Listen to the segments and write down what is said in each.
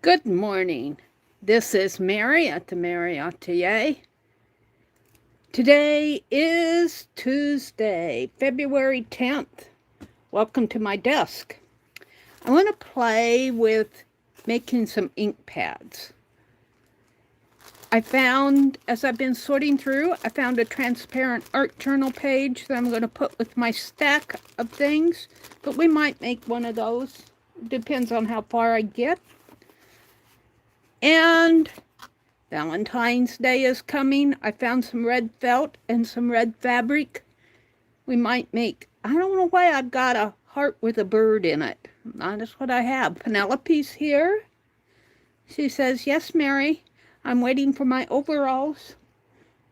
Good morning. This is Meri at the Meri Atelier. Today is Tuesday, February 10th. Welcome to my desk. I want to play with making some ink pads. I found, as I've been sorting through, I found a transparent art journal page that I'm going to put with my stack of things, but we might make one of those. Depends on how far I get. And Valentine's Day is coming. I found some red felt and some red fabric. We might make, I don't know why I've got a heart with a bird in it. That's what I have. Penelope's here. She says, yes, Meri, I'm waiting for my overalls.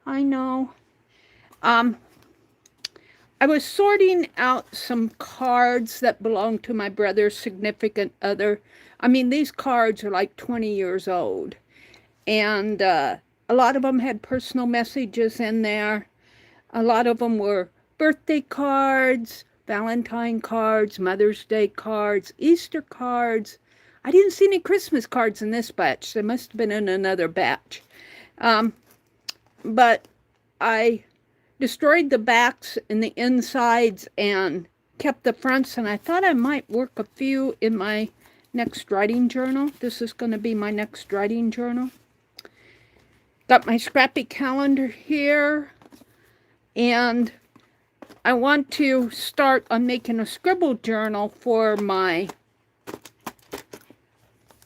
I know. I was sorting out some cards that belong to my brother's significant other. I mean, these cards are like 20 years old. And a lot of them had personal messages in there. A lot of them were birthday cards, Valentine cards, Mother's Day cards, Easter cards. I didn't see any Christmas cards in this batch. They must have been in another batch. But I destroyed the backs and the insides and kept the fronts, and I thought I might work a few in my next writing journal. This is going to be my next writing journal. Got my Scrappy calendar here, and I want to start on making a scribble journal for my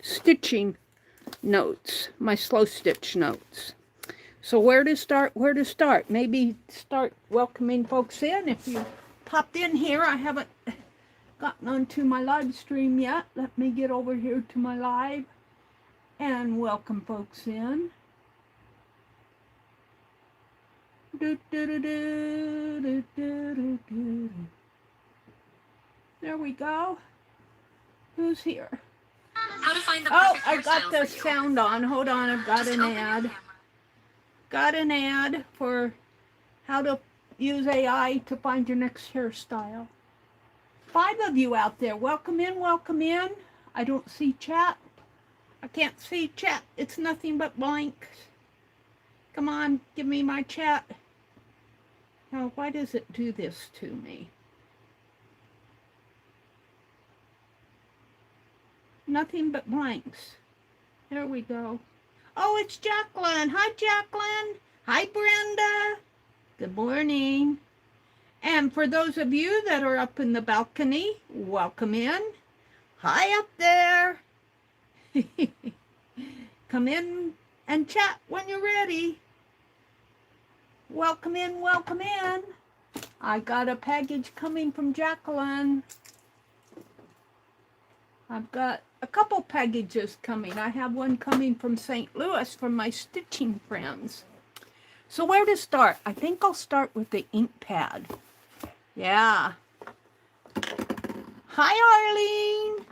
stitching notes, my slow stitch notes. So where to start? Maybe start welcoming folks in. If you popped in here, I haven't gotten onto my live stream yet. Let me get over here to my live and welcome folks in. There we go. Who's here? How to find the Oh, I got the sound on. Hold on, I've got an ad. Got an ad for how to use AI to find your next hairstyle. 5 of you out there. Welcome in, welcome in. I don't see chat. I can't see chat. It's nothing but blanks. Come on, give me my chat. Now, why does it do this to me? Nothing but blanks. There we go. Oh, it's Jacqueline. Hi, Jacqueline. Hi, Brenda. Good morning. And for those of you that are up in the balcony, welcome in. Hi up there. Come in and chat when you're ready. Welcome in, welcome in. I got a package coming from Jacqueline. I've got a couple packages coming. I have one coming from St. Louis from my stitching friends. So where to start? I think I'll start with the ink pad. Yeah. Hi, Arlene.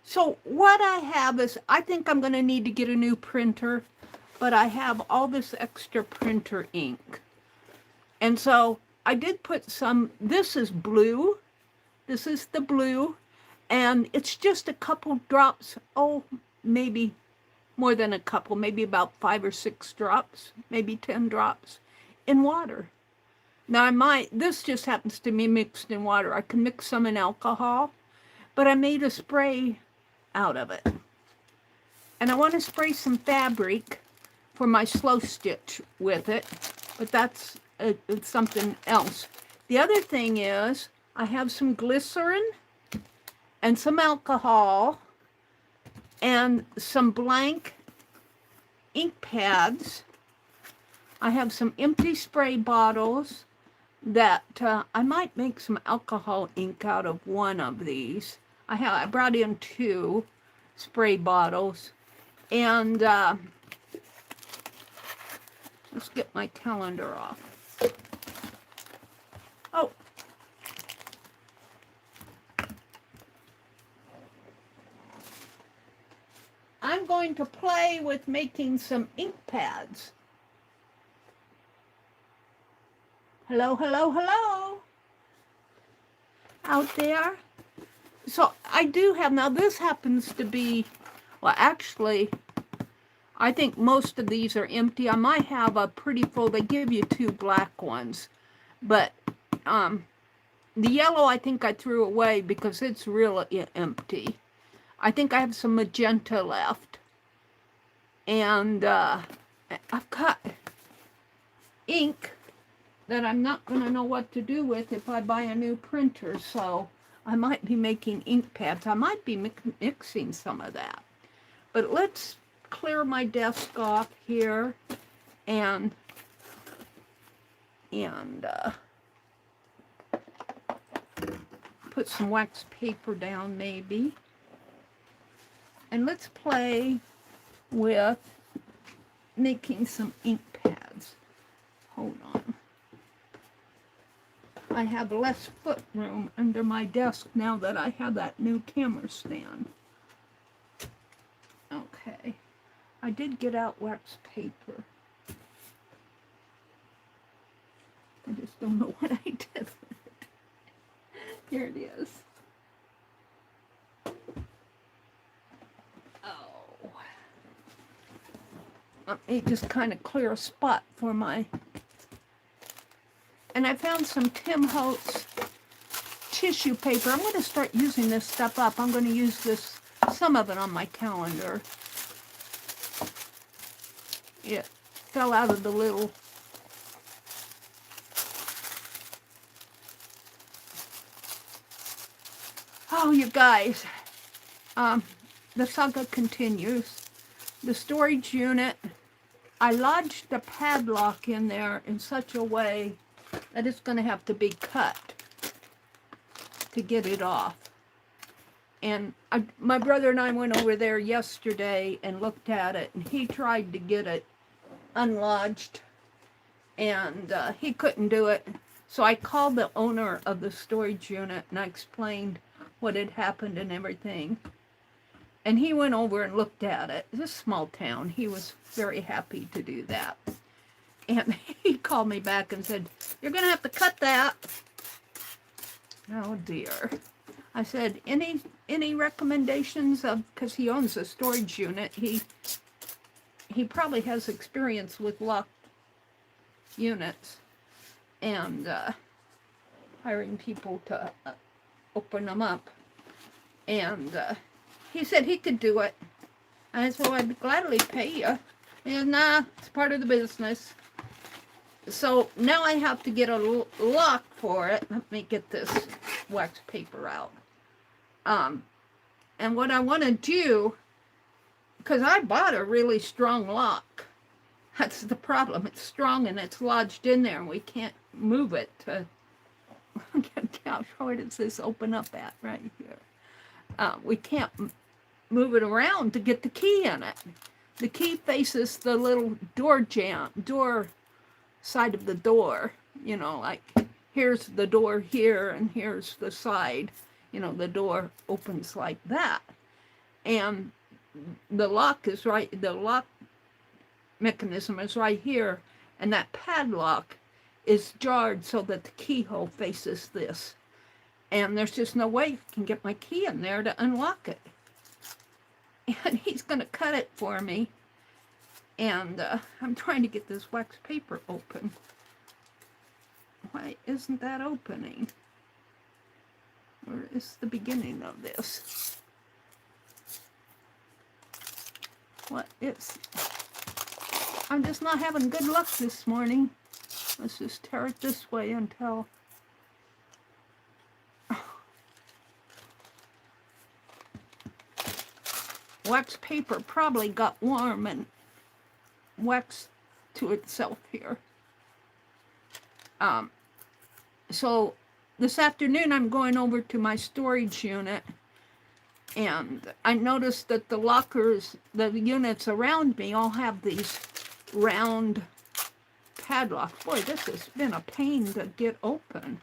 So what I have is, I think I'm going to need to get a new printer, but I have all this extra printer ink. And so I did put some, this is blue. This is the blue. And it's just a couple drops, oh, maybe more than a couple, maybe about 5 or 6 drops, maybe 10 drops in water. Now this just happens to be mixed in water. I can mix some in alcohol, but I made a spray out of it. And I want to spray some fabric for my slow stitch with it, but that's it's something else. The other thing is I have some glycerin and some alcohol and some blank ink pads. I have some empty spray bottles that I might make some alcohol ink out of one of these. I brought in 2 spray bottles, and let's get my calendar off. Oh. I'm going to play with making some ink pads. Hello, hello, hello. Out there. So I do have, now this happens to be Well, actually, I think most of these are empty. I might have a pretty full, they give you 2 black ones, but the yellow I think I threw away because it's really empty. I think I have some magenta left. And I've got ink that I'm not going to know what to do with if I buy a new printer, so I might be making ink pads. I might be mixing some of that. But let's clear my desk off here and put some wax paper down maybe. And let's play with making some ink pads. Hold on. I have less foot room under my desk now that I have that new camera stand. Okay. I did get out wax paper. I just don't know what I did with it. Here it is. Oh. Let me just kind of clear a spot for my... And I found some Tim Holtz tissue paper. I'm going to start using this stuff up. I'm going to use this, some of it on my calendar. It fell out of the little... Oh, you guys. The saga continues. The storage unit, I lodged a padlock in there in such a way that it's going to have to be cut to get it off. And my brother and I went over there yesterday and looked at it, and he tried to get it unlodged, and he couldn't do it. So I called the owner of the storage unit, and I explained what had happened and everything. And he went over and looked at it. It's a small town. He was very happy to do that. And he called me back and said, "You're going to have to cut that." Oh, dear. I said, any recommendations of, because he owns a storage unit, he probably has experience with locked units and hiring people to open them up. And he said he could do it. And I said, "Well, I'd gladly pay you." And nah, it's part of the business. So now I have to get a lock for it. Let me get this wax paper out. And what I want to do, because I bought a really strong lock. That's the problem. It's strong and it's lodged in there, and we can't move it to how short it says open up at right here. We can't move it around to get the key in it. The key faces the little door side of the door, you know, like here's the door here and here's the side, you know, the door opens like that. And the lock is right, the lock mechanism is right here, and that padlock is jarred so that the keyhole faces this. And there's just no way I can get my key in there to unlock it. And he's going to cut it for me. And I'm trying to get this wax paper open. Why isn't that opening? Where is the beginning of this? What is... I'm just not having good luck this morning. Let's just tear it this way until... Wax paper probably got warm and waxed to itself here. So this afternoon I'm going over to my storage unit, and I noticed that the lockers, the units around me all have these round padlocks. Boy, this has been a pain to get open.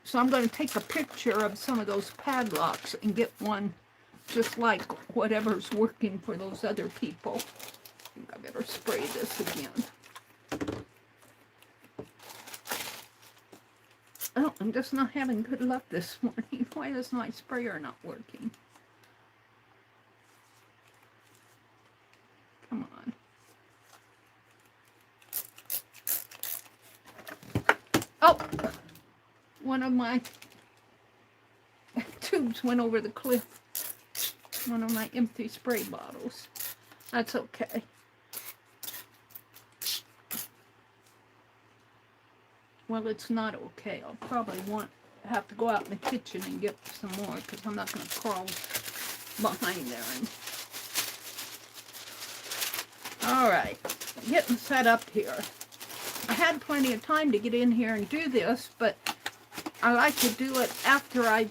So I'm going to take a picture of some of those padlocks and get one just like whatever's working for those other people. I think I better spray this again. Oh, I'm just not having good luck this morning. Why is my sprayer not working? Come on. Oh! One of my tubes went over the cliff. One of my empty spray bottles. That's okay. Well, it's not okay. I'll probably have to go out in the kitchen and get some more because I'm not going to crawl behind there. All right, getting set up here. I had plenty of time to get in here and do this, but I like to do it after I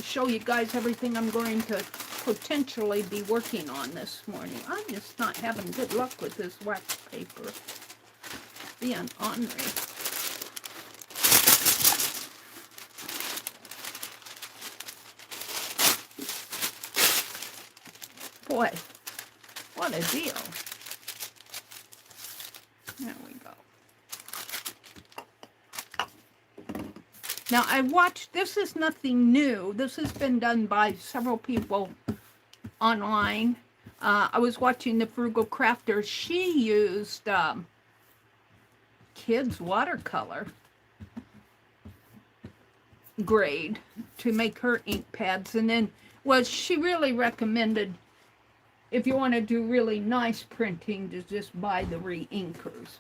show you guys everything I'm going to potentially be working on this morning. I'm just not having good luck with this wax paper. Being ornery. Boy, what a deal. There we go. Now, I watched, this is nothing new. This has been done by several people online. I was watching the Frugal Crafter. She used kids' watercolor grade to make her ink pads. And then, well, she really recommended, if you want to do really nice printing, to just buy the re-inkers.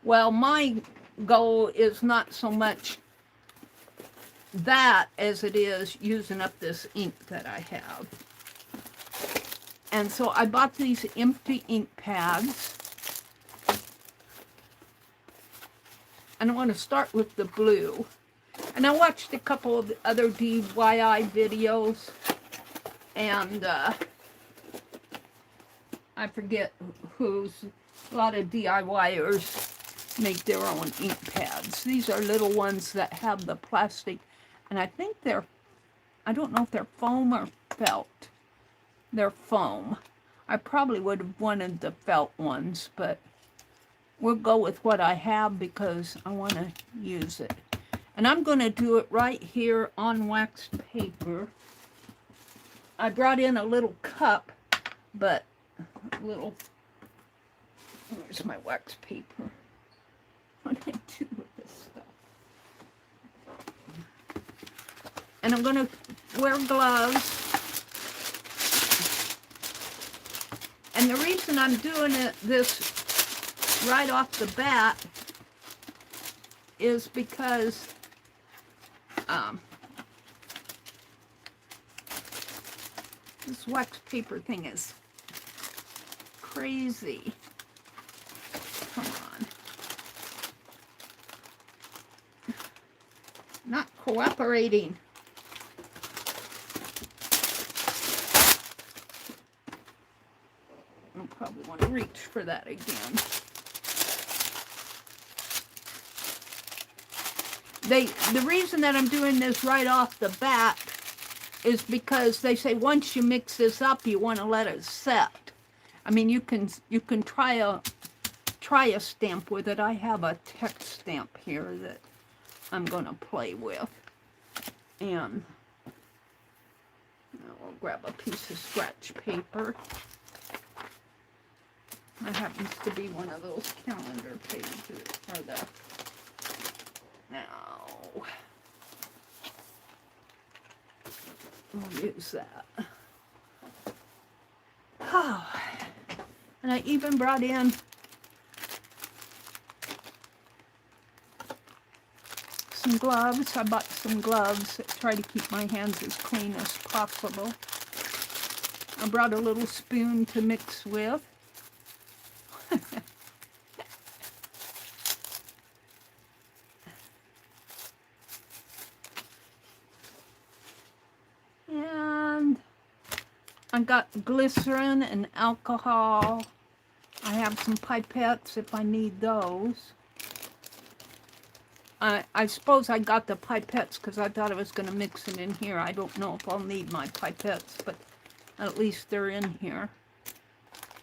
Well, my goal is not so much that as it is using up this ink that I have. And so I bought these empty ink pads. And I want to start with the blue. And I watched a couple of other DIY videos. And I forget who's, a lot of DIYers make their own ink pads. These are little ones that have the plastic, and I think they're, I don't know if they're foam or felt. They're foam. I probably would have wanted the felt ones, but we'll go with what I have because I want to use it. And I'm going to do it right here on waxed paper. I brought in a little cup, but little, where's my wax paper? What do I do with this stuff? And I'm going to wear gloves. And the reason I'm doing this right off the bat is because this wax paper thing is crazy. Come on. Not cooperating. I'll probably want to reach for that again. The reason that I'm doing this right off the bat is because they say once you mix this up, you want to let it set. I mean, you can try a stamp with it. I have a text stamp here that I'm going to play with. And I'll grab a piece of scratch paper. That happens to be one of those calendar pages. Or the, now, we'll use that. Oh. And I even brought in some gloves. I bought some gloves that try to keep my hands as clean as possible. I brought a little spoon to mix with. And I got glycerin and alcohol. I have some pipettes if I need those. I suppose I got the pipettes because I thought I was going to mix it in here. I don't know if I'll need my pipettes, but at least they're in here.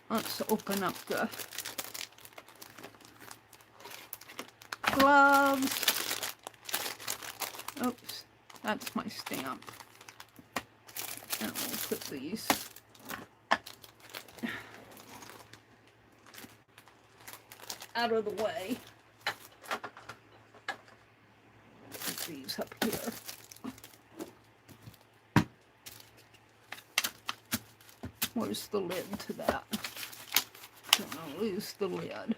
Let's open up the gloves. Oops, that's my stamp. And we'll put these out of the way. Put these up here. Where's the lid to that? Don't want to lose the lid.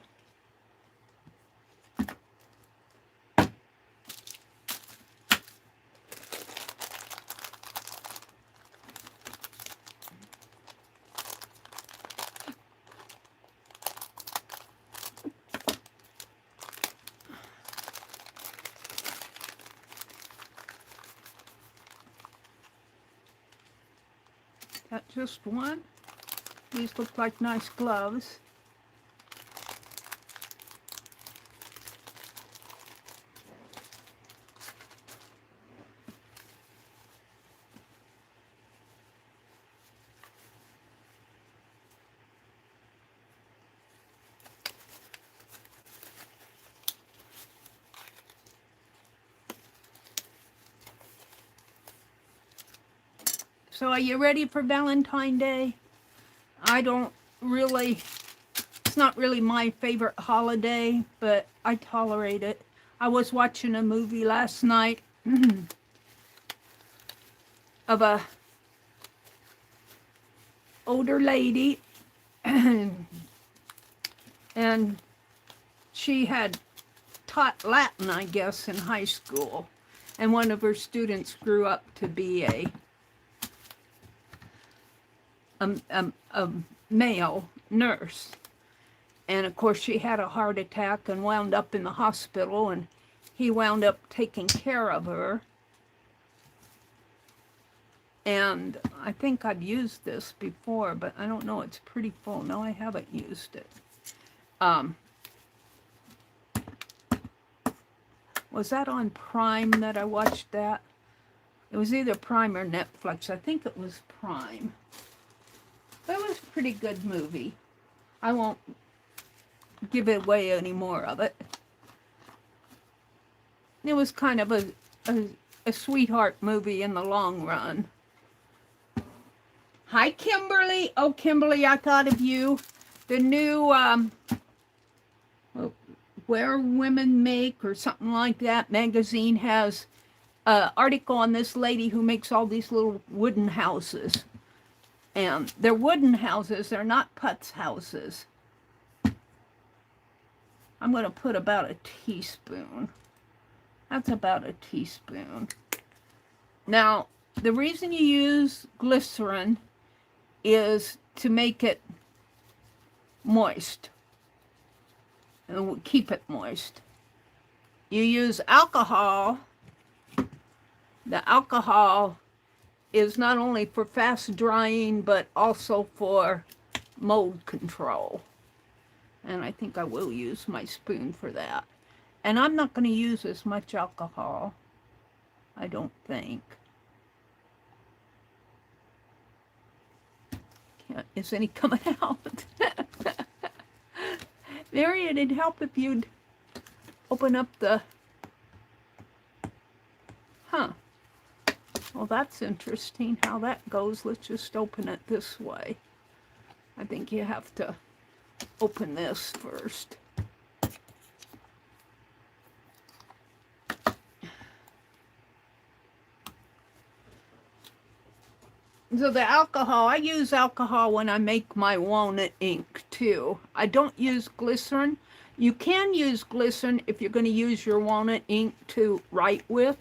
That just one. These look like nice gloves. So are you ready for Valentine's Day? I don't really, it's not really my favorite holiday, but I tolerate it. I was watching a movie last night of a older lady, and she had taught Latin, I guess, in high school, and one of her students grew up to be a male nurse, and of course she had a heart attack and wound up in the hospital, and he wound up taking care of her. And I think I've used this before, but I don't know, it's pretty full. No, I haven't used it. Was that on Prime that I watched that? It was either Prime or Netflix. I think it was Prime. That was a pretty good movie. I won't give away any more of it. It was kind of a sweetheart movie in the long run. Hi, Kimberly. Oh, Kimberly, I thought of you. The new Where Women Make or something like that magazine has an article on this lady who makes all these little wooden houses. And they're wooden houses, they're not putz houses. I'm going to put about a teaspoon. That's about a teaspoon. Now, the reason you use glycerin is to make it moist. And keep it moist. You use alcohol. The alcohol is not only for fast drying, but also for mold control. And I think I will use my spoon for that. And I'm not going to use as much alcohol, I don't think. Is any coming out? Meri, it'd help if you'd open up the... Huh. Well, that's interesting how that goes. Let's just open it this way. I think you have to open this first. So the alcohol, I use alcohol when I make my walnut ink too. I don't use glycerin. You can use glycerin if you're going to use your walnut ink to write with.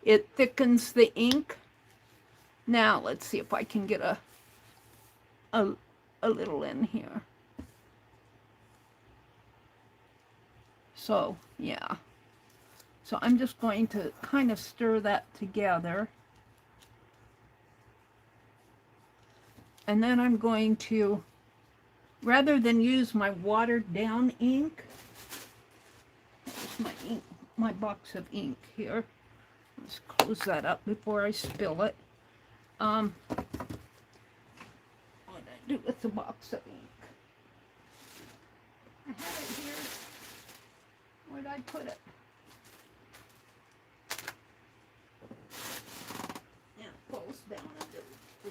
It thickens the ink. Now, let's see if I can get a little in here. So, yeah. So I'm just going to kind of stir that together. And then I'm going to, rather than use my watered down ink, here's my ink, my box of ink here. Let's close that up before I spill it. What did I do with the box of ink? I have it here. Where did I put it?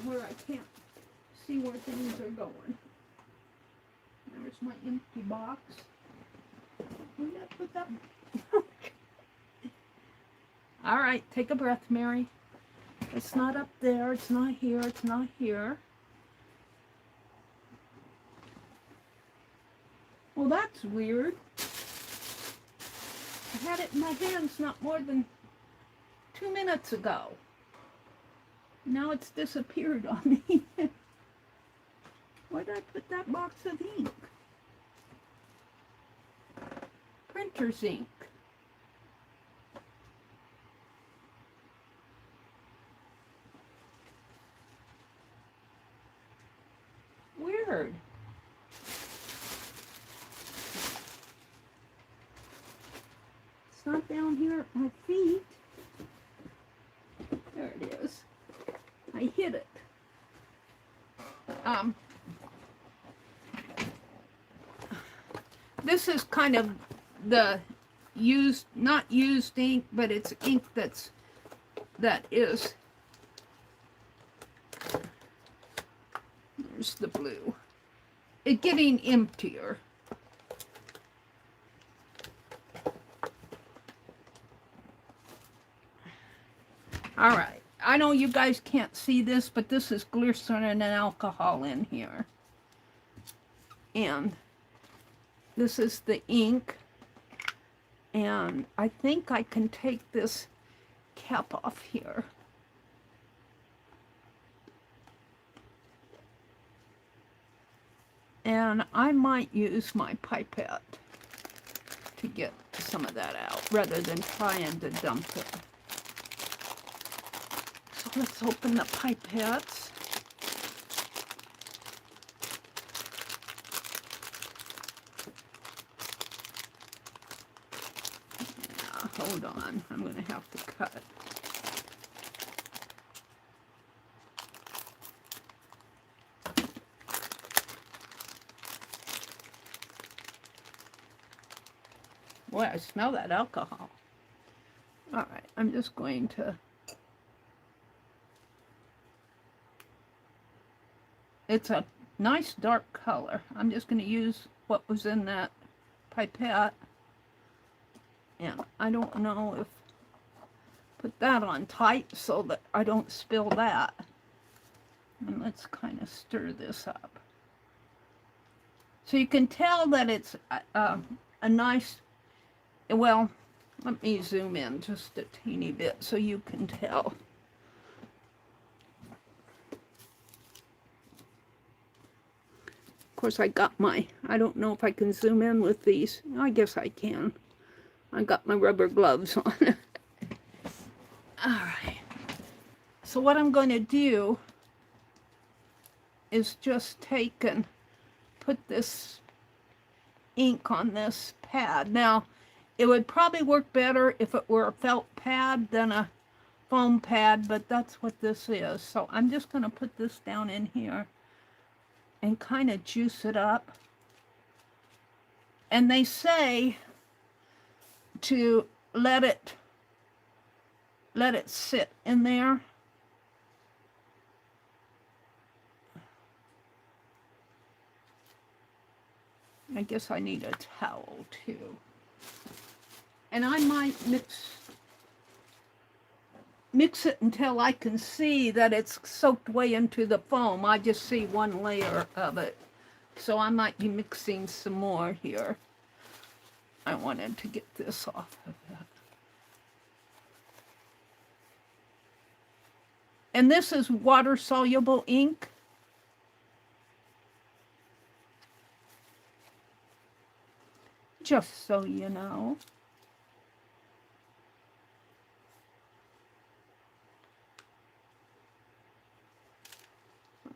where I can't see where things are going. There's my empty box. Where did I put that? All right, take a breath, Mary. It's not up there. It's not here. It's not here. Well, that's weird. I had it in my hands not more than 2 minutes ago. Now it's disappeared on me. Where did I put that box of ink? Printer's ink. Weird. It's not down here at my feet. There it is. I hid it. This is kind of the used, not used ink, but it's ink that is. There's the blue. It's getting emptier. All right. I know you guys can't see this, but this is glycerin and alcohol in here. And this is the ink. And I think I can take this cap off here. And I might use my pipette to get some of that out rather than trying to dump it. So let's open the pipettes. Yeah, hold on. I'm going to have to cut. Boy, I smell that alcohol. All right, I'm just going to... It's a nice dark color. I'm just going to use what was in that pipette. And I don't know if... Put that on tight so that I don't spill that. And let's kind of stir this up. So you can tell that it's a nice... Well, let me zoom in just a teeny bit so you can tell. Of course, I got my, I don't know if I can zoom in with these. I guess I can. I got my rubber gloves on. All right. So what I'm going to do is just take and put this ink on this pad. Now, it would probably work better if it were a felt pad than a foam pad, but that's what this is. So I'm just going to put this down in here and kind of juice it up. And they say to let it sit in there. I guess I need a towel too. And I might mix it until I can see that it's soaked way into the foam. I just see one layer of it. So I might be mixing some more here. I wanted to get this off of it. And this is water-soluble ink. Just so you know.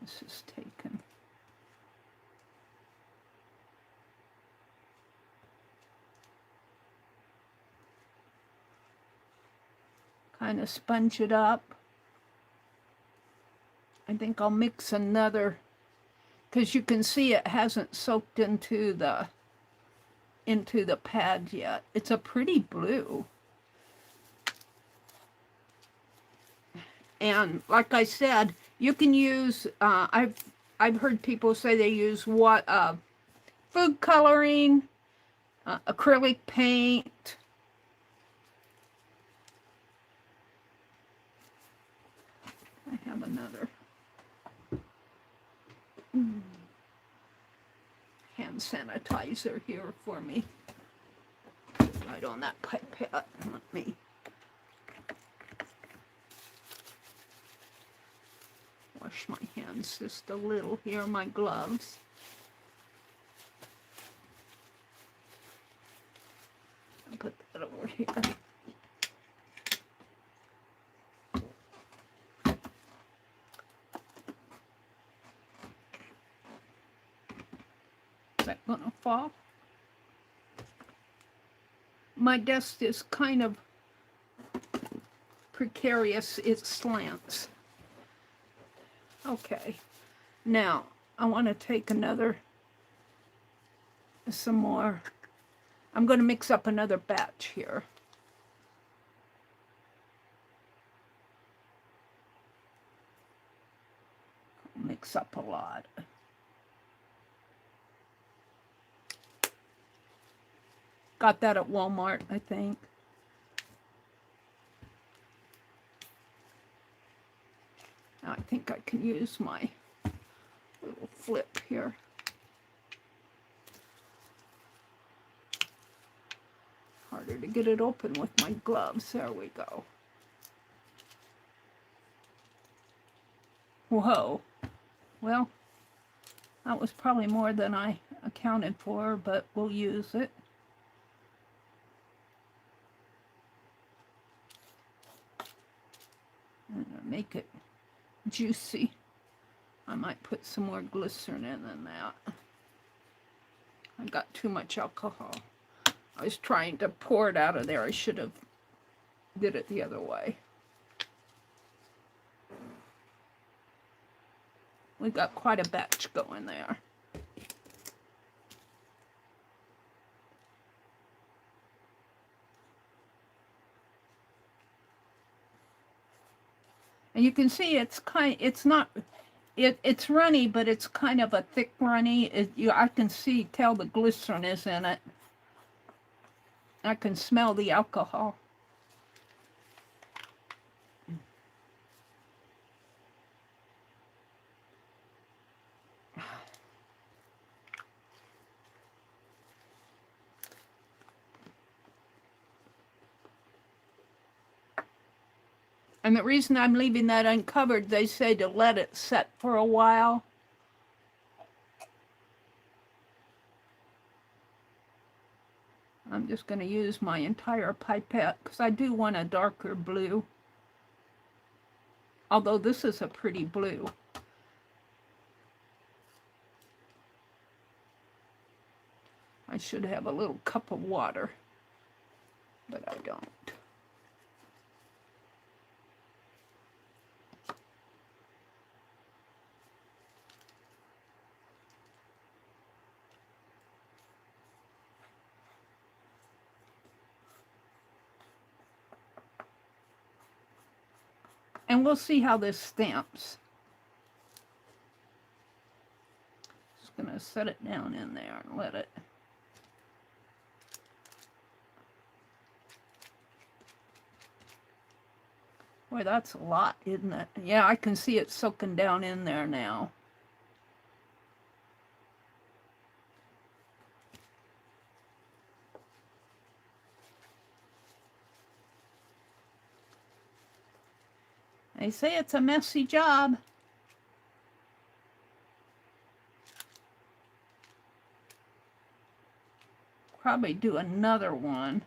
This is taken. Kind of sponge it up. I think I'll mix another, because you can see it hasn't soaked into the pad yet. It's a pretty blue. And like I said, You can use, I've heard people say they use what food coloring, acrylic paint. I have another hand sanitizer here for me. Right on that pipette. Let me wash my hands just a little here, my gloves. I'll put that over here. Is that gonna fall? My desk is kind of precarious. It slants. Okay. Now, I want to take some more. I'm going to mix up another batch here. Mix up a lot. Got that at Walmart, I think. Now I think I can use my little flip here. Harder to get it open with my gloves. There we go. Whoa. Well, that was probably more than I accounted for, but we'll use it. I'm gonna make it juicy. I might put some more glycerin in than that. I got too much alcohol. I was trying to pour it out of there. I should have did it the other way. We got quite a batch going there. And you can see it's runny, but it's kind of a thick runny. I can tell the glycerin is in it. I can smell the alcohol. And the reason I'm leaving that uncovered, they say to let it set for a while. I'm just going to use my entire pipette because I do want a darker blue. Although this is a pretty blue. I should have a little cup of water, but I don't. And we'll see how this stamps. Just gonna set it down in there and let it. Boy, that's a lot, isn't it? Yeah, I can see it soaking down in there now. They say it's a messy job. Probably do another one.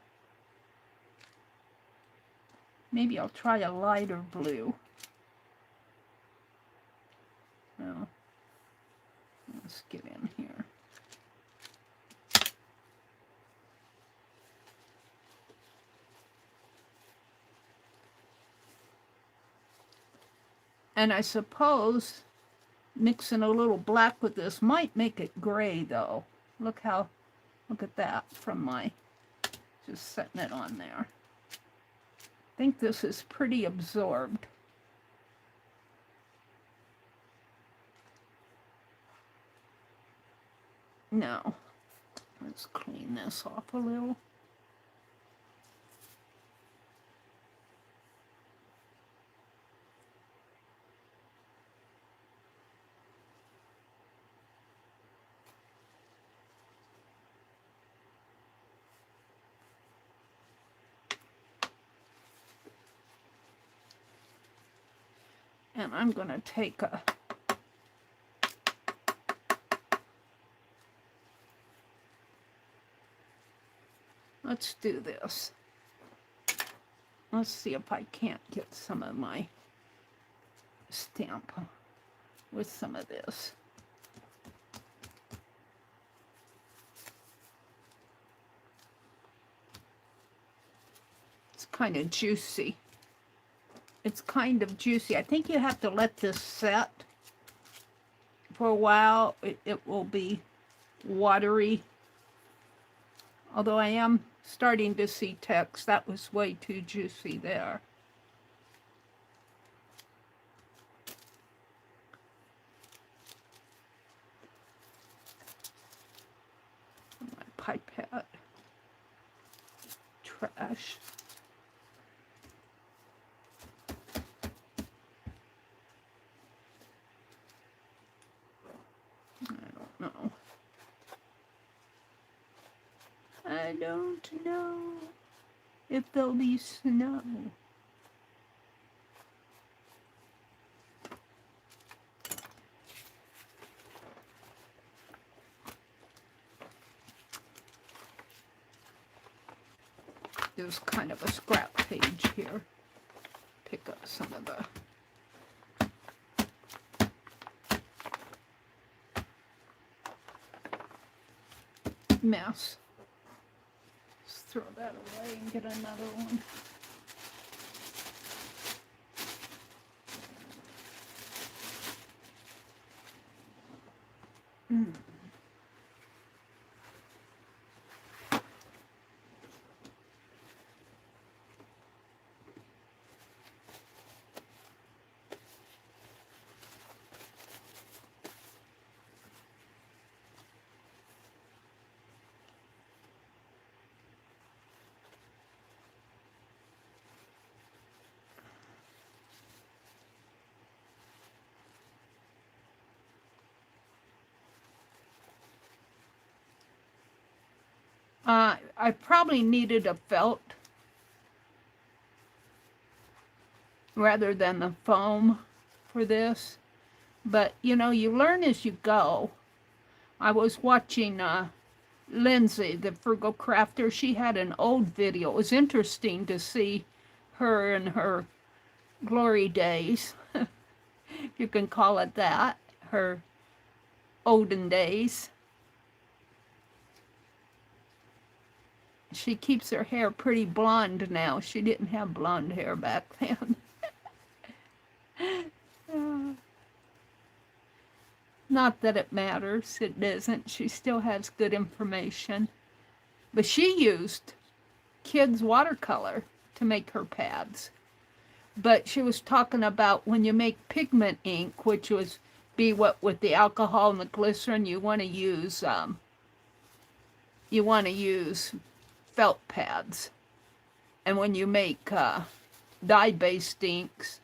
Maybe I'll try a lighter blue. Well, let's get in here. And I suppose mixing a little black with this might make it gray though. Look at that from my, just setting it on there. I think this is pretty absorbed. Now, let's clean this off a little. And I'm going to take a let's do this. Let's see if I can't get some of my stamp with some of this. It's kind of juicy. It's kind of juicy. I think you have to let this set for a while. It will be watery. Although I am starting to see text. That was way too juicy there. My pipette. Trash. I don't know if there'll be snow. There's kind of a scrap page here. Pick up some of the mess. Throw that away and get another one. I probably needed a felt rather than the foam for this, but you know, you learn as you go. I was watching Lindsay, the Frugal Crafter. She had an old video. It was interesting to see her in her glory days, if you can call it that, her olden days. She keeps her hair pretty blonde now. She didn't have blonde hair back then. Not that it matters. It doesn't. She still has good information. But she used kids' watercolor to make her pads. But she was talking about when you make pigment ink, which was be what with the alcohol and the glycerin, you want to use felt pads. And when you make dye-based inks,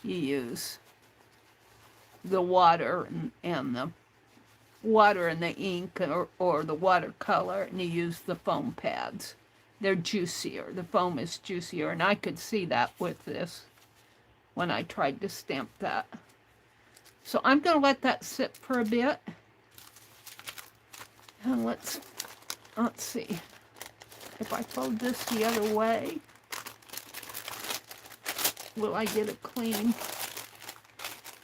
you use the water and the water and the ink or the watercolor, and you use the foam pads. They're juicier. The foam is juicier, and I could see that with this when I tried to stamp that. So I'm going to let that sit for a bit. And let's see. If I fold this the other way, will I get it clean?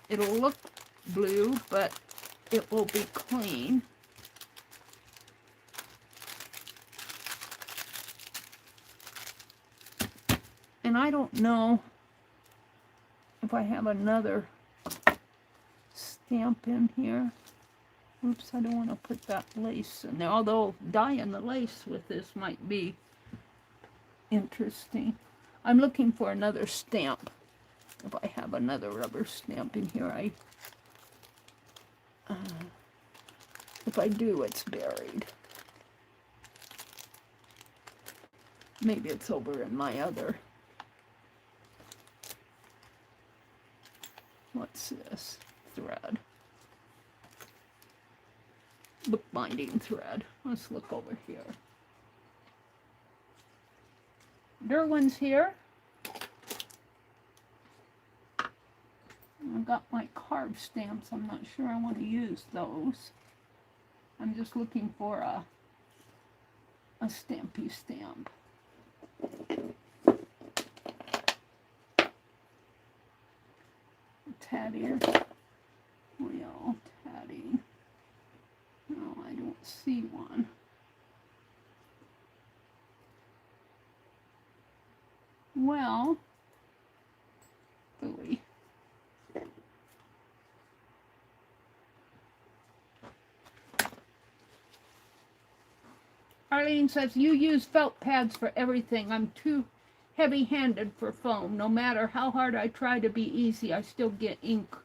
It'll look blue, but it will be clean. And I don't know if I have another stamp in here. Oops, I don't want to put that lace in there. Although dyeing the lace with this might be interesting. I'm looking for another stamp. If I have another rubber stamp in here, If I do, it's buried. Maybe it's over in my other. What's this? Thread. Bookbinding thread. Let's look over here. Derwin's here. I've got my carved stamps. I'm not sure I want to use those. I'm just looking for a stampy stamp. Tatty. Well, tatty. No, I don't see one. Well, Billy. Arlene says, you use felt pads for everything. I'm too heavy-handed for foam. No matter how hard I try to be easy, I still get ink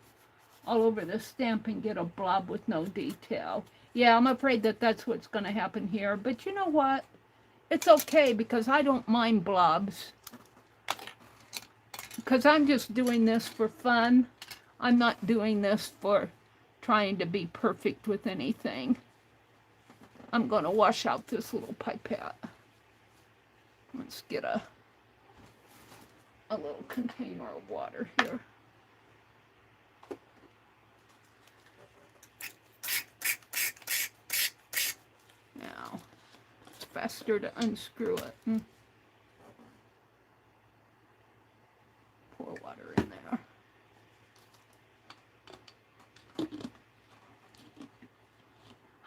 all over the stamp and get a blob with no detail. Yeah, I'm afraid that that's what's going to happen here. But you know what? It's okay because I don't mind blobs. Because I'm just doing this for fun. I'm not doing this for trying to be perfect with anything. I'm going to wash out this little pipette. Let's get a little container of water here. Now, it's faster to unscrew it. Pour water in there.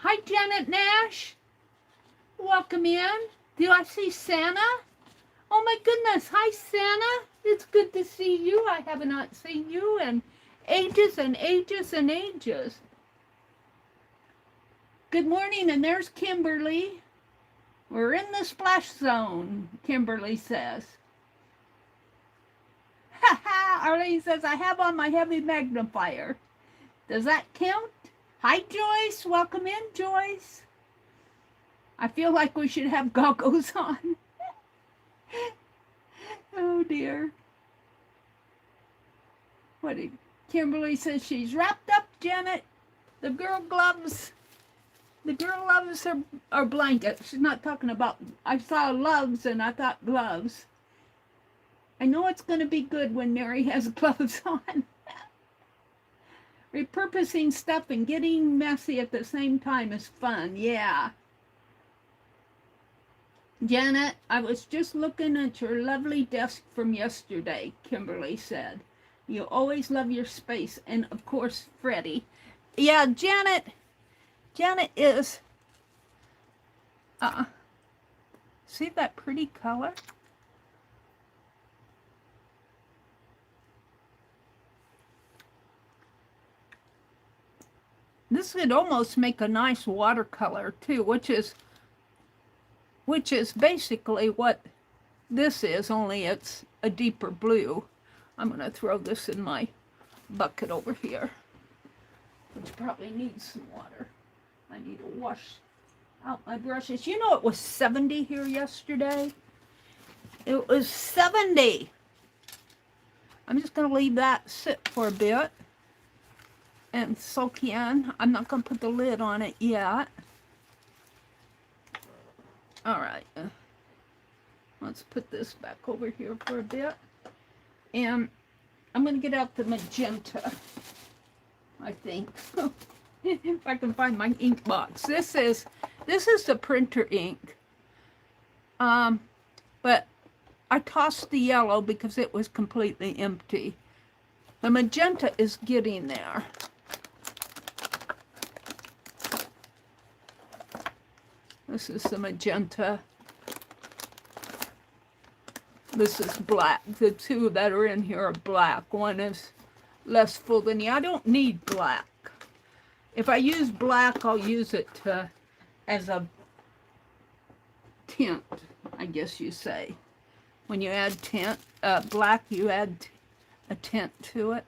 Hi, Janet Nash. Welcome in. Do I see Santa? Oh my goodness. Hi, Santa. It's good to see you. I have not seen you in ages and ages and ages. Good morning, and there's Kimberly. We're in the splash zone, Kimberly says. Ha ha, Arlene says, I have on my heavy magnifier. Does that count? Hi, Joyce. Welcome in, Joyce. I feel like we should have goggles on. Oh, dear. What did Kimberly says she's wrapped up, Janet. The girl loves her blanket. She's not talking about, I saw loves and I thought gloves. I know it's going to be good when Meri has gloves on. Repurposing stuff and getting messy at the same time is fun. Yeah. Janet, I was just looking at your lovely desk from yesterday, Kimberly said. You always love your space. And, of course, Freddie. Yeah, Janet is... see that pretty color? This would almost make a nice watercolor too, which is basically what this is, only it's a deeper blue. I'm going to throw this in my bucket over here, which probably needs some water. I need to wash out my brushes. You know, it was 70 here yesterday. It was 70. I'm just going to leave that sit for a bit and soak in. I'm not going to put the lid on it yet. All right. Let's put this back over here for a bit. And I'm going to get out the magenta, I think. If I can find my ink box. This is the printer ink. But I tossed the yellow because it was completely empty. The magenta is getting there. This is the magenta. This is black. The two that are in here are black. One is less full than the other. I don't need black. If I use black, I'll use it as a tint, I guess you say. When you add tint, black, you add a tint to it.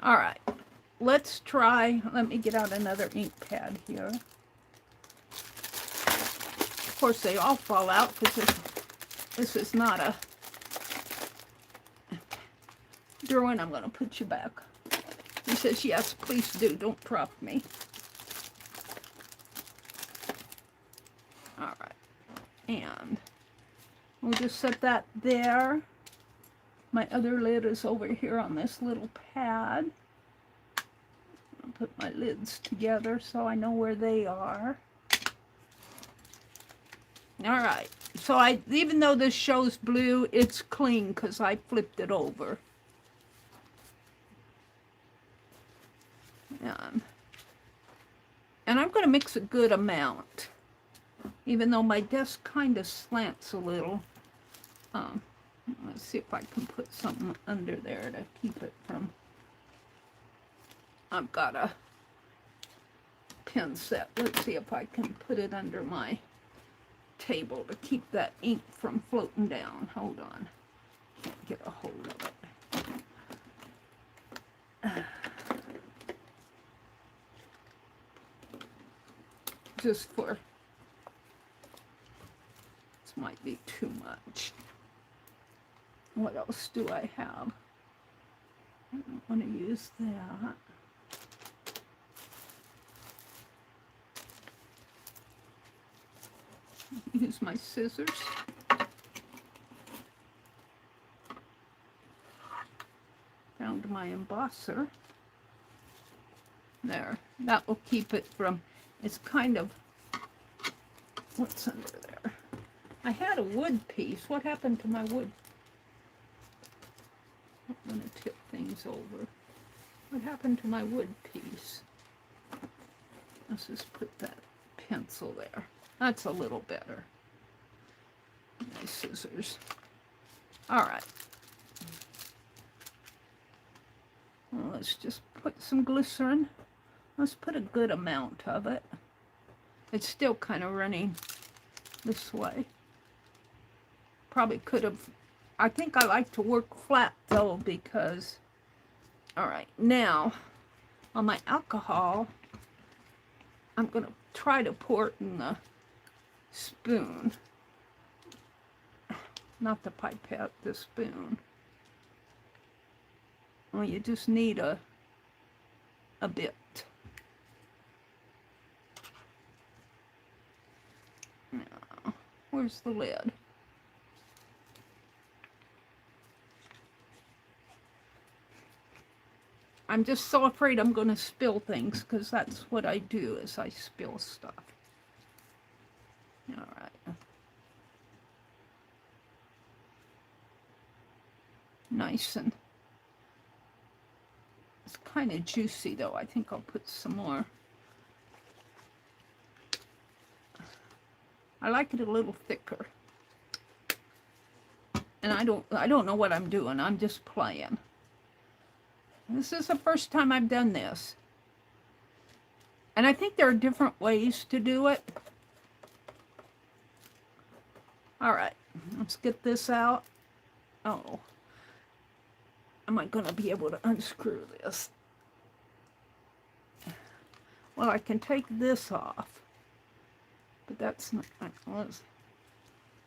All right, let's try, let me get out another ink pad here. Of course, they all fall out because this is not a... Derwin, I'm going to put you back. He says, yes, please do. Don't drop me. All right. And we'll just set that there. My other lid is over here on this little pad. I'll put my lids together so I know where they are. All right. So even though this shows blue, it's clean because I flipped it over. And I'm going to mix a good amount, even though my desk kind of slants a little. Let's see if I can put something under there to keep it from... I've got a pin set. Let's see if I can put it under my table to keep that ink from floating down. Hold on. Can't get a hold of it. Just for... This might be too much. What else do I have? I don't want to use that. Use my scissors. Found my embosser. There. That will keep it from... It's kind of... What's under there? I had a wood piece. What happened to my wood? I don't want to tip things over. What happened to my wood piece? Let's just put that pencil there. That's a little better. My scissors. All right. Well, let's just put some glycerin. Let's put a good amount of it. It's still kind of running this way. Probably could have... I think I like to work flat though because... All right, now on my alcohol, I'm going to try to pour it in the spoon. Not the pipette, the spoon. Well, you just need a bit. Now, where's the lid? I'm just so afraid I'm going to spill things because that's what I do, is I spill stuff. All right. Nice, and it's kind of juicy though. I think I'll put some more. I like it a little thicker. And I don't know what I'm doing. I'm just playing. This is the first time I've done this. And I think there are different ways to do it. All right, let's get this out. Oh, am I going to be able to unscrew this? Well, I can take this off. But that's not... Let's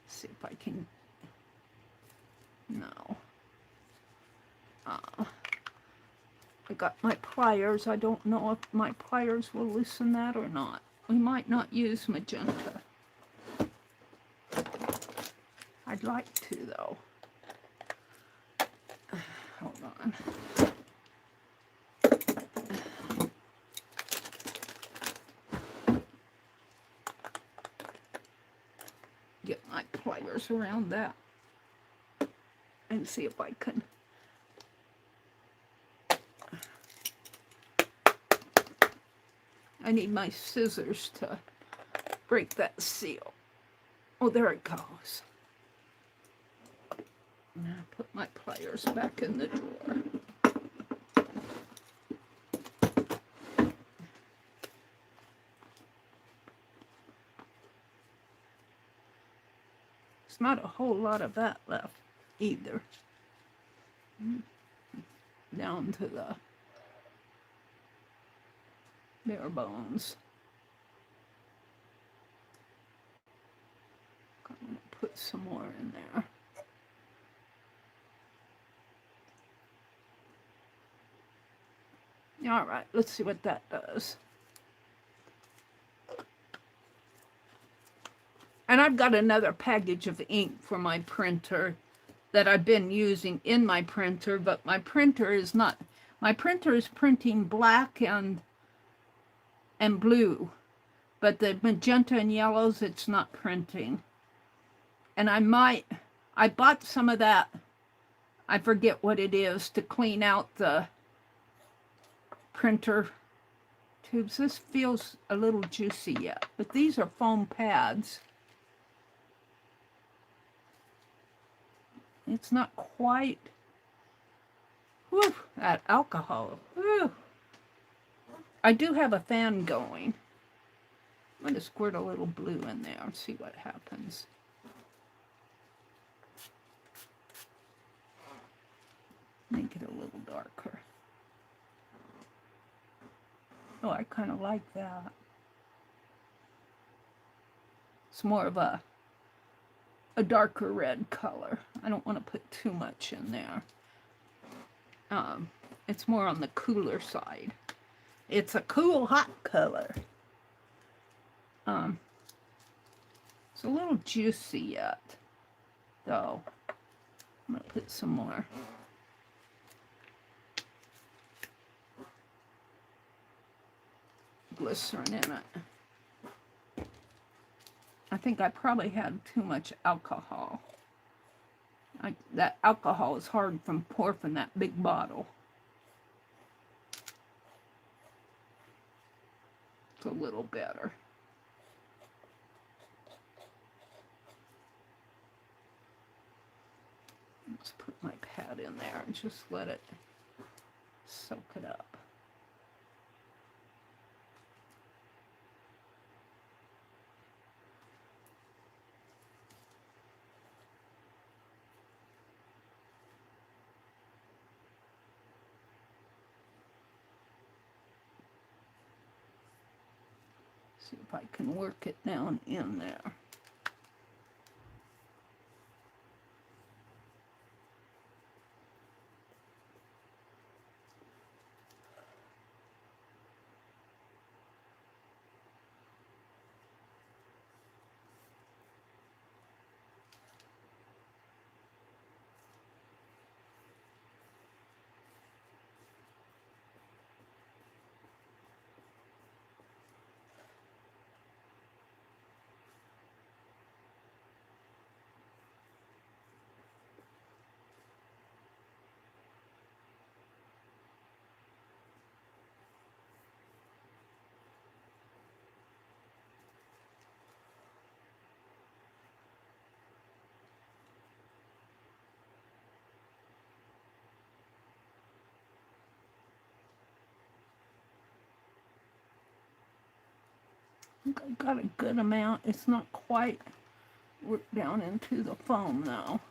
see if I can... No. I got my pliers. I don't know if my pliers will loosen that or not. We might not use magenta. I'd like to, though. Hold on. Get my pliers around that and see if I can. I need my scissors to break that seal. Oh, there it goes. Now put my pliers back in the drawer. There's not a whole lot of that left either. Down to the bare bones. I'm going to put some more in there. All right, let's see what that does. And I've got another package of ink for my printer that I've been using in my printer, but my printer is not, my printer is printing black and blue, but the magenta and yellows, it's not printing. And I bought some of that, I forget what it is, to clean out the printer tubes. This feels a little juicy yet, but these are foam pads. It's not quite, whew, that alcohol, whew. I do have a fan going. I'm going to squirt a little blue in there and see what happens. Make it a little darker. Oh, I kind of like that. It's more of a darker red color. I don't want to put too much in there. It's more on the cooler side. It's a cool, hot color. It's a little juicy yet, though. I'm going to put some more. Glycerin in it. I think I probably had too much alcohol. That alcohol is hard from pouring from that big bottle. It's a little better. Let's put my pad in there and just let it soak it up. See if I can work it down in there. I think I got a good amount. It's not quite worked down into the foam though.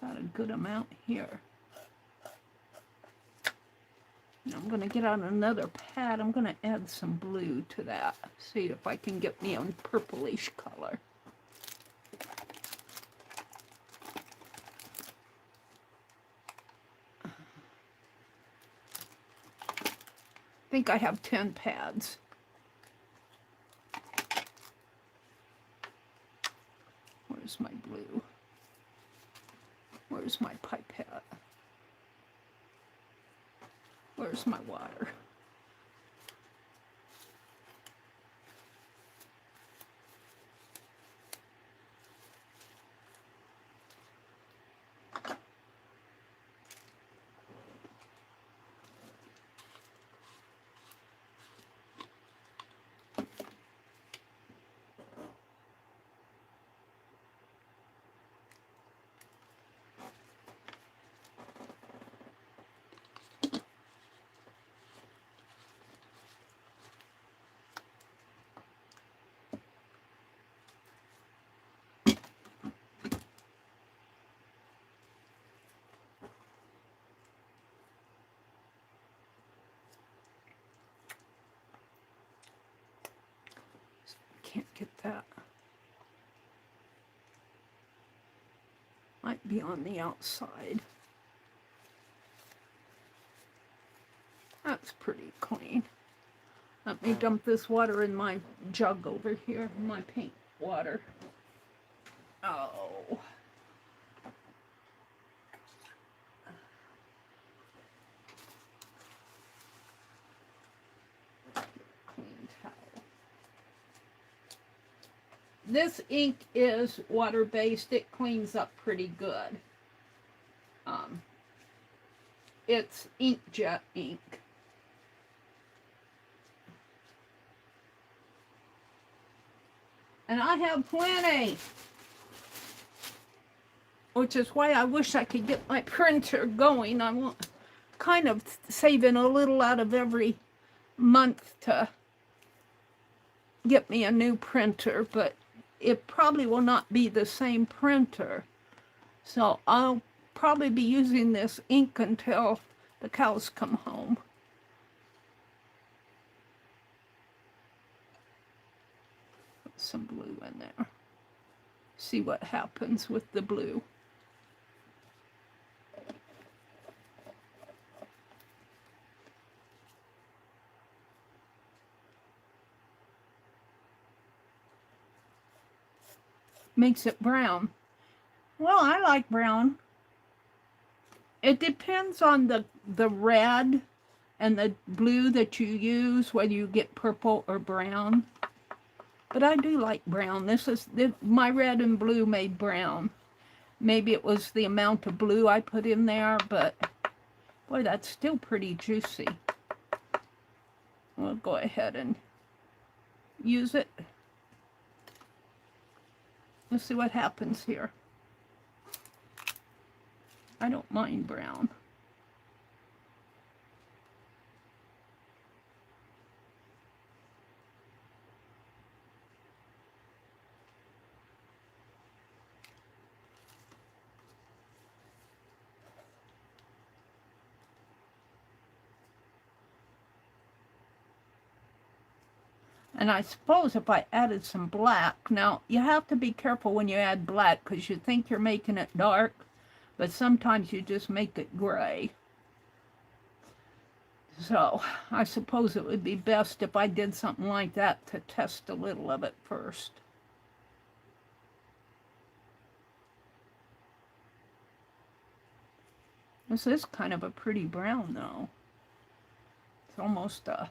Got a good amount here. Now I'm going to get out another pad. I'm going to add some blue to that. See if I can get me a purplish color. I think I have 10 pads. Where's my blue? Where's my pipette? Where's my water? get that. Might be on the outside. That's pretty clean. Let me dump this water in my jug over here, my paint water. Oh. Clean towel. This ink is water-based. It cleans up pretty good. It's inkjet ink. And I have plenty. Which is why I wish I could get my printer going. I'm kind of saving a little out of every month to get me a new printer, but it probably will not be the same printer. So I'll probably be using this ink until the cows come home. Put some blue in there. See what happens with the blue. Makes it brown. Well, I like brown. It depends on the red and the blue that you use, whether you get purple or brown. But I do like brown. My red and blue made brown. Maybe it was the amount of blue I put in there, but boy, that's still pretty juicy. We'll go ahead and use it. Let's see what happens here. I don't mind brown. And I suppose if I added some black, now you have to be careful when you add black because you think you're making it dark, but sometimes you just make it gray. So I suppose it would be best if I did something like that to test a little of it first. This is kind of a pretty brown though. It's almost a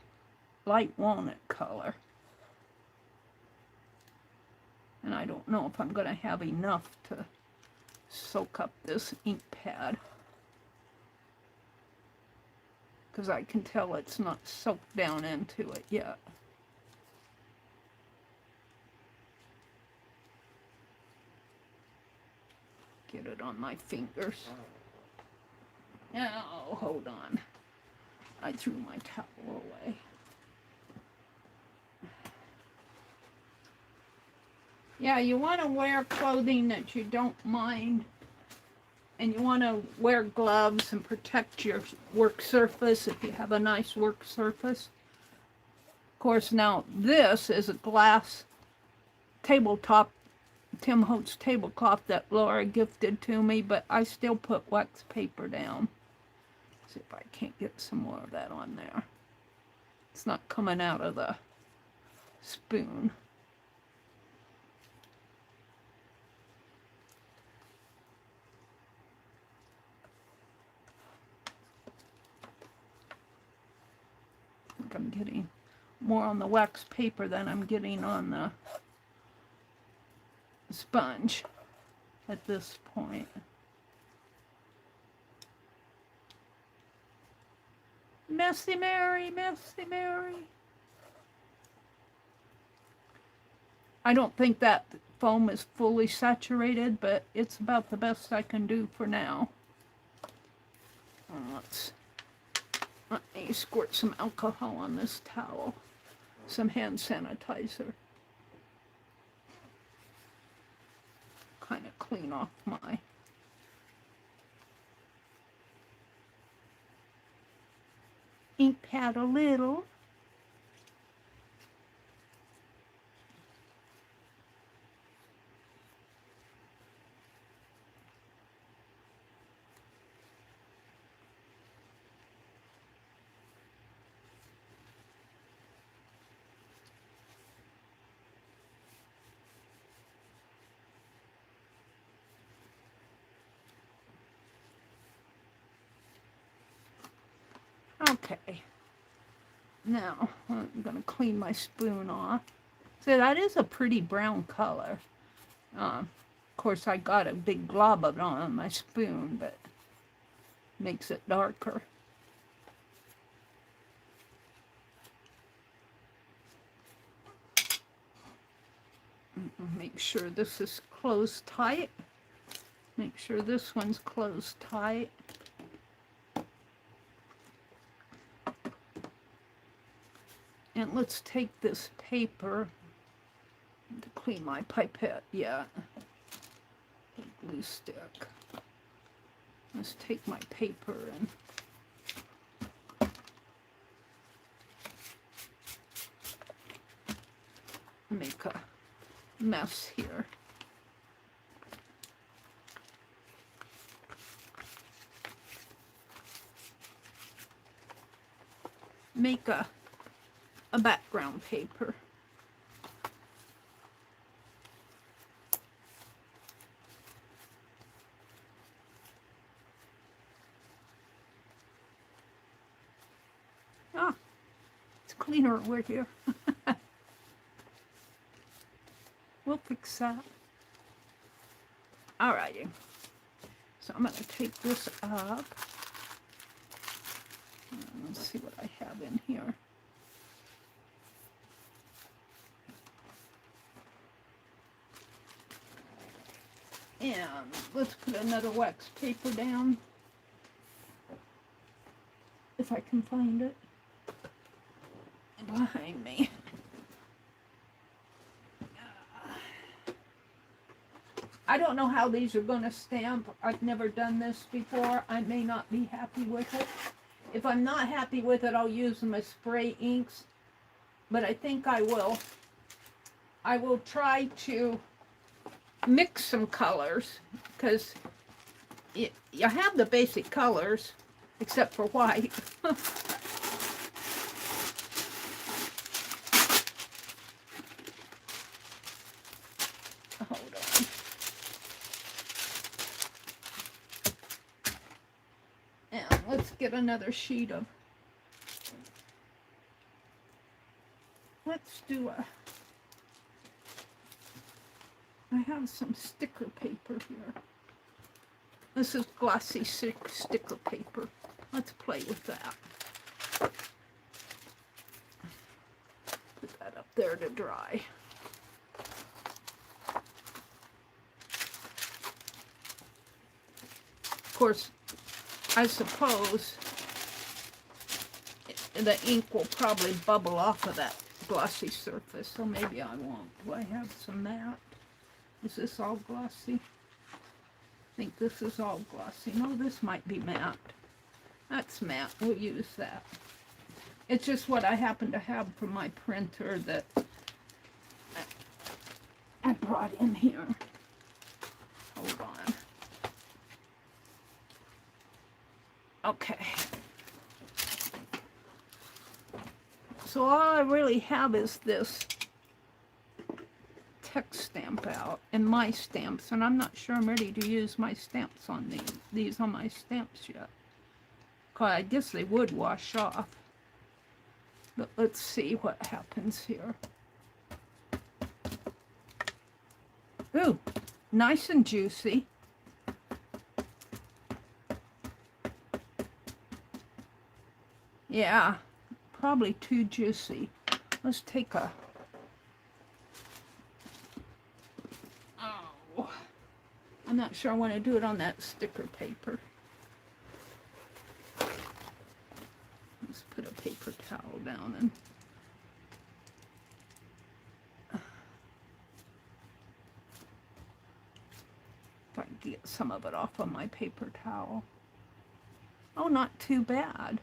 light walnut color. And I don't know if I'm going to have enough to soak up this ink pad. Because I can tell it's not soaked down into it yet. Get it on my fingers. Oh, hold on. I threw my towel away. Yeah, you want to wear clothing that you don't mind, and you want to wear gloves and protect your work surface if you have a nice work surface. Of course, now this is a glass tabletop, Tim Holtz tablecloth that Laura gifted to me, but I still put wax paper down. See if I can't get some more of that on there. It's not coming out of the spoon. I'm getting more on the wax paper than I'm getting on the sponge at this point. Messy Meri, Messy Meri. I don't think that foam is fully saturated, but it's about the best I can do for now. Let me squirt some alcohol on this towel, some hand sanitizer. Kind of clean off my ink pad a little. Okay. Now, I'm going to clean my spoon off. So that is a pretty brown color. Of course, I got a big glob of it on my spoon, but makes it darker. Make sure this is closed tight. Make sure this one's closed tight. And let's take this paper to clean my pipette. Yeah, glue stick. Let's take my paper and make a mess here. Make a background paper. Ah, it's cleaner over here. We'll fix that. Alrighty. So I'm going to take this up. Let's see what I have in here. And let's put another wax paper down, if I can find it, behind me. I don't know how these are going to stamp. I've never done this before. I may not be happy with it. If I'm not happy with it, I'll use them as spray inks, but I think I will. I will try to mix some colors, because you have the basic colors except for white. Hold on. And let's get another sheet of, let's do a, I have some sticker paper here. This is glossy sticker paper. Let's play with that. Put that up there to dry. Of course, I suppose the ink will probably bubble off of that glossy surface, so maybe I won't. Do I have some matte? Is this all glossy? I think this is all glossy. No, this might be matte. That's matte. We'll use that. It's just what I happen to have from my printer that I brought in here. Hold on. Okay. So all I really have is this text stamp out and my stamps, and I'm not sure I'm ready to use my stamps on these on my stamps yet. I guess they would wash off, but let's see what happens here. Ooh, nice and juicy. Yeah, probably too juicy. Let's take a, I'm not sure I want to do it on that sticker paper. Let's put a paper towel down and if I can get some of it off on my paper towel. Oh, not too bad.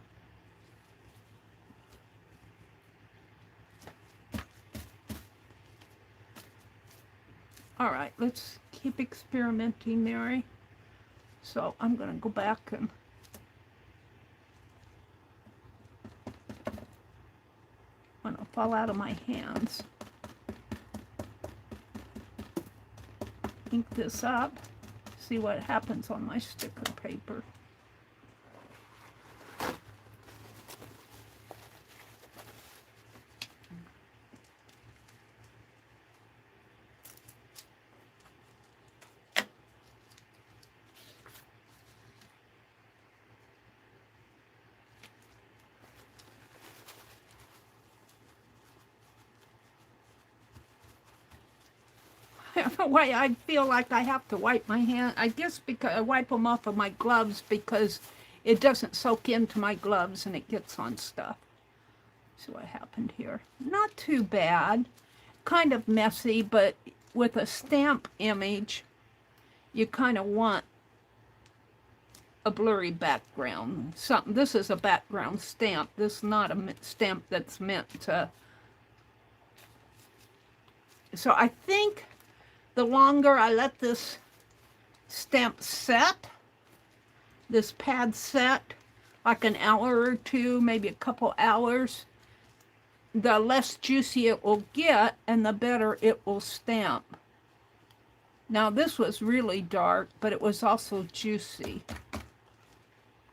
All right, let's keep experimenting, Meri. So I'm going to go back and when it'll fall out of my hands. Ink this up, see what happens on my sticker paper. why I feel like I have to wipe my hand. I guess because I wipe them off of my gloves because it doesn't soak into my gloves and it gets on stuff. See what happened here. Not too bad. Kind of messy, but with a stamp image, you kind of want a blurry background. Something. This is a background stamp. This is not a stamp that's meant to. So I think the longer I let this stamp set, this pad set, like an hour or two, maybe a couple hours, the less juicy it will get and the better it will stamp. Now this was really dark, but it was also juicy.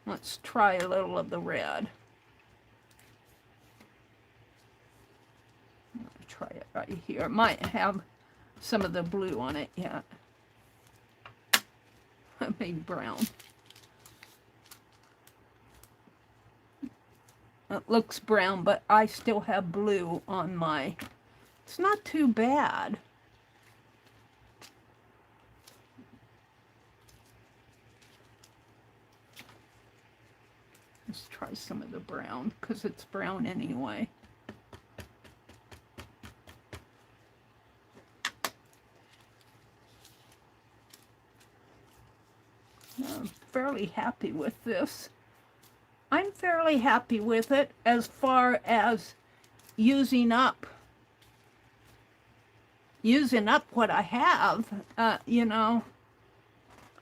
Let's try a little of the red. I'll try it right here. It might have some of the blue on it yet. I made brown. It looks brown, but I still have blue on my... It's not too bad. Let's try some of the brown, because it's brown anyway. I'm fairly happy with this. I'm fairly happy with it as far as using up what I have. You know,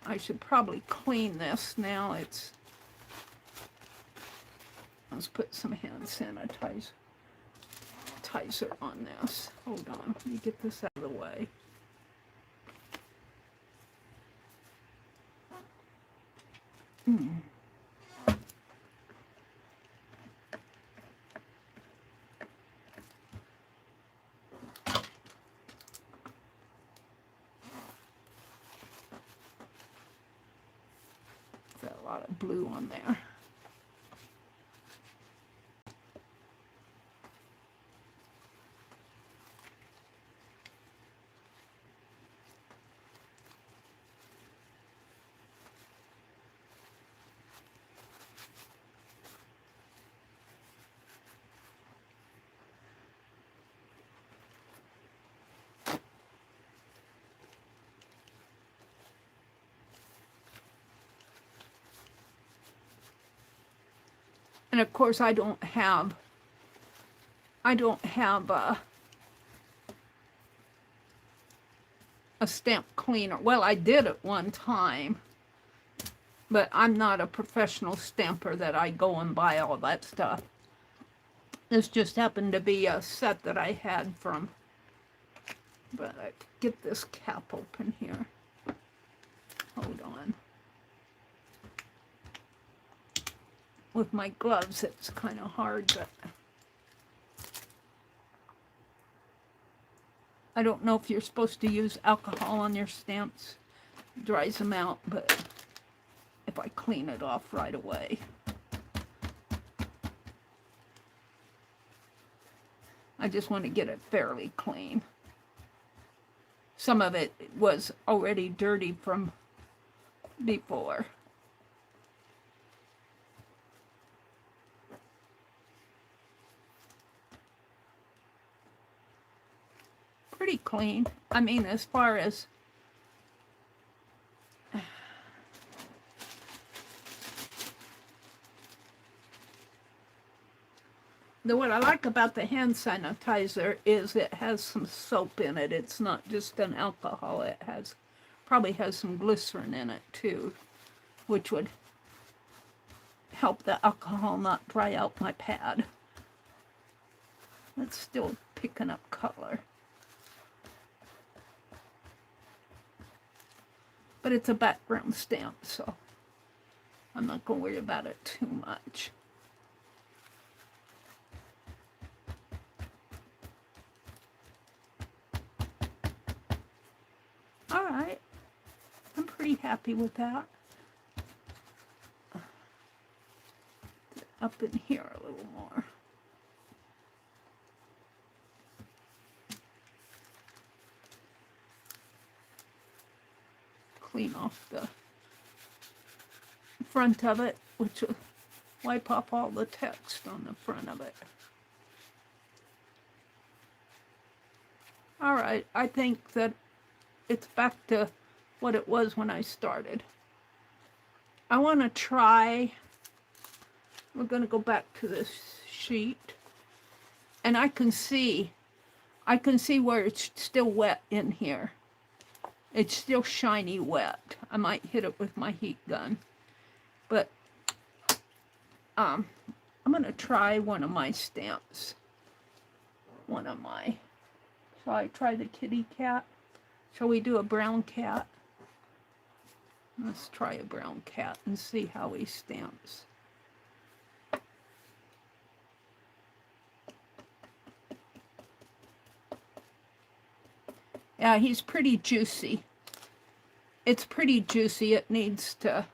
I should probably clean this now. Let's put some hand sanitizer on this. Hold on, let me get this out of the way. Got a lot of blue on there. And of course, I don't have a stamp cleaner. Well, I did at one time, but I'm not a professional stamper that I go and buy all that stuff. This just happened to be a set that I had from, but I get this cap open here. Hold on. With my gloves, it's kind of hard, but I don't know if you're supposed to use alcohol on your stamps. It dries them out, but if I clean it off right away. I just want to get it fairly clean. Some of it was already dirty from before. Pretty clean. I mean, as far as what I like about the hand sanitizer is it has some soap in it. It's not just an alcohol. It probably has some glycerin in it too, which would help the alcohol not dry out my pad. It's still picking up color. But it's a background stamp, so I'm not going to worry about it too much. All right. I'm pretty happy with that. Up in here a little more. clean off the front of it, which will wipe off all the text on the front of it. All right, I think that it's back to what it was when I started. I want to try, we're going to go back to this sheet, and I can see where it's still wet in here. It's still shiny wet. I might hit it with my heat gun. But I'm going to try one of my stamps. Shall I try the kitty cat? Shall we do a brown cat? Let's try a brown cat and see how he stamps. Yeah, he's pretty juicy. It's pretty juicy. It needs to...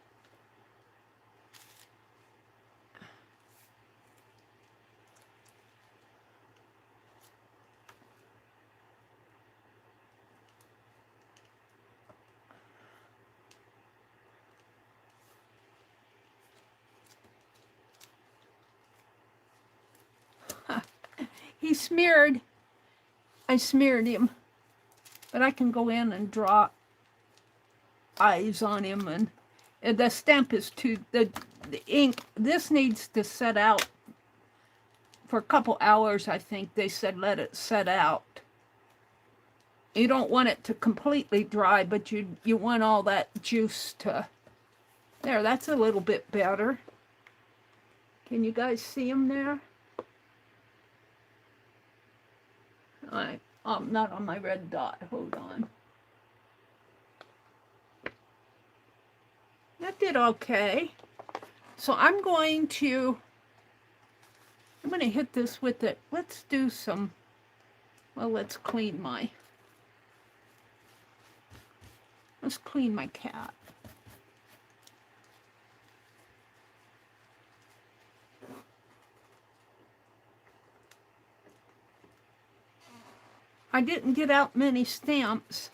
He smeared. I smeared him. But I can go in and draw eyes on him, and the stamp is too, the ink, this needs to set out for a couple hours, I think. They said let it set out. You don't want it to completely dry, but you want all that juice to, there, that's a little bit better. Can you guys see him there? All right. Not on my red dot. Hold on. That did okay. So I'm going to hit this with it. Let's do some, well, let's clean my cat. I didn't get out many stamps.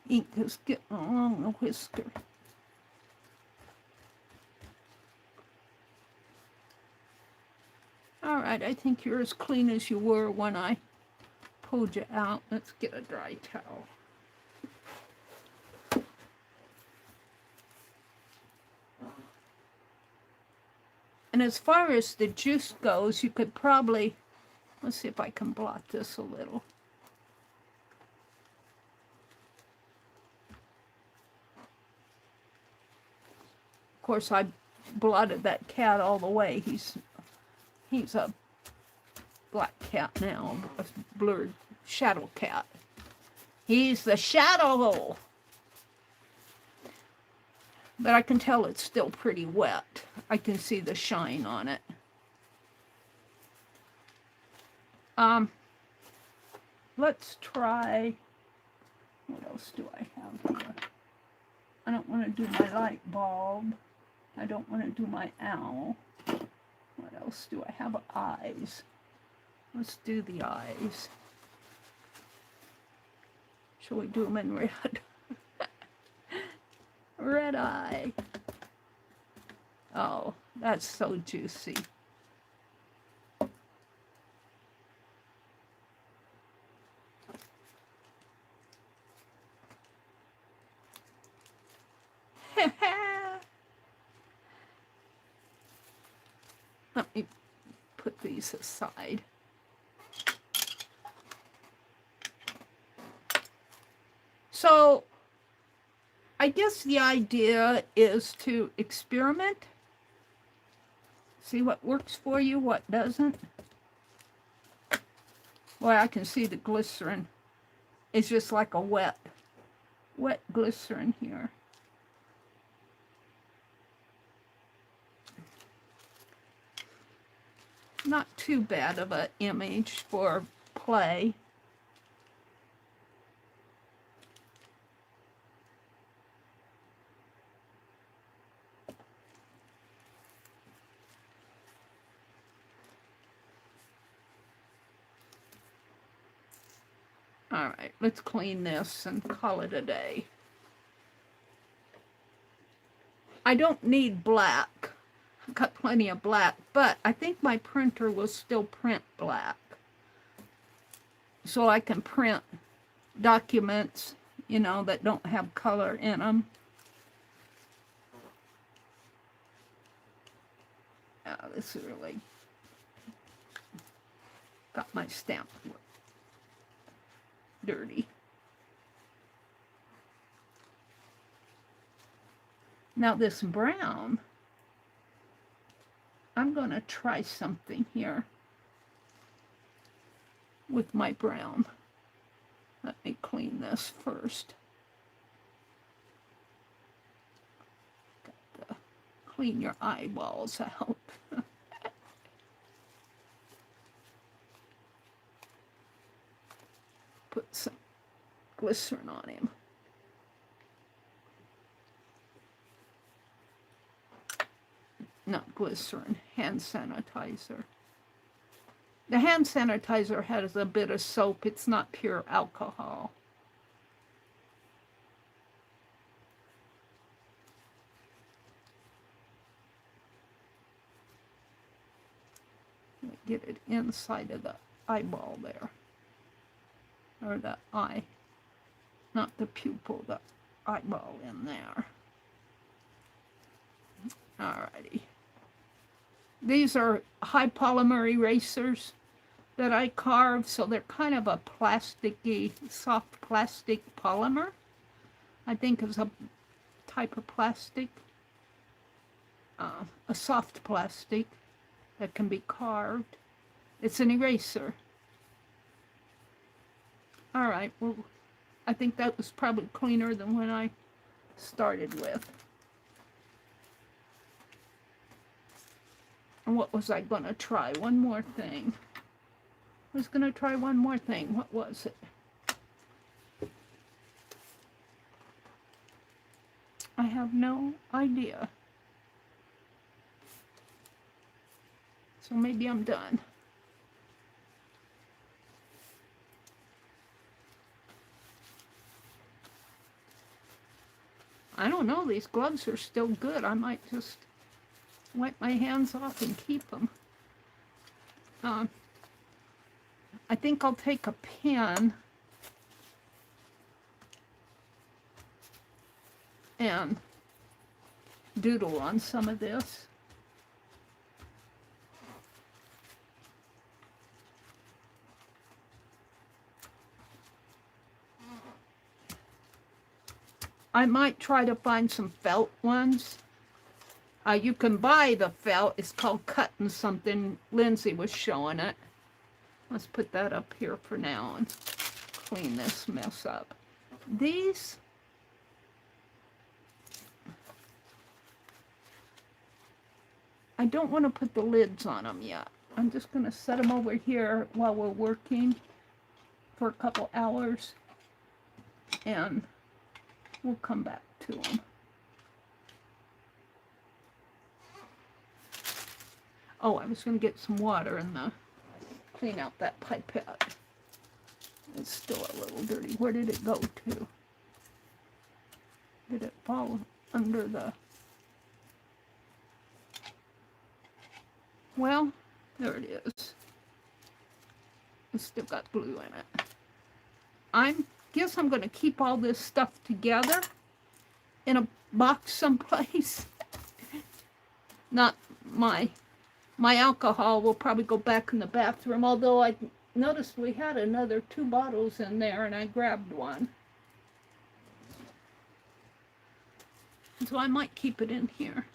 Ink is getting along the whisker. All right, I think you're as clean as you were when I pulled you out. Let's get a dry towel. And as far as the juice goes, you could probably, let's see if I can blot this a little. Of course, I blotted that cat all the way. He's a black cat now, a blurred shadow cat. He's the shadow. But I can tell it's still pretty wet. I can see the shine on it. Let's try, what else do I have here? I don't want to do my light bulb. I don't want to do my owl. What else do I have? Eyes. Let's do the eyes. Shall we do them in red? Red eye. Oh, that's so juicy. Let me put these aside. So, I guess the idea is to experiment. See what works for you, what doesn't. Well, I can see the glycerin. It's just like a wet glycerin here. Not too bad of an image for play. All right, let's clean this and call it a day. I don't need black. I've got plenty of black, but I think my printer will still print black. So I can print documents, you know, that don't have color in them. This is really got my stamp dirty. Now this brown, I'm going to try something here with my brown. Let me clean this first. Got to clean your eyeballs out. Put some glycerin on him. Not glycerin, hand sanitizer. The hand sanitizer has a bit of soap. It's not pure alcohol. Get it inside of the eyeball there. Or the eye. Not the pupil, the eyeball in there. Alrighty. These are high polymer erasers that I carved, so they're kind of a plasticky, soft plastic polymer. I think it's a type of plastic, a soft plastic that can be carved. It's an eraser. All right, well, I think that was probably cleaner than when I started with. And what was I going to try? One more thing. I was going to try one more thing. What was it? I have no idea. So maybe I'm done. I don't know. These gloves are still good. I might just wipe my hands off and keep them. I think I'll take a pen and doodle on some of this. I might try to find some felt ones. You can buy the felt. It's called cutting something. Lindsay was showing it. Let's put that up here for now and clean this mess up. These, I don't want to put the lids on them yet. I'm just going to set them over here while we're working for a couple hours, and we'll come back to them. Oh, I was going to get some water and clean out that pipette. It's still a little dirty. Where did it go to? Did it fall under the... Well, there it is. It's still got glue in it. I guess I'm going to keep all this stuff together in a box someplace. Not my alcohol will probably go back in the bathroom, although I noticed we had another 2 bottles in there and I grabbed one. So I might keep it in here.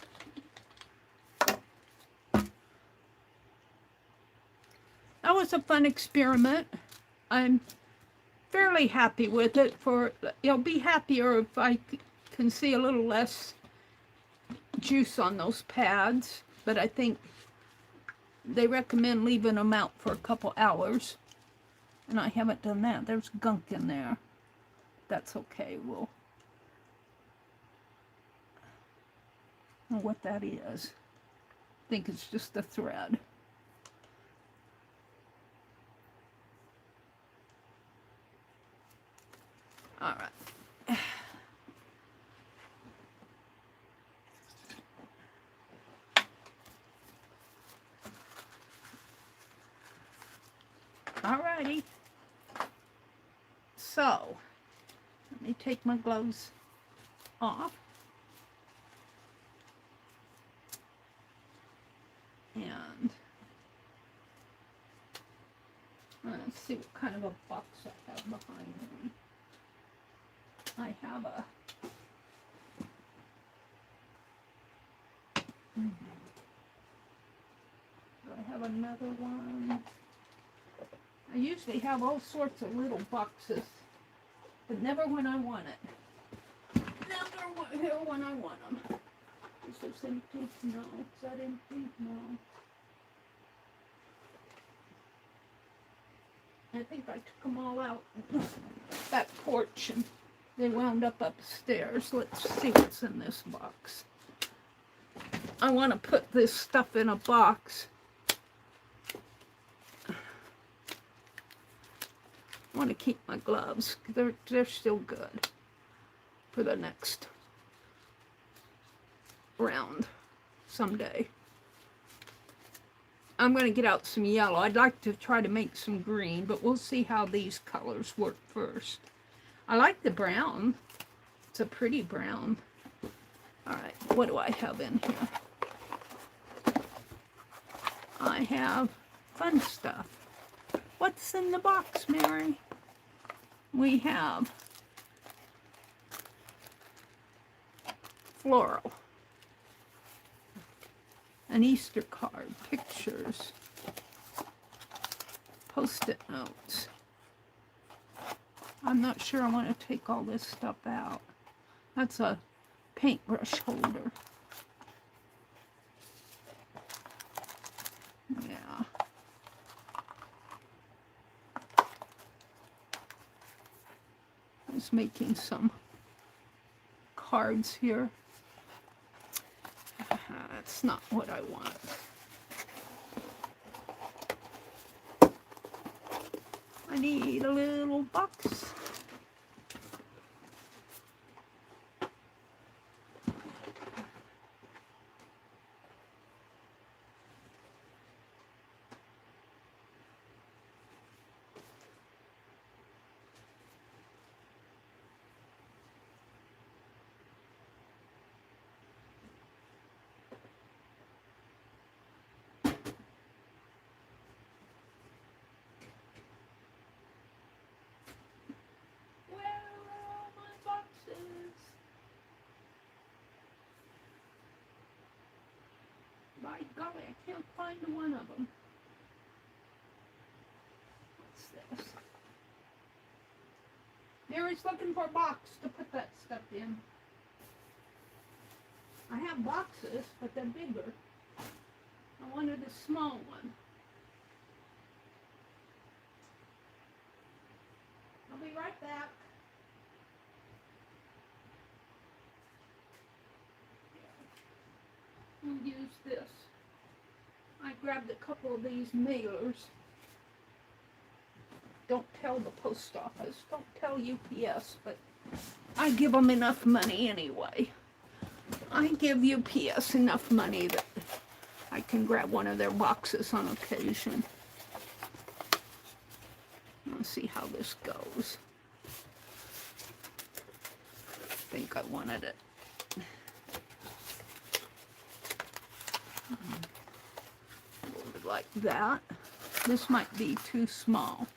That was a fun experiment. I'm fairly happy with it. I'll be happier if I can see a little less juice on those pads, but I think they recommend leaving them out for a couple hours, and I haven't done that. There's gunk in there. That's okay. We'll know what that is. I think it's just a thread. All right. Alrighty. So, let me take my gloves off. And let's see what kind of a box I have behind me. I have a do I have another one? I usually have all sorts of little boxes, but never when I want it. Never here when I want them. Is this empty? No. Is that empty? No. I think I took them all out that porch and they wound up upstairs. Let's see what's in this box. I want to put this stuff in a box. I want to keep my gloves. They're still good for the next round someday. I'm going to get out some yellow. I'd like to try to make some green, but we'll see how these colors work first. I like the brown. It's a pretty brown. All right, what do I have in here? I have fun stuff. What's in the box, Mary? We have floral, an Easter card, pictures, Post-it notes. I'm not sure I want to take all this stuff out. That's a paintbrush holder. Yeah. I was making some cards here. That's not what I want. I need a little box. By golly, I can't find one of them. What's this? Mary's looking for a box to put that stuff in. I have boxes, but they're bigger. I wanted a small one. I'll be right back. We'll use this. I grabbed a couple of these mailers. Don't tell the post office, don't tell UPS, but I give them enough money anyway. I give UPS enough money that I can grab one of their boxes on occasion. Let's see how this goes. I think I wanted it. Like that. This might be too small.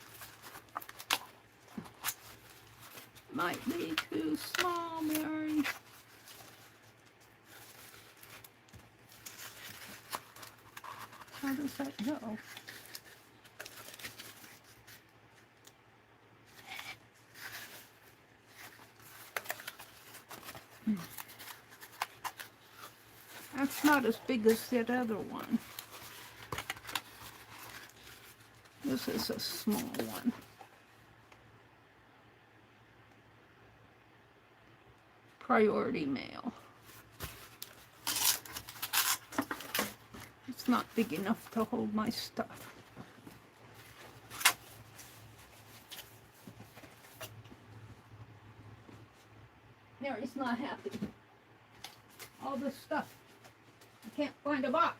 Might be too small, Mary. How does that go? That's not as big as that other one. This is a small one. Priority mail. It's not big enough to hold my stuff. Mary's not happy. All this stuff. I can't find a box.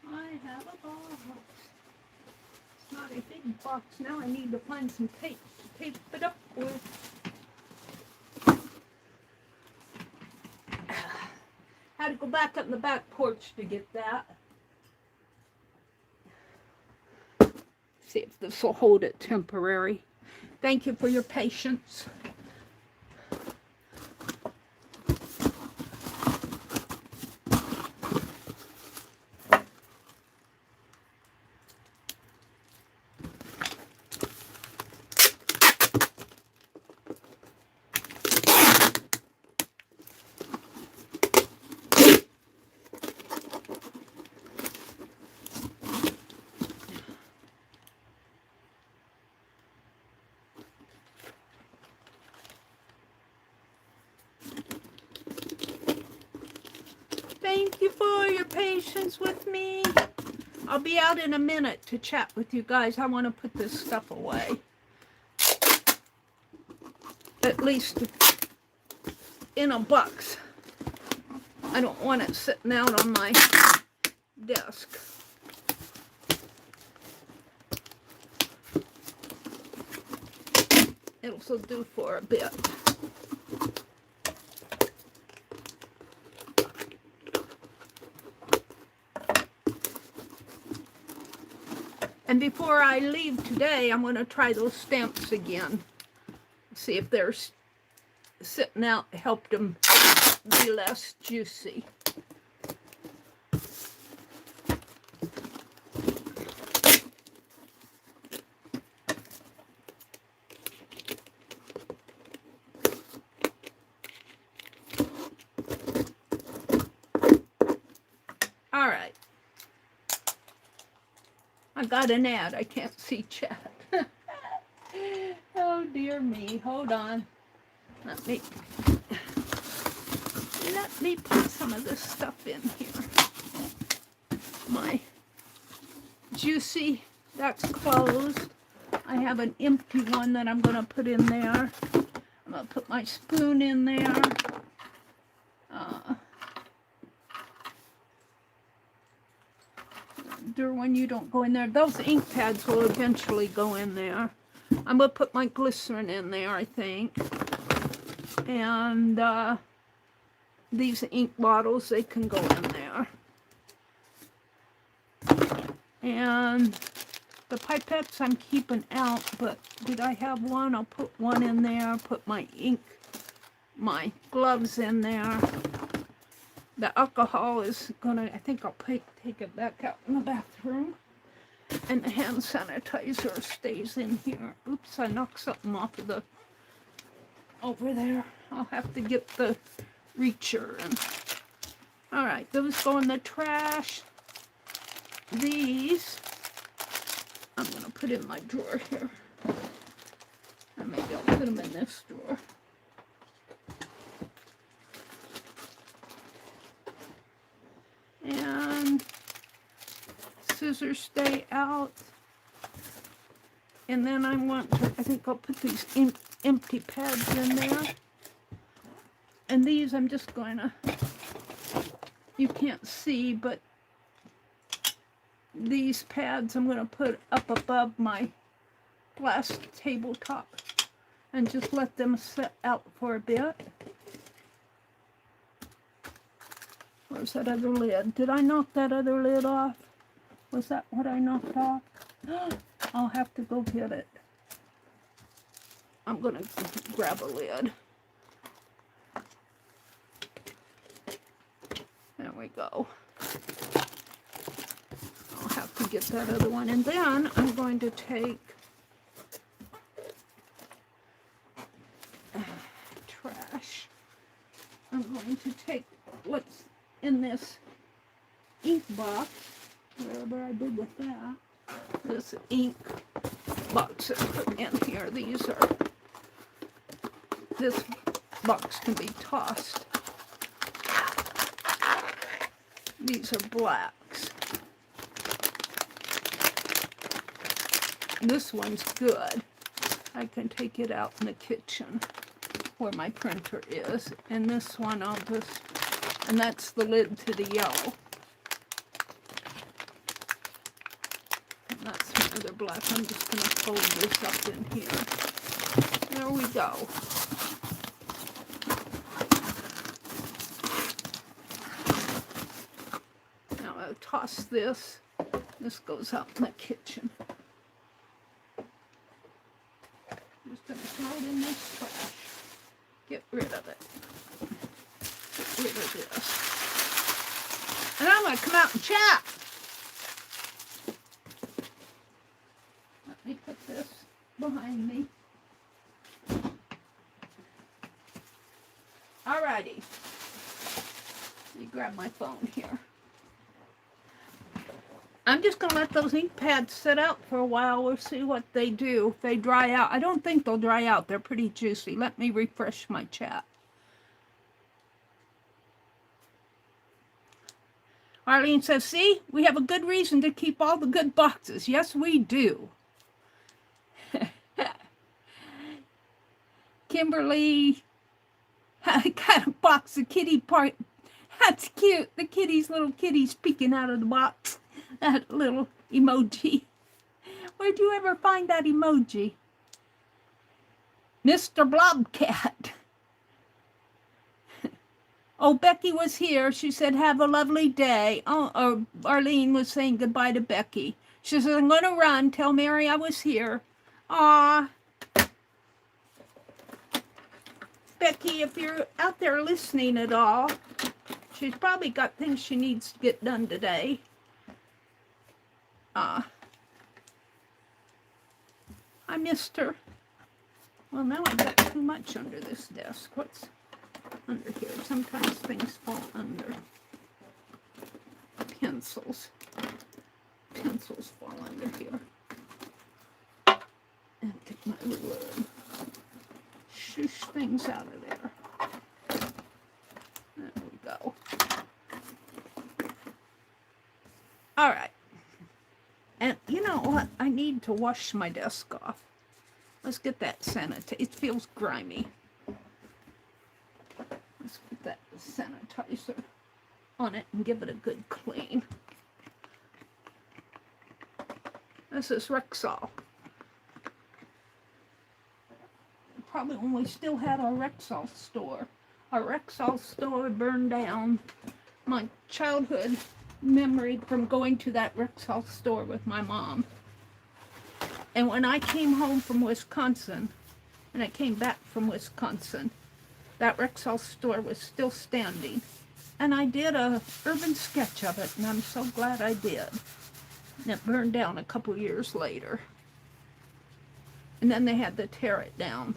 I have a box. It's not a big box. Now I need to find some tape to tape it up with. Had to go back up in the back porch to get that. See if this will hold it temporary. Thank you for your patience. Thank you for your patience with me. I'll be out in a minute to chat with you guys. I want to put this stuff away. At least in a box. I don't want it sitting out on my desk. It'll still do for a bit. And before I leave today, I'm going to try those stamps again. See if they're sitting out, helped them be less juicy. All right. I got an ad. I can't see chat. Oh, dear me. Hold on. Let me put some of this stuff in here. My juicy, that's closed. I have an empty one that I'm going to put in there. I'm going to put my spoon in there. When you don't go in there, those ink pads will eventually go in there. I'm going to put my glycerin in there, I think. And these ink bottles, they can go in there. And the pipettes I'm keeping out, but did I have one? I'll put one in there, put my ink, my gloves in there. The alcohol is gonna, I think I'll take it back out in the bathroom. And the hand sanitizer stays in here. Oops, I knocked something off of the over there. I'll have to get the reacher. And all right, those go in the trash. These I'm going to put in my drawer here. Or maybe I'll put them in this drawer. And scissors stay out. And then I think I'll put these empty pads in there. And these I'm just going to, you can't see, but these pads I'm going to put up above my glass tabletop and just let them sit out for a bit. Where's that other lid? Did I knock that other lid off? Was that what I knocked off? I'll have to go get it. I'm going to grab a lid. There we go. I'll have to get that other one. And then I'm going to take trash. I'm going to take what's in this ink box, wherever I did with that. This ink box I put in here. This box can be tossed. These are blacks. This one's good. I can take it out in the kitchen where my printer is. And this one and that's the lid to the yellow. And that's another black. I'm just going to fold this up in here. There we go. Now I'll toss this. This goes out in the kitchen. I'm just going to throw it in this trash. Get rid of it. Get rid of this. And I'm going to come out and chat. Let me put this behind me. Alrighty. Let me grab my phone here. I'm just going to let those ink pads sit out for a while. We'll see what they do. If they dry out. I don't think they'll dry out. They're pretty juicy. Let me refresh my chat. Arlene says, see, we have a good reason to keep all the good boxes. Yes, we do. Kimberly, I got a box of kitty part. That's cute. The little kitties peeking out of the box. That little emoji. Where'd you ever find that emoji? Mr. Blobcat. Oh, Becky was here. She said, have a lovely day. Oh, Arlene was saying goodbye to Becky. She said, I'm going to run. Tell Meri I was here. Aw. Becky, if you're out there listening at all, she's probably got things she needs to get done today. I missed her. Well, now I've got too much under this desk. What's under here? Sometimes things fall under. Pencils. Pencils fall under here. And get my ruler and shush things out of there. There we go. All right. And you know what? I need to wash my desk off. Let's get that sanitizer. It feels grimy. Let's put that sanitizer on it and give it a good clean. This is Rexall. Probably when we still had our Rexall store. Our Rexall store burned down. My childhood memory from going to that Rexall store with my mom. And when I came home from Wisconsin, and I came back from Wisconsin, that Rexall store was still standing. And I did a urban sketch of it, and I'm so glad I did. And it burned down a couple years later. And then they had to tear it down.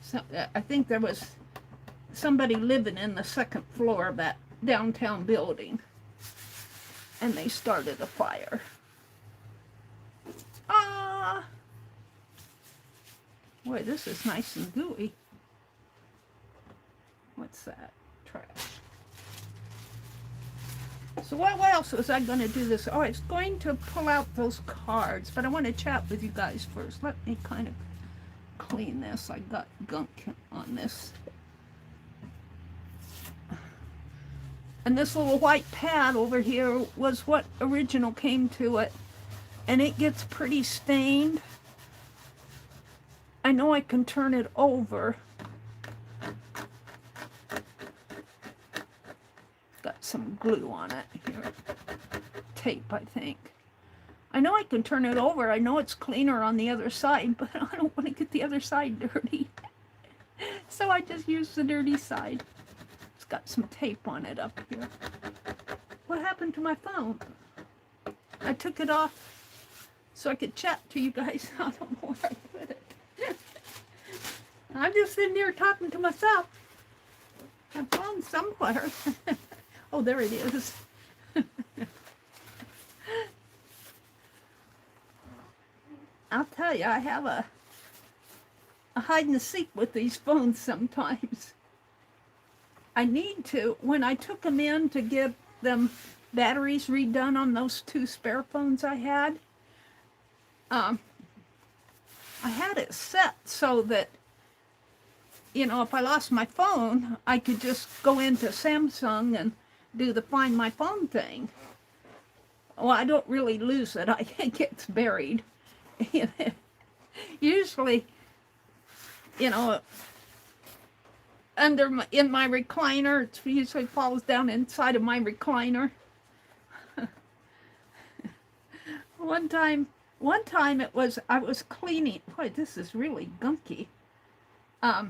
So, I think there was somebody living in the second floor of that downtown building, and they started a fire. Ah! Boy, this is nice and gooey. What's that? Trash. So what else was I going to do this? Oh, I was going to pull out those cards, but I want to chat with you guys first. Let me kind of clean this. I got gunk on this. And this little white pad over here was what original came to it. And it gets pretty stained. I know I can turn it over. Got some glue on it here. Tape, I think. I know I can turn it over. I know it's cleaner on the other side, but I don't want to get the other side dirty. So I just use the dirty side. It's got some tape on it up here. What happened to my phone? I took it off so I could chat to you guys. I don't know where I put it. I'm just sitting here talking to myself. My phone's somewhere. Oh, there it is. I'll tell you, I have a hide and seek with these phones sometimes. I need to. When I took them in to get them batteries redone on those 2 spare phones I had it set so that, you know, if I lost my phone, I could just go into Samsung and do the find my phone thing. Well, I don't really lose it. I think it's buried. Usually, you know, in my recliner, it usually falls down inside of my recliner. One time I was cleaning. Boy, this is really gunky. I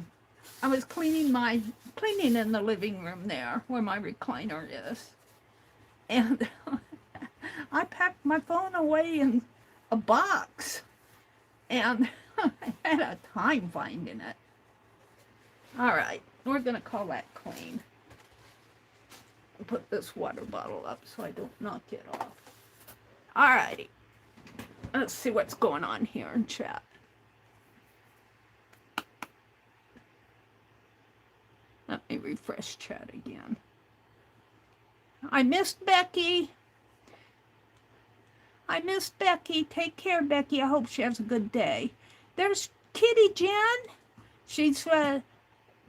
was cleaning in the living room there where my recliner is, and I packed my phone away in a box, and I had a time finding it. All right, we're gonna call that clean. Put this water bottle up so I don't knock it off. All righty. Let's see what's going on here in chat. Let me refresh chat again. I missed Becky. Take care, Becky. I hope she has a good day. There's Kitty Jen.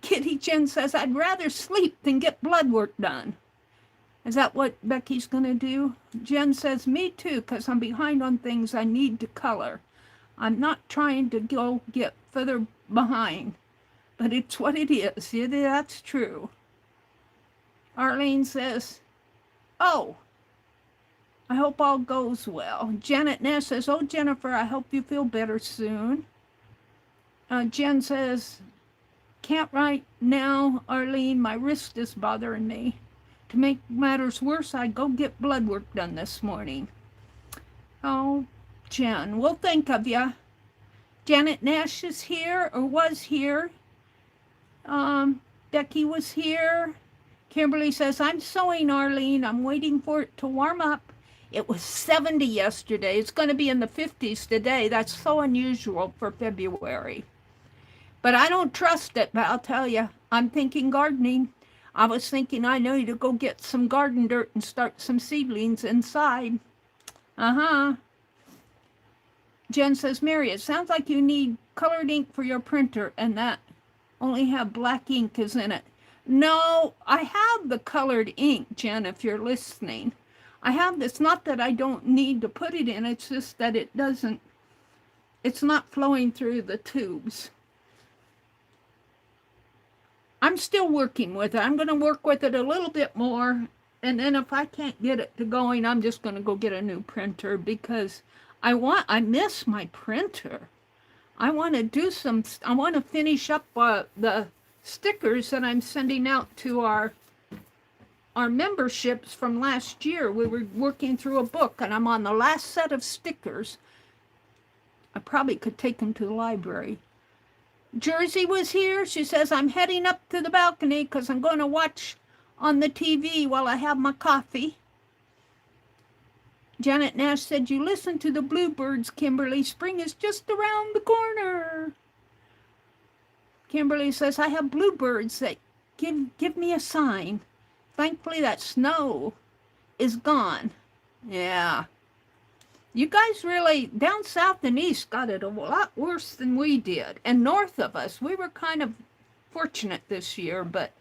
Kitty Jen says, I'd rather sleep than get blood work done. Is that what Becky's going to do? Jen says, me too, because I'm behind on things I need to color. I'm not trying to go get further behind, but it's what it is. Yeah, that's true. Arlene says, oh, I hope all goes well. Janet Ness says, oh, Jennifer, I hope you feel better soon. Jen says, can't right now, Arlene, my wrist is bothering me. To make matters worse, I go get blood work done this morning. Oh, Jen, we'll think of ya. Janet Nash is here, or was here. Becky was here. Kimberly says, I'm sewing, Arlene. I'm waiting for it to warm up. It was 70 yesterday. It's going to be in the 50s today. That's so unusual for February. But I don't trust it, but I'll tell you, I'm thinking gardening. I was thinking I need to go get some garden dirt and start some seedlings inside. Jen says, Mary, it sounds like you need colored ink for your printer and that only have black ink is in it. No, I have the colored ink, Jen, if you're listening. I have this, not that I don't need to put it in, it's just that it's not flowing through the tubes. I'm still working with it. I'm going to work with it a little bit more. And then if I can't get it to going, I'm just going to go get a new printer because I miss my printer. I want to finish up the stickers that I'm sending out to our memberships from last year. We were working through a book and I'm on the last set of stickers. I probably could take them to the library. Jersey was here. She says, I'm heading up to the balcony because I'm going to watch on the TV while I have my coffee. Janet Nash said, you listen to the bluebirds, Kimberly. Spring is just around the corner. Kimberly says, I have bluebirds that give me a sign. Thankfully, that snow is gone. Yeah. You guys really, down south and east, got it a lot worse than we did. And north of us, we were kind of fortunate this year, but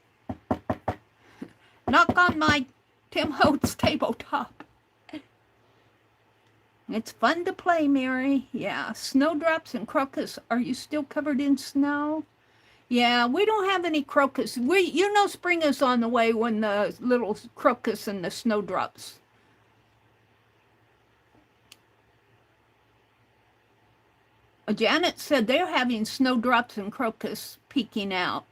knock on my Tim Holtz tabletop. It's fun to play, Mary. Yeah, snowdrops and crocus. Are you still covered in snow? Yeah, we don't have any crocus. You know spring is on the way when the little crocus and the snowdrops. Janet said they're having snowdrops and crocus peeking out.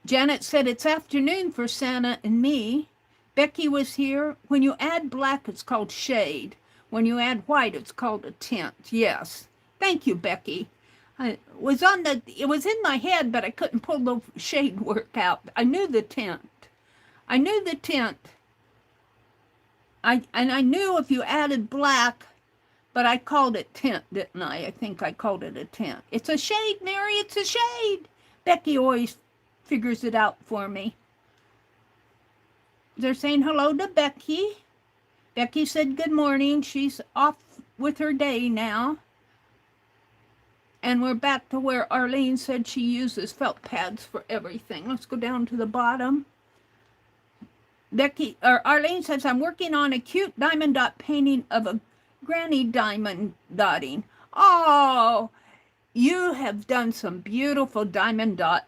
Janet said it's afternoon for Santa and me. Becky was here. When you add black, it's called shade. When you add white, it's called a tint. Yes. Thank you, Becky. It was in my head, but I couldn't pull the shade work out. I knew the tint. I knew if you added black, but I called it tint, didn't I? I think I called it a tint. It's a shade, Mary. It's a shade. Becky always figures it out for me. They're saying hello to Becky. Becky said good morning. She's off with her day now. And we're back to where Arlene said she uses felt pads for everything. Let's go down to the bottom. Arlene says, I'm working on a cute diamond dot painting of a granny diamond dotting. Oh, you have done some beautiful diamond dot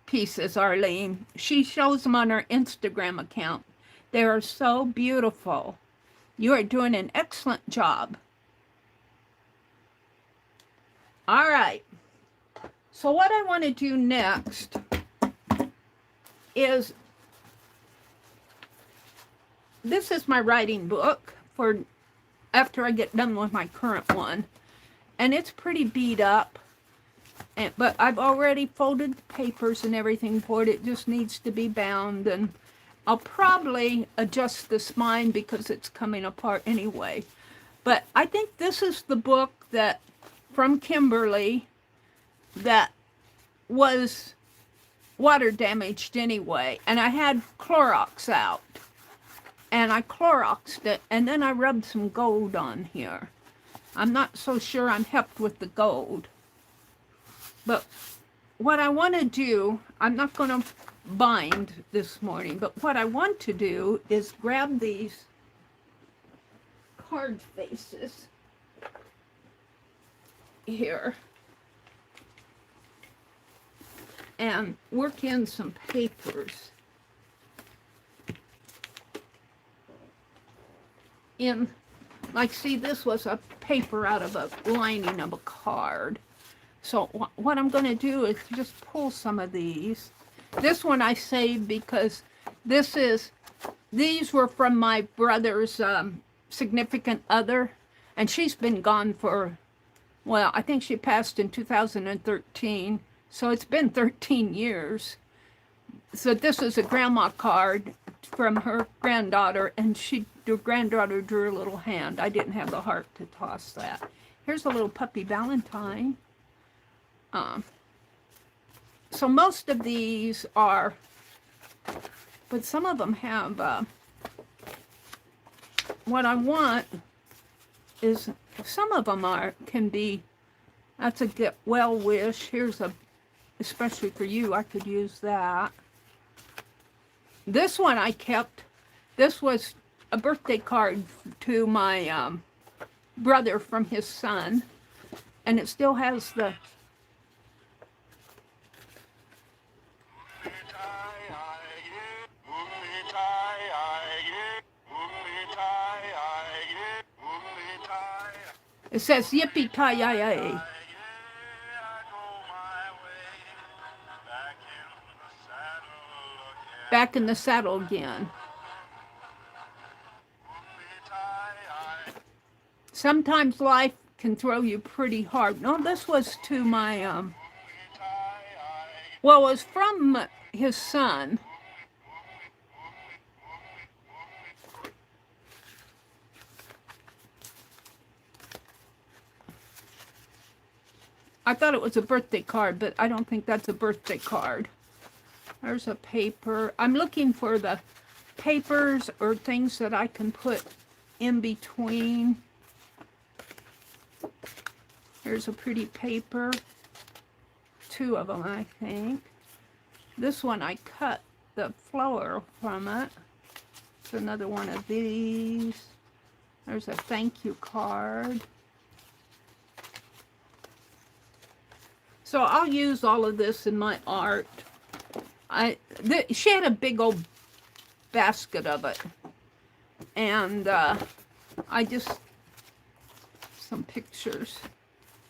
pieces, Arlene. She shows them on her Instagram account. They are so beautiful. You are doing an excellent job. All right. So what I want to do next is, this is my writing book for after I get done with my current one. And it's pretty beat up. But I've already folded the papers and everything for it. It just needs to be bound. And I'll probably adjust the spine because it's coming apart anyway. But I think this is the book that from Kimberly that was water damaged anyway. And I had Clorox out. And I Cloroxed it. And then I rubbed some gold on here. I'm not so sure I'm helped with the gold. But what I want to do, I'm not going to bind this morning, but what I want to do is grab these card faces here and work in some papers in, like, see, this was a paper out of a lining of a card. So what I'm going to do is just pull some of these. This one I saved because these were from my brother's significant other, and she's been gone for, well, I think she passed in 2013, so it's been 13 years. So this is a grandma card from her granddaughter, and her granddaughter drew a little hand. I didn't have the heart to toss that. Here's a little puppy Valentine. So most of these are, but some of them have, what I want is, some of them can be, that's a get well wish. Here's especially for you, I could use that. This one I kept, this was a birthday card to my brother from his son, and it still has the, it says yippee-ki-yay. Back in the saddle again. Sometimes life can throw you pretty hard. No, this was to my, well, it was from his son. I thought it was a birthday card, but I don't think that's a birthday card. There's a paper. I'm looking for the papers or things that I can put in between. Here's a pretty paper. 2 of them, I think. This one I cut the flower from it. It's another one of these. There's a thank you card. So I'll use all of this in my art. She had a big old basket of it. And I just, some pictures.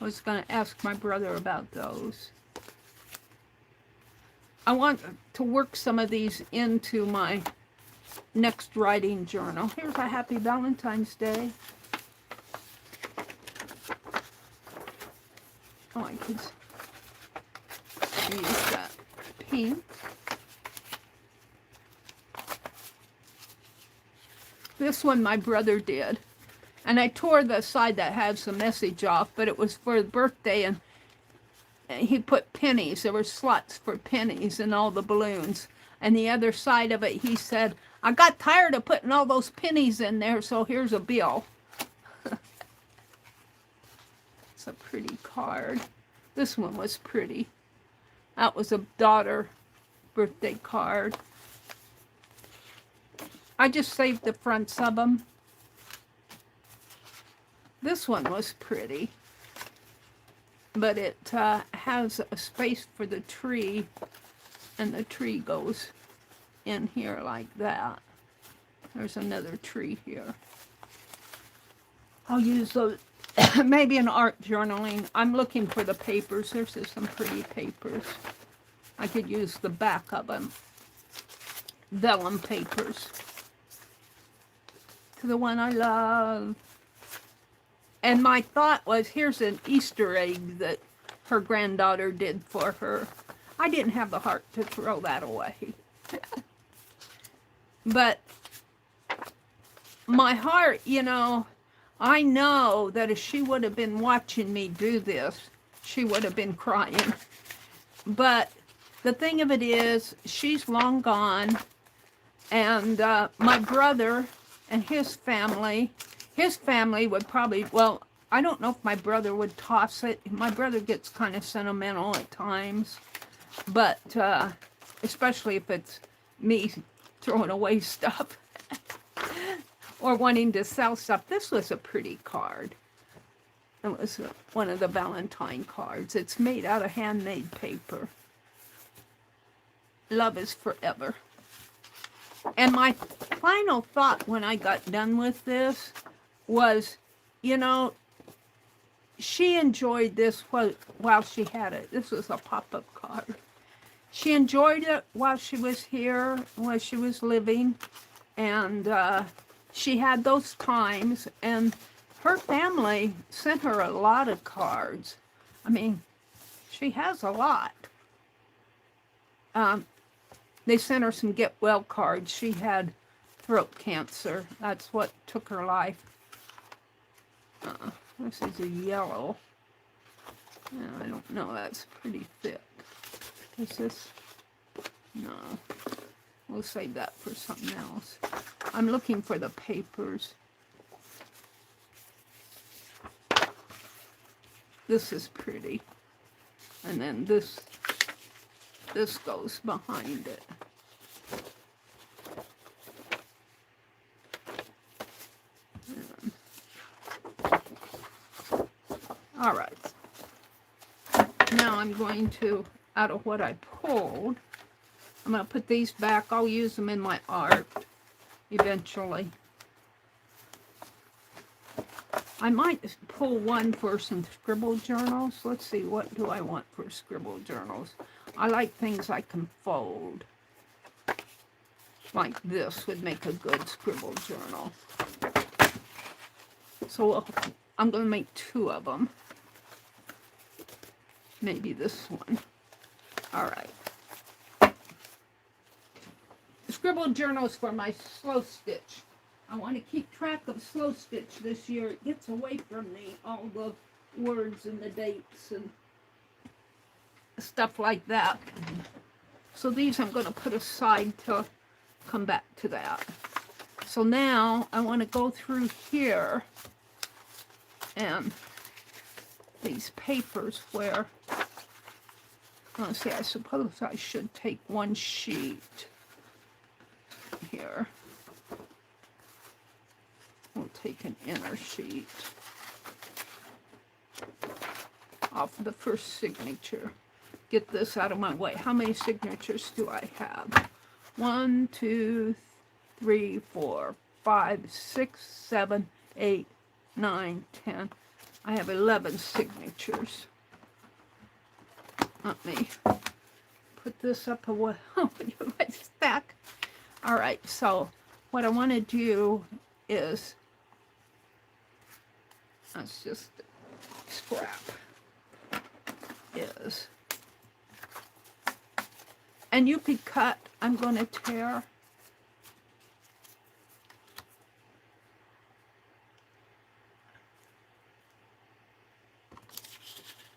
I was going to ask my brother about those. I want to work some of these into my next writing journal. Here's a Happy Valentine's Day. Oh, I could use that pink. This one my brother did. And I tore the side that has the message off, but it was for his birthday, and he put pennies. There were slots for pennies in all the balloons. And the other side of it, he said, I got tired of putting all those pennies in there, so here's a bill. It's a pretty card. This one was pretty. That was a daughter birthday card. I just saved the fronts of them. This one was pretty, but it has a space for the tree, and the tree goes in here like that. There's another tree here. I'll use those maybe in art journaling. I'm looking for the papers. There's just some pretty papers. I could use the back of them. Vellum papers. To the one I love. And my thought was, here's an Easter egg that her granddaughter did for her. I didn't have the heart to throw that away. But my heart, you know, I know that if she would have been watching me do this, she would have been crying. But the thing of it is, she's long gone. And my brother and his family would probably, well, I don't know if my brother would toss it. My brother gets kind of sentimental at times. But especially if it's me throwing away stuff or wanting to sell stuff. This was a pretty card. It was one of the Valentine cards. It's made out of handmade paper. Love is forever. And my final thought when I got done with this was, you know, she enjoyed this while she had it. This was a pop-up card. She enjoyed it while she was here, while she was living, and she had those times, and her family sent her a lot of cards. I mean, she has a lot. They sent her some get well cards. She had throat cancer. That's what took her life. This is a yellow. I don't know. That's pretty thick. Is this? No. We'll save that for something else. I'm looking for the papers. This is pretty. And then this goes behind it. All right. Now I'm going to, out of what I pulled, I'm going to put these back. I'll use them in my art eventually. I might pull one for some scribble journals. Let's see, what do I want for scribble journals? I like things I can fold. Like this would make a good scribble journal. So we'll I'm going to make 2 of them. Maybe this one. All right. Scribble journals for my slow stitch. I want to keep track of slow stitch this year. It gets away from me, all the words and the dates and stuff like that. So these I'm going to put aside to come back to that. So now I want to go through here and these papers where, let's see, I suppose I should take one sheet here. We'll take an inner sheet off the first signature. Get this out of my way. How many signatures do I have? 1, 2, 3, 4, 5, 6, 7, 8, 9, 10. I have 11 signatures. Let me put this up away in my stack. All right, so what I want to do is, let's just scrap, is, and you could cut, I'm going to tear.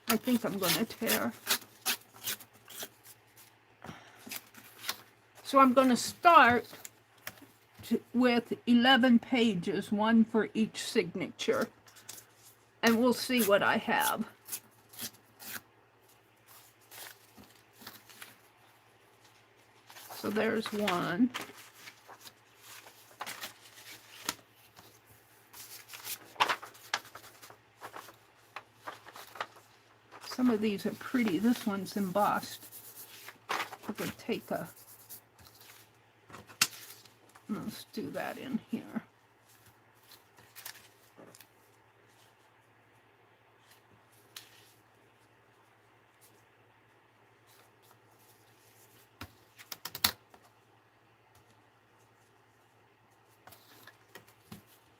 I think I'm going to tear. So I'm going to start with 11 pages, 1 for each signature, and we'll see what I have. So there's 1. Some of these are pretty. This one's embossed. I could take a, let's do that in here.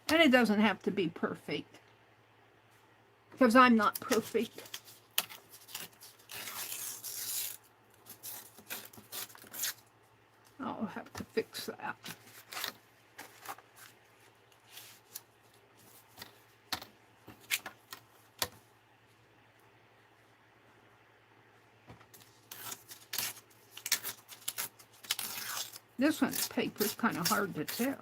And it doesn't have to be perfect, because I'm not perfect. I'll have to fix that. This one's paper is kind of hard to tear.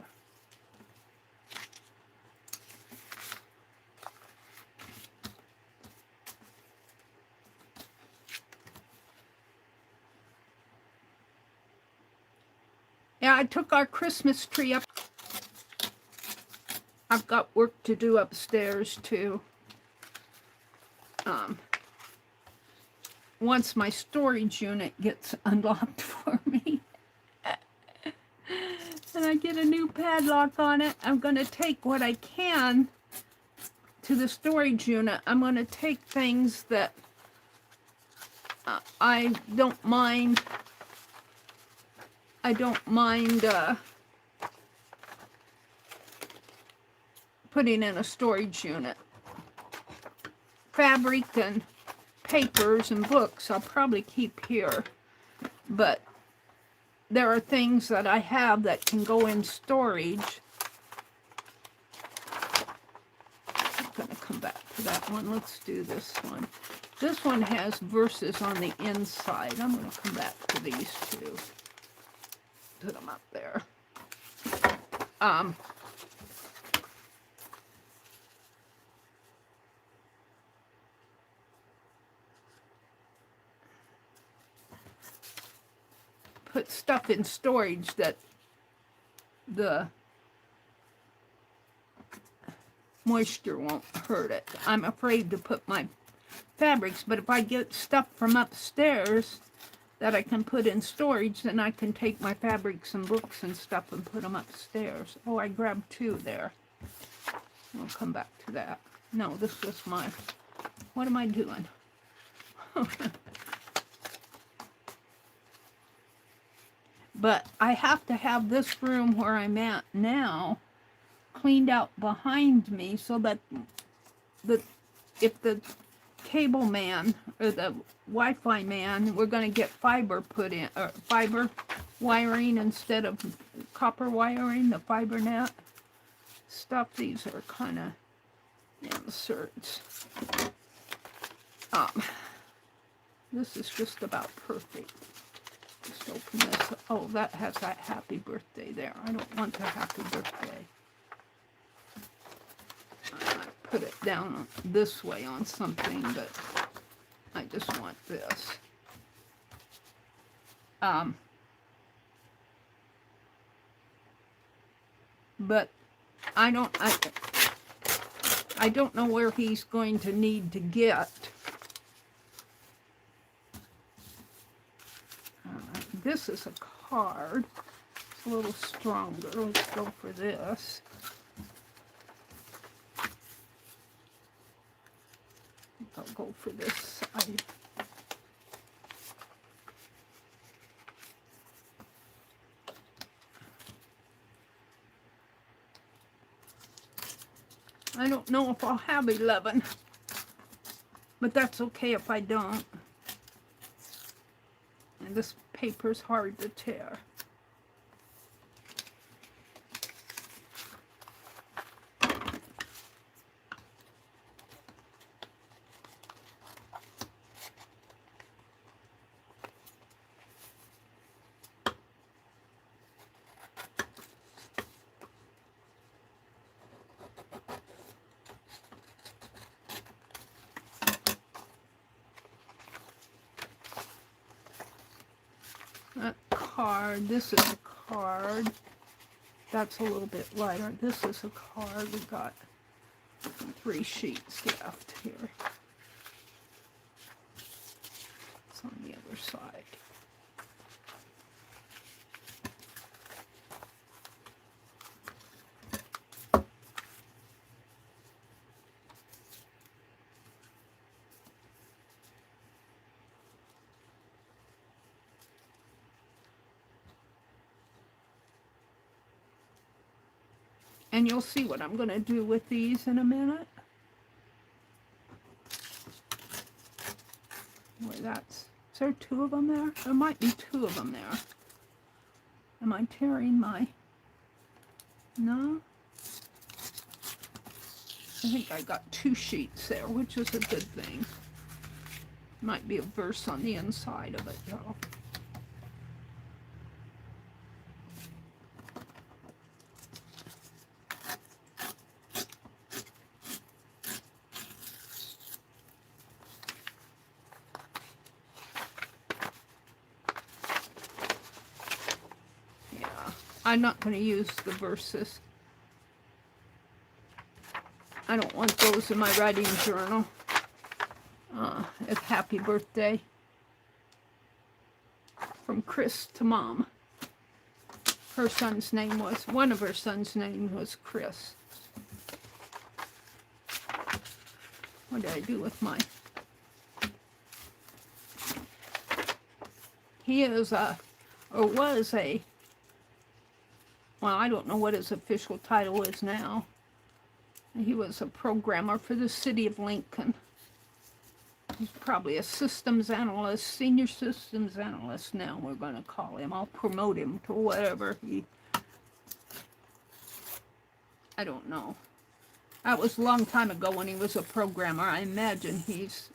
Yeah, I took our Christmas tree up. I've got work to do upstairs too. Once my storage unit gets unlocked for me and I get a new padlock on it, I'm going to take what I can to the storage unit. I'm going to take things that I don't mind. Putting in a storage unit. Fabric and papers and books I'll probably keep here, but there are things that I have that can go in storage. I'm going to come back to that one. Let's do this one. This one has verses on the inside. I'm going to come back to these two. Put them up there. Put stuff in storage that the moisture won't hurt it. I'm afraid to put my fabrics, but if I get stuff from upstairs that I can put in storage, then I can take my fabrics and books and stuff and put them upstairs. Oh, I grabbed 2 there. I'll come back to that. No, this was my, what am I doing? But I have to have this room where I'm at now cleaned out behind me so that if the cable man or the Wi-Fi man, we're going to get fiber put in, or fiber wiring instead of copper wiring, the fiber net stuff. These are kind of inserts. This is just about perfect. Just open this. Oh, that has that happy birthday there. I don't want the happy birthday. I put it down this way on something, but I just want this. But I don't know where he's going to need to get. This is a card. It's a little stronger. Let's go for this. I'll go for this side. I don't know if I'll have 11, but that's okay if I don't. And this paper's hard to tear. This is a card. That's a little bit lighter. This is a card. We got 3 sheets left here. It's on the other side. And you'll see what I'm going to do with these in a minute. Boy, is there 2 of them there? There might be 2 of them there. Am I tearing my... No? I think I got 2 sheets there, which is a good thing. Might be a verse on the inside of it, though. I'm not going to use the verses. I don't want those in my writing journal. It's happy birthday from Chris to Mom. Her son's name was, one of her son's name was Chris. What did I do with my... He is a, or was a, well, I don't know what his official title is now. He was a programmer for the city of Lincoln. He's probably a systems analyst, senior systems analyst now, we're going to call him. I'll promote him to whatever he... I don't know. That was a long time ago when he was a programmer. I imagine he's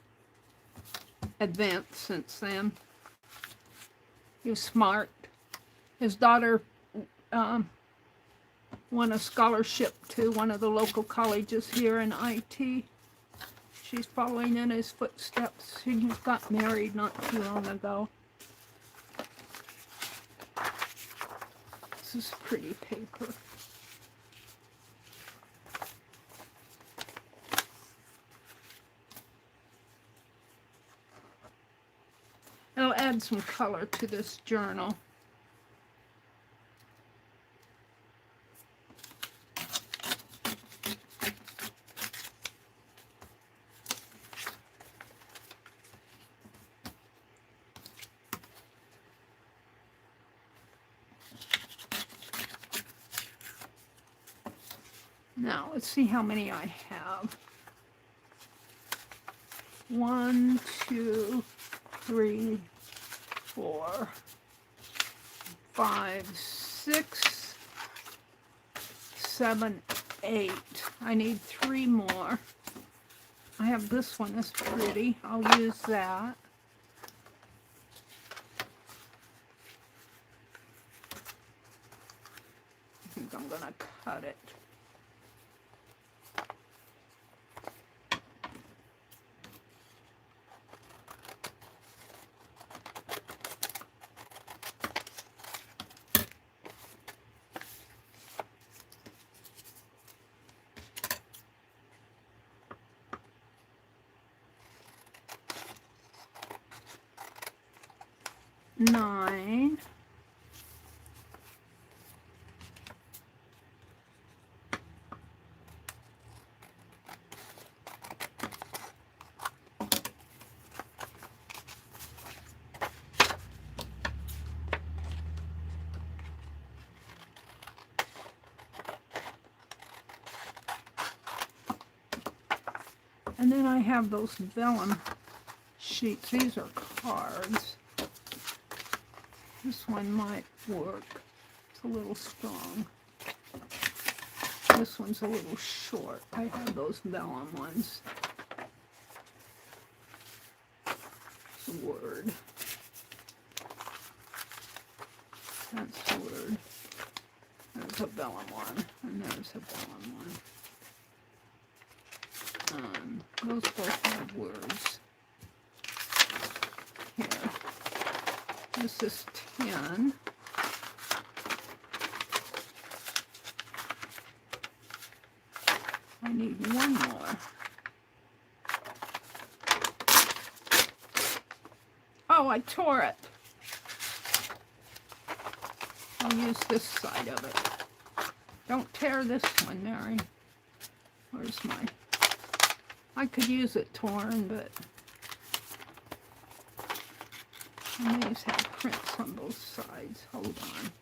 advanced since then. He was smart. His daughter won a scholarship to one of the local colleges here in IT. She's following in his footsteps. She got married not too long ago. This is pretty paper. I'll add some color to this journal. Now, let's see how many I have. 1, 2, 3, 4, 5, 6, 7, 8. I need 3 more. I have this one that's pretty. I'll use that. I think I'm gonna cut it. Nine. And then I have those vellum sheets. These are cards. This one might work. It's a little strong. This one's a little short. I have those vellum ones. It's a word. That's a word. There's a vellum one. And there's a vellum one. Those both have words. Here. This is 10. I need 1 more. Oh, I tore it. I'll use this side of it. Don't tear this one, Mary. Where's my... I could use it torn, but... And these have prints on both sides. Hold on.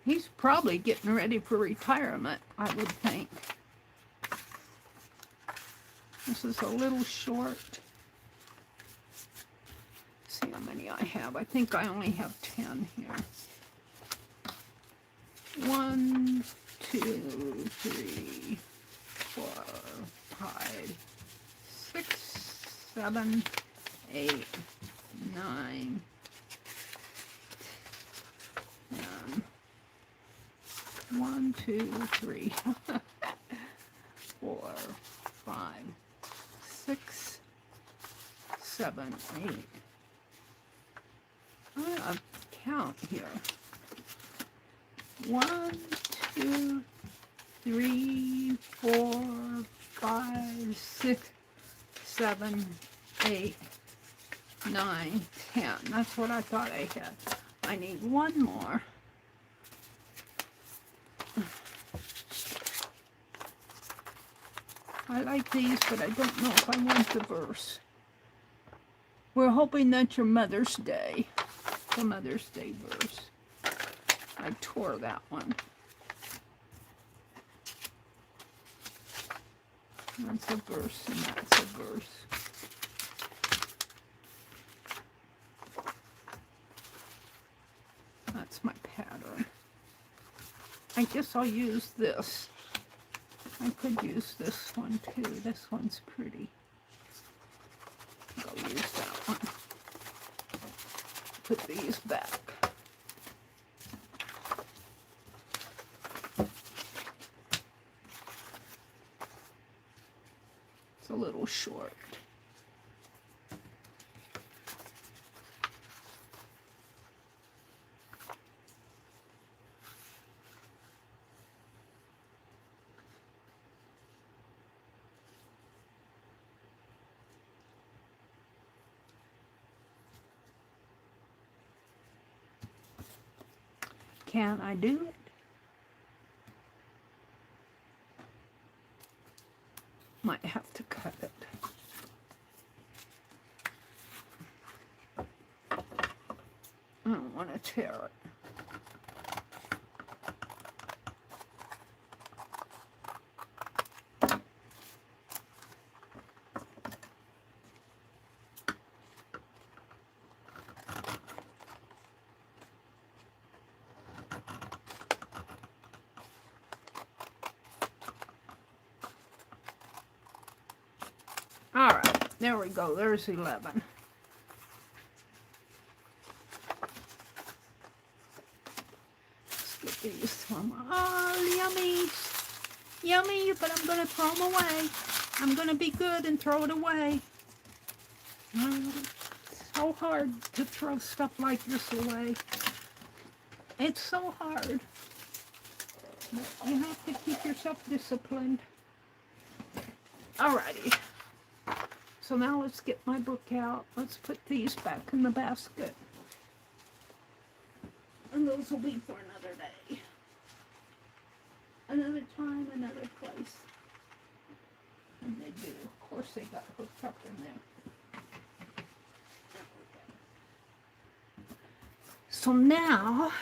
He's probably getting ready for retirement, I would think. This is a little short. Let's see how many I have. I think I only have 10 here. 1, 2, 3, 4, 5, 6, 7, 8, 9, 10. 1, 2, 3, 4, 5, 6, 7, 8. I have count here. 1, 2, 3, 4, 5, 6, 7, 8, 9, 10. That's what I thought I had. I need 1 more. I like these, but I don't know if I want the verse. We're hoping that's your Mother's Day. The Mother's Day verse. I tore that one. That's a verse and that's a verse. That's my pattern. I guess I'll use this. I could use this one too. This one's pretty. I'll use that one. Put these back. It's a little short. Can I do it? Might have to cut it. I don't want to tear it. All right, there we go. There's 11. Let's get these from yummies. Yummy, but I'm going to throw them away. I'm going to be good and throw it away. It's so hard to throw stuff like this away. It's so hard. But you have to keep yourself disciplined. Alrighty. So now let's get my book out. Let's put these back in the basket. And those will be for another day. Another time, another place. And they do. Of course they got hooked up in there. So now,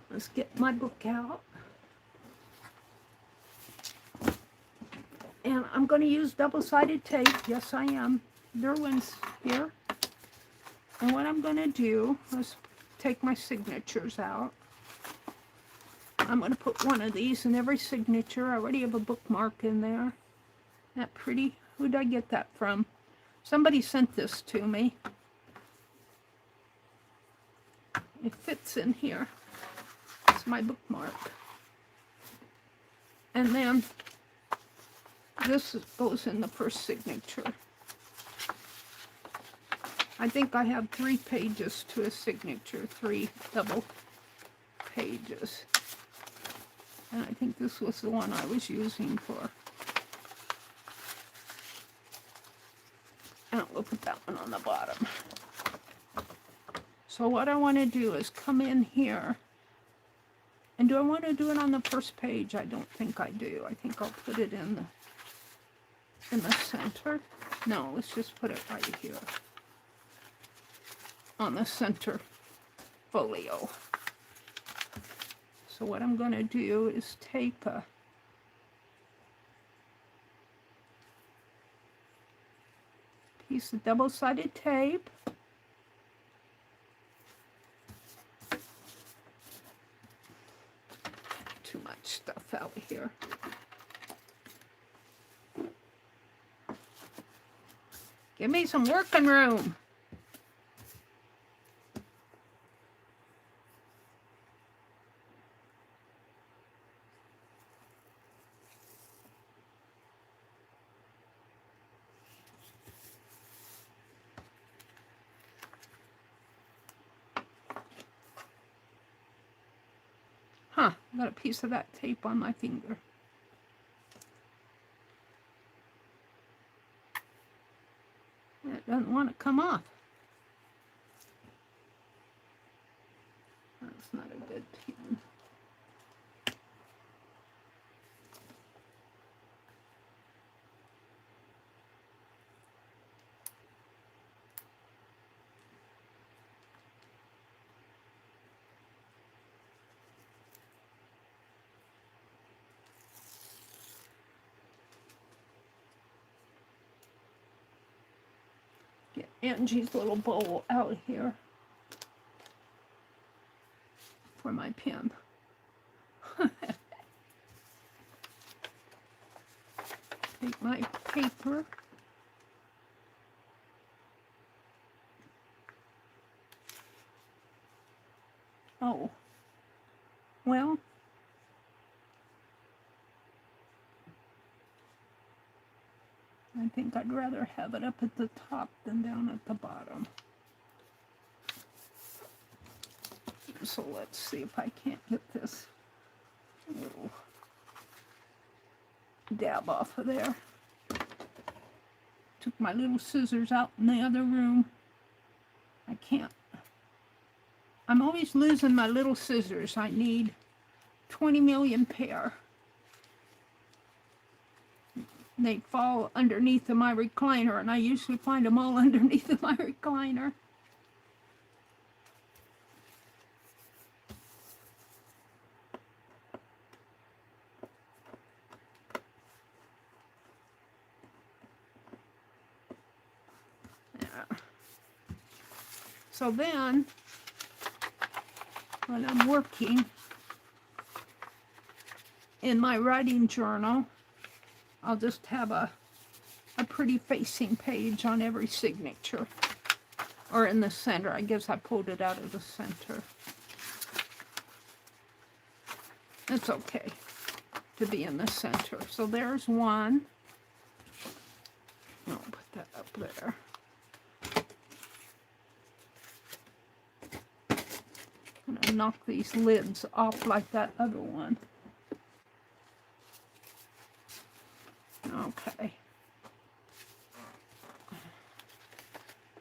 let's get my book out. And I'm going to use double-sided tape. Yes, I am. Derwin's here. And what I'm going to do is take my signatures out. I'm going to put one of these in every signature. I already have a bookmark in there. Isn't that pretty? Who did I get that from? Somebody sent this to me. It fits in here. It's my bookmark. And then this goes in the first signature. I think I have 3 pages to a signature, 3 double pages. And I think this was the one I was using for. And we'll put that one on the bottom. So what I want to do is come in here. And do I want to do it on the first page? I don't think I do. I think I'll put it in the center. No, let's just put it right here on the center folio. So what I'm going to do is take a piece of double-sided tape. Too much stuff out here. Give me some working room. Huh, got a piece of that tape on my finger. It doesn't want to come off. That's not a good thing. Get Angie's little bowl out here for my pen. Take my paper. Oh, well, I think I'd rather have it up at the top than down at the bottom. So let's see if I can't get this little dab off of there. Took my little scissors out in the other room. I can't I'm always losing my little scissors. I need 20 million pair. They fall underneath of my recliner, and I usually find them all underneath of my recliner. Yeah. So then, when I'm working in my writing journal, I'll just have a pretty facing page on every signature. Or in the center. I guess I pulled it out of the center. It's okay to be in the center. So there's one. I'll put that up there. I'm going to knock these lids off like that other one. Okay.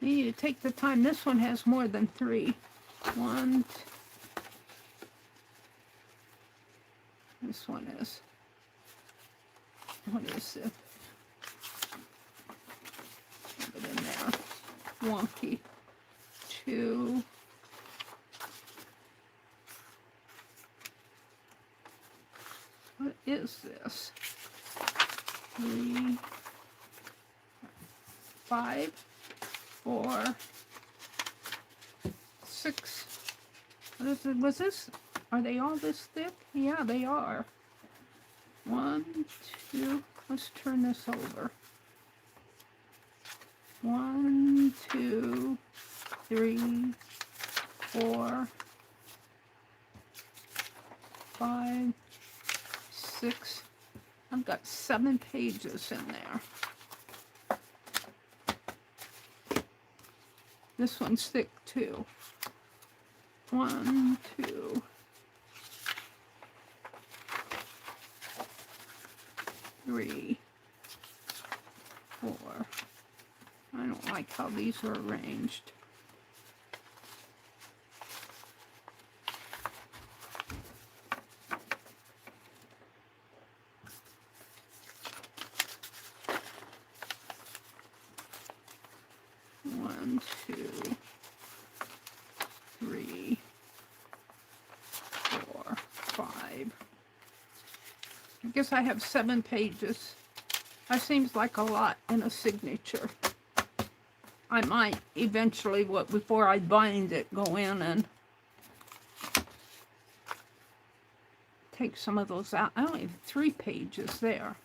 You need to take the time. This one has more than 3. 1, 2. This one is. What is it? Put it in there. Wonky. 2. What is this? 3, 5, 4, 6. What is it? Was this? Are they all this thick? Yeah, they are. 1, 2. Let's turn this over. 1, 2, 3, 4, 5, 6. I've got 7 pages in there. This one's thick too. 1, 2. 3, 4. I don't like how these are arranged. One, 2, 3, 4, 5. I guess I have 7 pages. That seems like a lot in a signature. I might eventually, before I bind it, go in and take some of those out. I only have 3 pages there.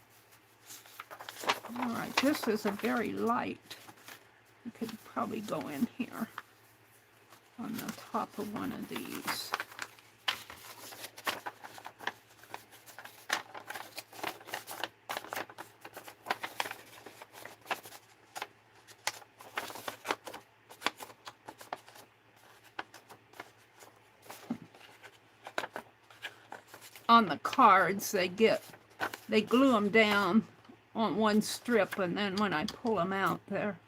All right, this is a very light. I could probably go in here on the top of one of these. On the cards, they glue them down on one strip, and then when I pull them out there,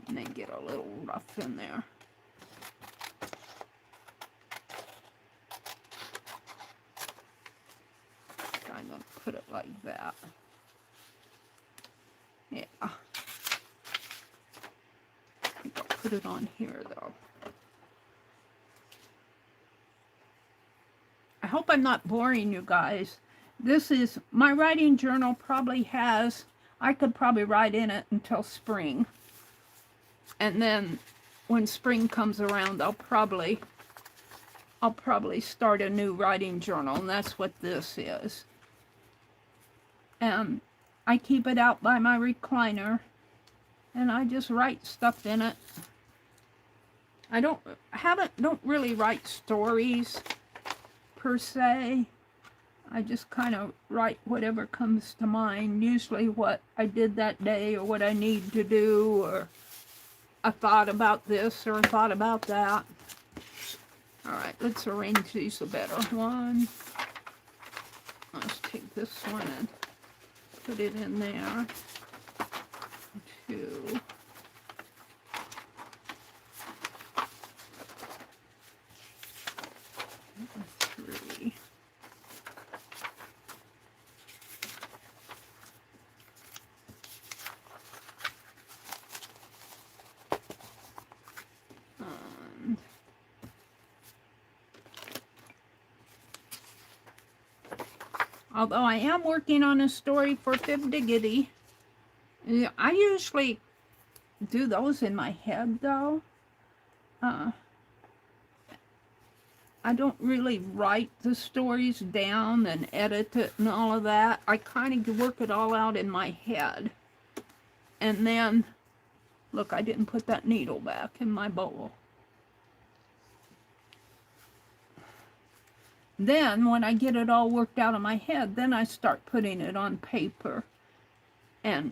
and they get a little rough in there. I'm going to put it like that. Yeah. I think I'll put it on here, though. I hope I'm not boring you guys. This is, my writing journal probably has, I could probably write in it until spring. And then when spring comes around, I'll probably start a new writing journal, and that's what this is. And I keep it out by my recliner, and I just write stuff in it. I don't really write stories per se. I just kind of write whatever comes to mind, usually what I did that day or what I need to do, or I thought about this or I thought about that. All right, let's arrange these a better. One. Let's take this one and put it in there. 2. Although I am working on a story for Fib Diggity. I usually do those in my head, though. I don't really write the stories down and edit it and all of that. I kind of work it all out in my head. And then, look, I didn't put that needle back in my bowl. Then, when I get it all worked out in my head, then I start putting it on paper. And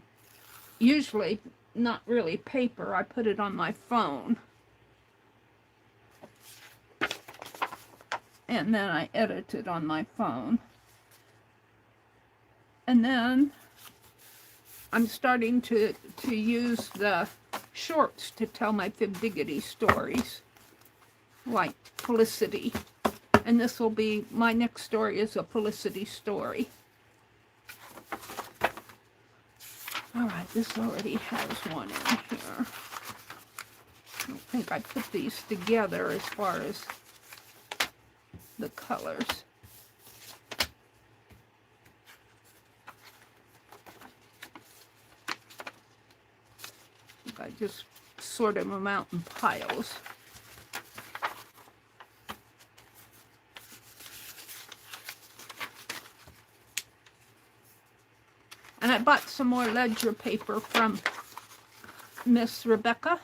usually, not really paper, I put it on my phone. And then I edit it on my phone. And then I'm starting to use the shorts to tell my Fib Diggity stories, like Felicity. And this will be, my next story is a Felicity story. All right, this already has one in here. I don't think I put these together as far as the colors. I just sorted them out in piles. And I bought some more ledger paper from Miss Rebecca.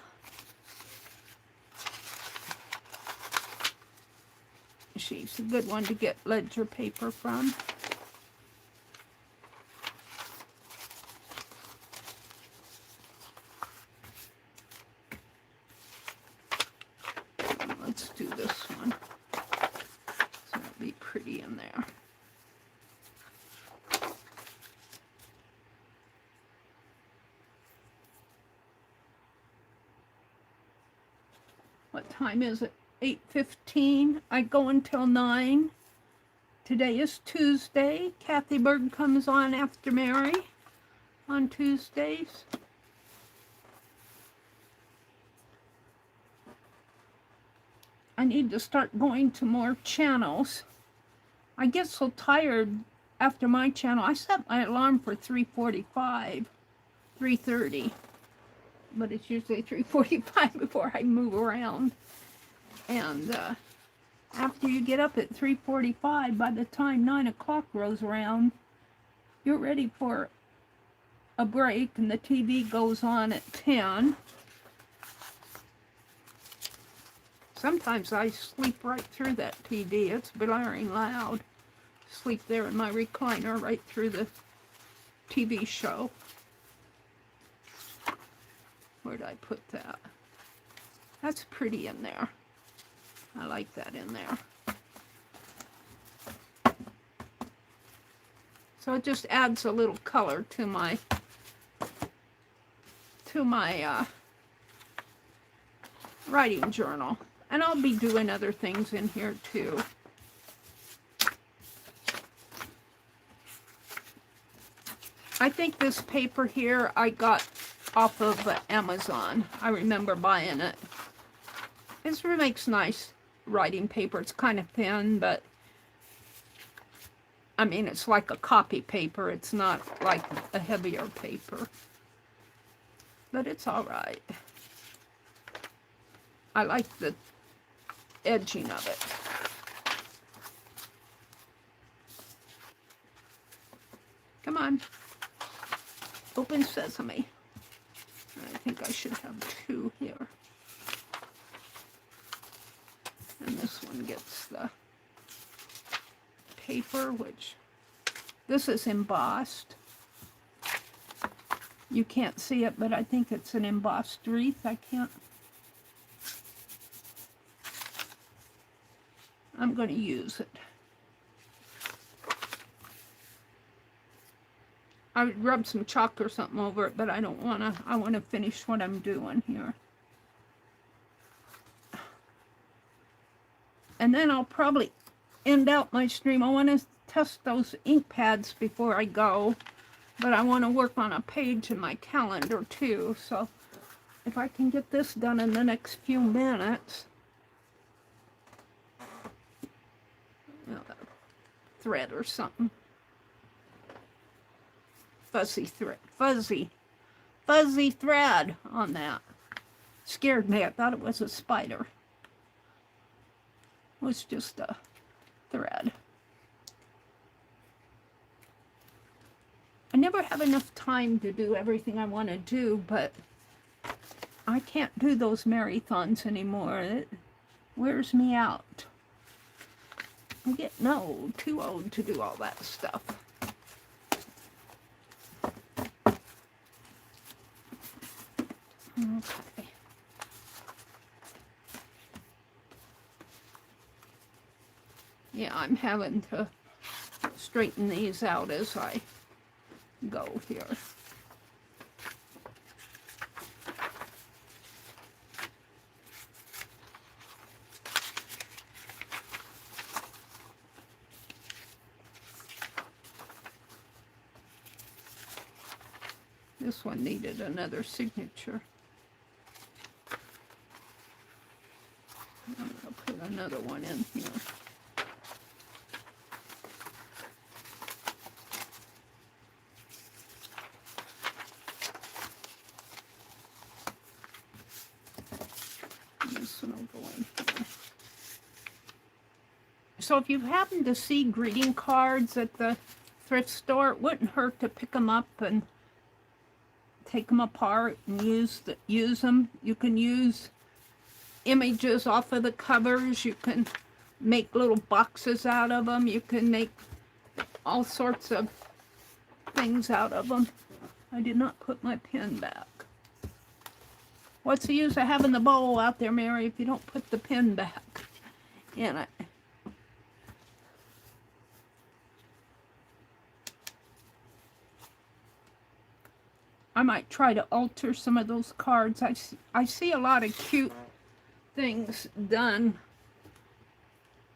She's a good one to get ledger paper from. Let's do this one. So it'll be pretty in there. What time is it? 8:15. I go until 9. Today is Tuesday. Kathy Bird comes on after Meri on Tuesdays. I need to start going to more channels. I get so tired after my channel. I set my alarm for 3:45, 3:30, but it's usually 3:45 before I move around. And after you get up at 3:45, by the time 9 o'clock rolls around, you're ready for a break, and the TV goes on at 10. Sometimes I sleep right through that TV. It's blaring loud. Sleep there in my recliner right through the TV show. Where did I put that? That's pretty in there. I like that in there. So it just adds a little color to my writing journal. And I'll be doing other things in here too. I think this paper here I got off of Amazon. I remember buying it. This makes nice writing paper. It's kind of thin, but I mean, it's like a copy paper. It's not like a heavier paper. But it's all right. I like the edging of it. Come on. Open sesame. I think I should have 2 here. And this one gets the paper, which this is embossed. You can't see it, but I think it's an embossed wreath. I'm going to use it. I would rub some chalk or something over it, but I don't want to. I want to finish what I'm doing here. And then I'll probably end out my stream. I want to test those ink pads before I go, but I want to work on a page in my calendar too. So if I can get this done in the next few minutes. Thread or something. fuzzy thread on that. Scared me. I thought it was a spider. It was just a thread. I never have enough time to do everything I want to do, but I can't do those marathons anymore. It wears me out. I'm getting old, too old to do all that stuff. Okay. Yeah, I'm having to straighten these out as I go here. This one needed another signature. I'm going to put another one in here. This one will go in here. So if you happen to see greeting cards at the thrift store, it wouldn't hurt to pick them up and take them apart and use them. You can use images off of the covers. You can make little boxes out of them. You can make all sorts of things out of them. I did not put my pen back. What's the use of having the bowl out there, Mary, if you don't put the pen back in it? I might try to alter some of those cards. I see a lot of cute things done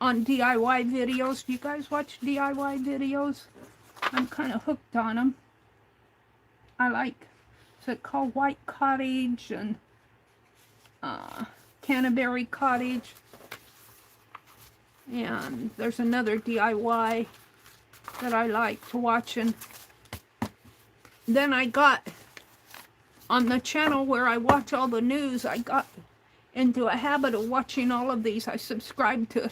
on DIY videos. Do you guys watch DIY videos? I'm kind of hooked on them. I like, is it called White Cottage and Canterbury Cottage? And there's another DIY that I like to watch. And then I got on the channel where I watch all the news, I got into a habit of watching all of these. I subscribed to,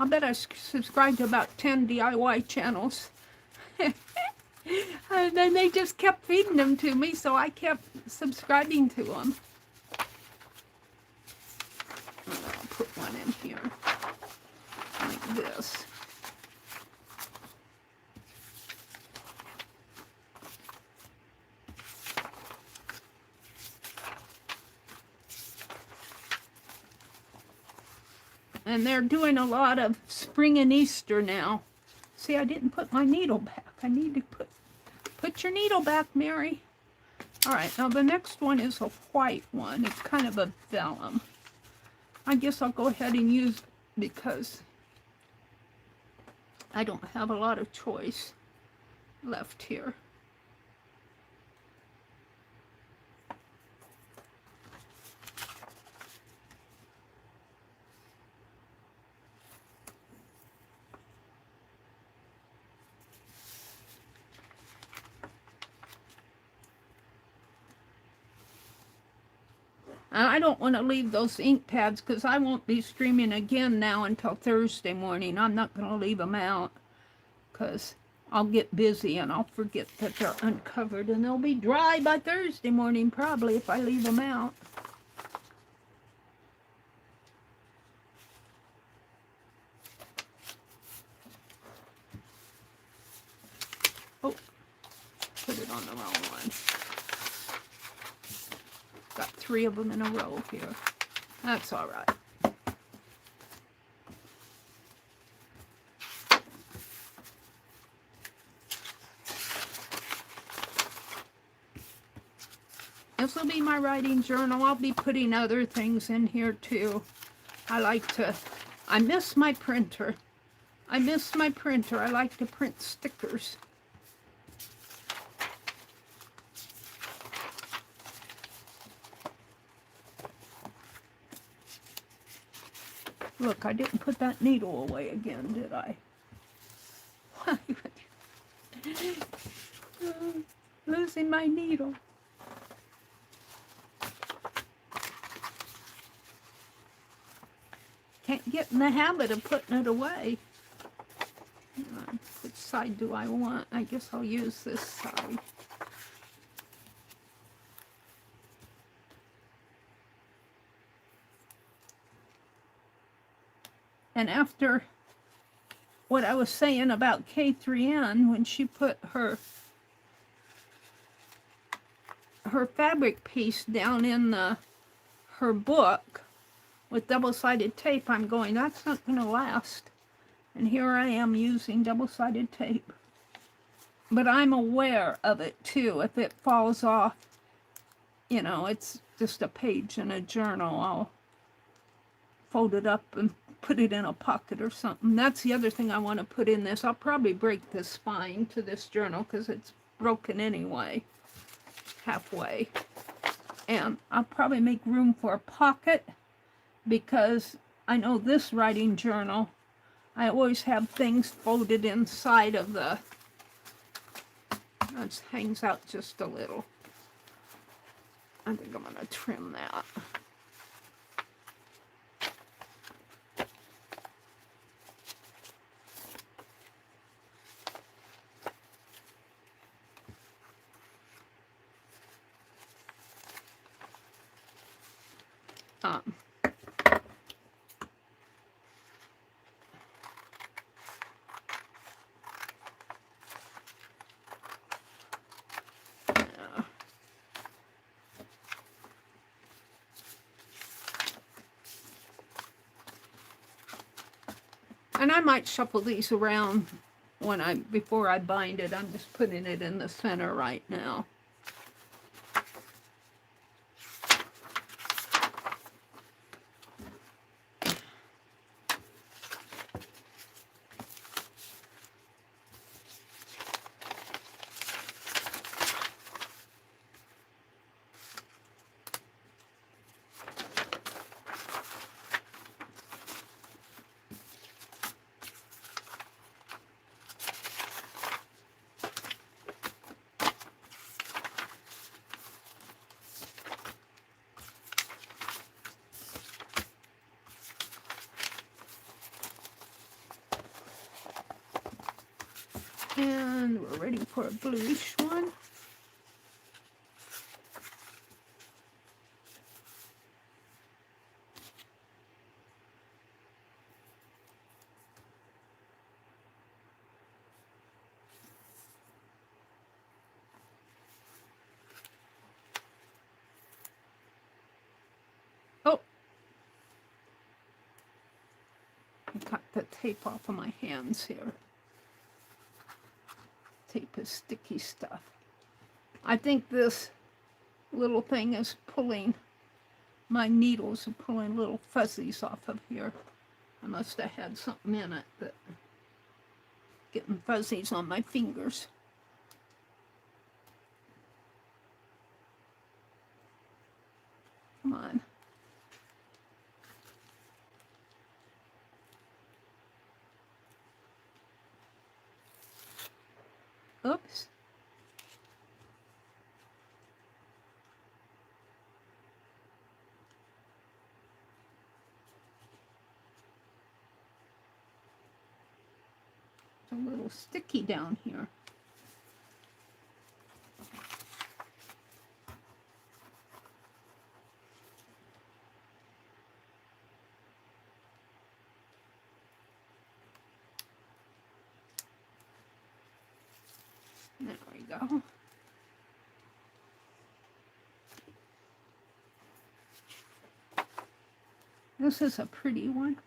I bet I subscribed to about 10 DIY channels. And then they just kept feeding them to me, so I kept subscribing to them. I'll put one in here, like this. And they're doing a lot of spring and Easter now. See, I didn't put my needle back. I need to put your needle back, Mary. All right, now the next one is a white one. It's kind of a vellum. I guess I'll go ahead and use it because I don't have a lot of choice left here. And I don't want to leave those ink pads because I won't be streaming again now until Thursday morning. I'm not going to leave them out because I'll get busy and I'll forget that they're uncovered, and they'll be dry by Thursday morning probably if I leave them out. Oh, put it on the wrong one. Got 3 of them in a row here. That's all right. This will be my writing journal. I'll be putting other things in here too. I miss my printer. I like to print stickers. Look, I didn't put that needle away again, did I? Losing my needle. Can't get in the habit of putting it away. Which side do I want? I guess I'll use this side. And after what I was saying about K3N, when she put her fabric piece down in her book with double-sided tape, I'm going, that's not going to last. And here I am using double-sided tape. But I'm aware of it too. If it falls off, you know, it's just a page in a journal, I'll fold it up and put it in a pocket or something. That's the other thing I want to put in this. I'll probably break the spine to this journal because it's broken anyway, halfway. And I'll probably make room for a pocket because I know this writing journal, I always have things folded inside of the, it hangs out just a little. I think I'm going to trim that. And I might shuffle these around before I bind it. I'm just putting it in the center right now. And we're ready for a bluish one. Oh! I got the tape off of my hands here. Tape is sticky stuff. I think this little thing is pulling, my needles are pulling little fuzzies off of here. I must have had something in it that getting fuzzies on my fingers. Come on. Oops. It's a little sticky down here. There we go. This is a pretty one.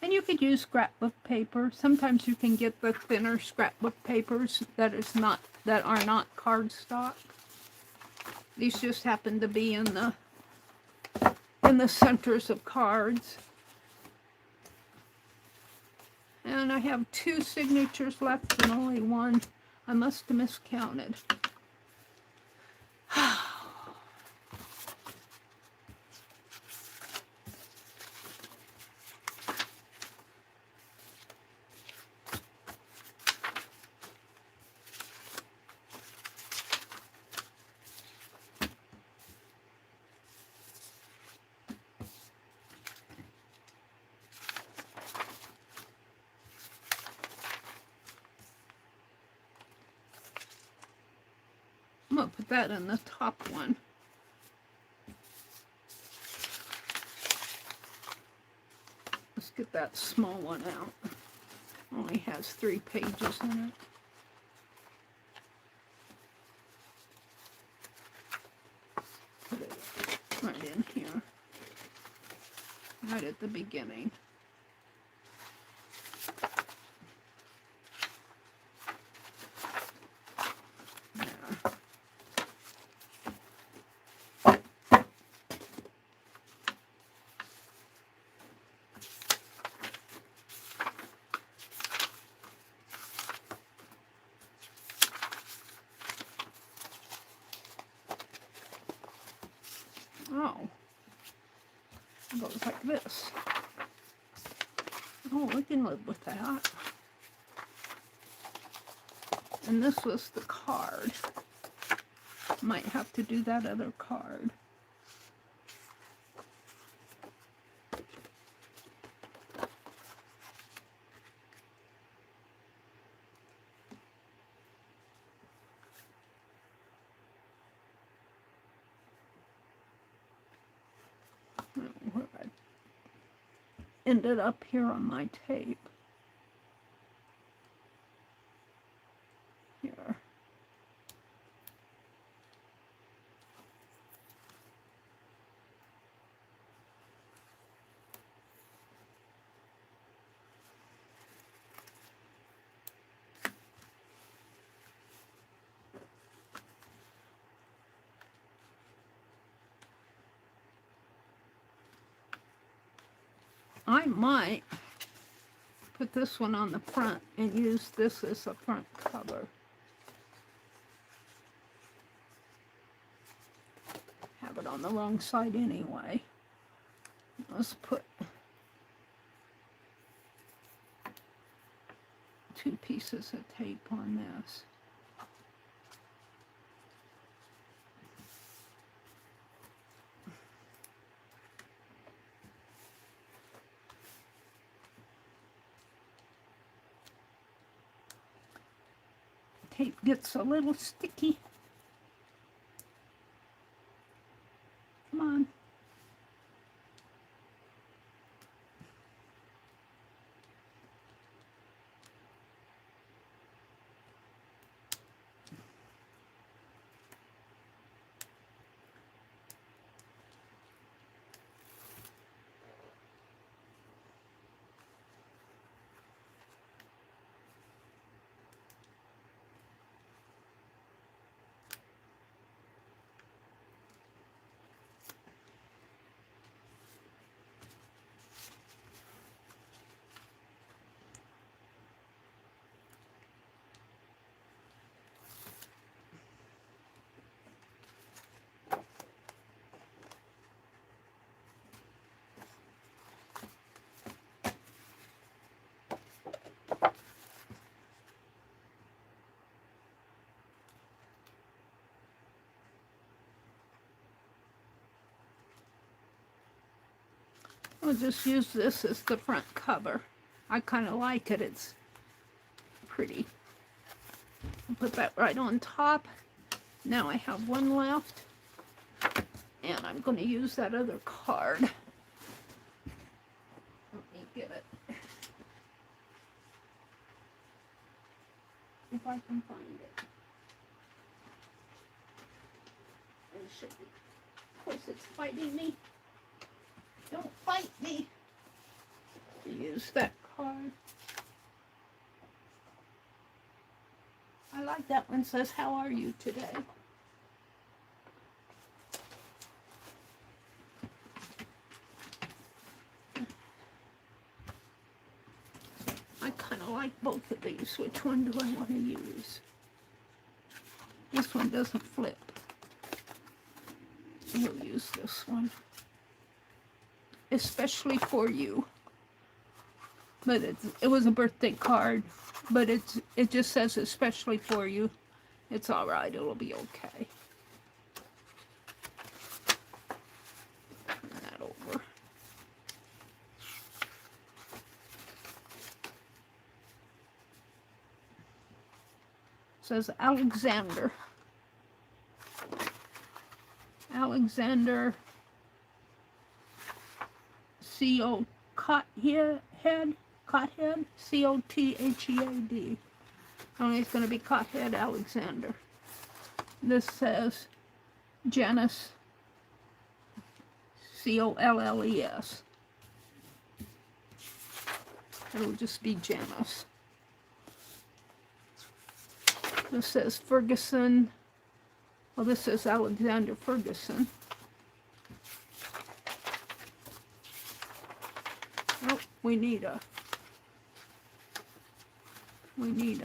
And you could use scrapbook paper. Sometimes you can get the thinner scrapbook papers that are not cardstock. These just happen to be in the centers of cards. And I have 2 signatures left and only one. I must have miscounted. I'll put that in the top one. Let's get that small one out. Only has 3 pages in it. Put it right in here. Right at the beginning. Oh, it goes like this. Oh, we can live with that. And this was the card. Might have to do that other card. Where I ended up here on my tape. Here. I might put this one on the front and use this as a front cover. Have it on the wrong side anyway. Let's put 2 pieces of tape on this. Tape gets a little sticky. Come on. I'll just use this as the front cover. I kind of like it. It's pretty. I'll put that right on top. Now I have one left. And I'm going to use that other card. Let me get it. If I can find it. It should be. Of course, it's fighting me. Don't fight me. Use that card. I like that one. Says, how are you today? I kind of like both of these. Which one do I want to use? This one doesn't flip. We'll use this one. Especially for you. But it was a birthday card. But it just says especially for you. It's alright. It'll be okay. Turn that over. It says Alexander. Alexander C.O. Cothead, C-O-T-H-E-A-D. Only it's going to be Cothead Alexander. This says Janice, C-O-L-L-E-S. It'll just be Janice. This says Ferguson. Well, this says Alexander Ferguson. Oh, we need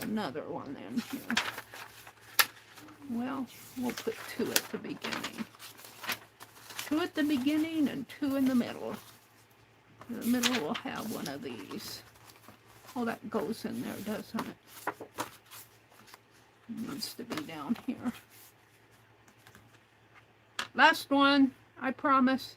another one in here. Well, we'll put 2 at the beginning. 2 at the beginning and 2 in the middle. In the middle will have one of these. Oh, that goes in there, doesn't it? It needs to be down here. Last one, I promise.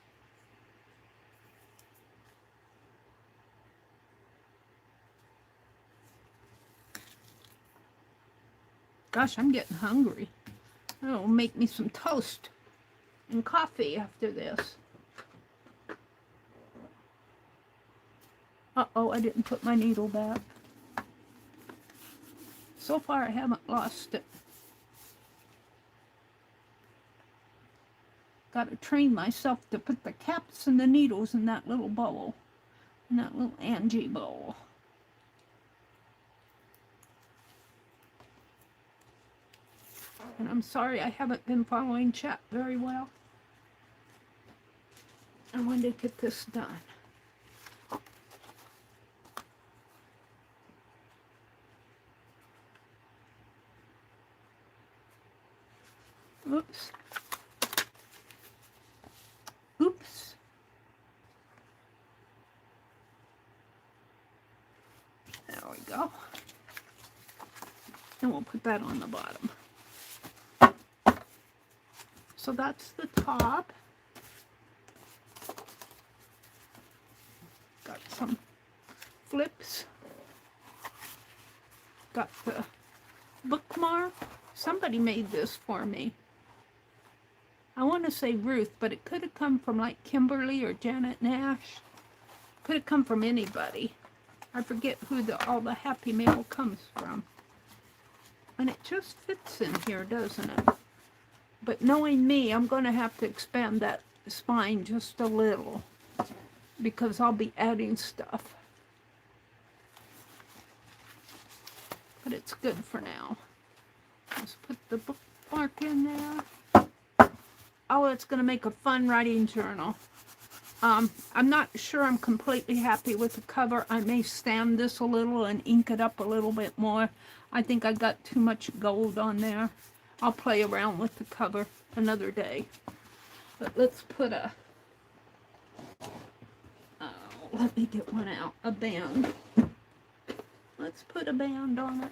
Gosh, I'm getting hungry. It'll make me some toast and coffee after this. Uh-oh, I didn't put my needle back. So far, I haven't lost it. Got to train myself to put the caps and the needles in that little bowl. In that little Angie bowl. And I'm sorry I haven't been following chat very well. I wanted to get this done. Oops. Oops. There we go. And we'll put that on the bottom. So that's the top. Got some flips. Got the bookmark. Somebody made this for me. I want to say Ruth, but it could have come from like Kimberly or Janet Nash. Could have come from anybody. I forget who all the Happy Mail comes from. And it just fits in here, doesn't it? But knowing me, I'm going to have to expand that spine just a little because I'll be adding stuff. But it's good for now. Let's put the bookmark in there. Oh, it's going to make a fun writing journal. I'm not sure I'm completely happy with the cover. I may sand this a little and ink it up a little bit more. I think I got too much gold on there. I'll play around with the cover another day. But let's put let me get one out. A band. Let's put a band on it.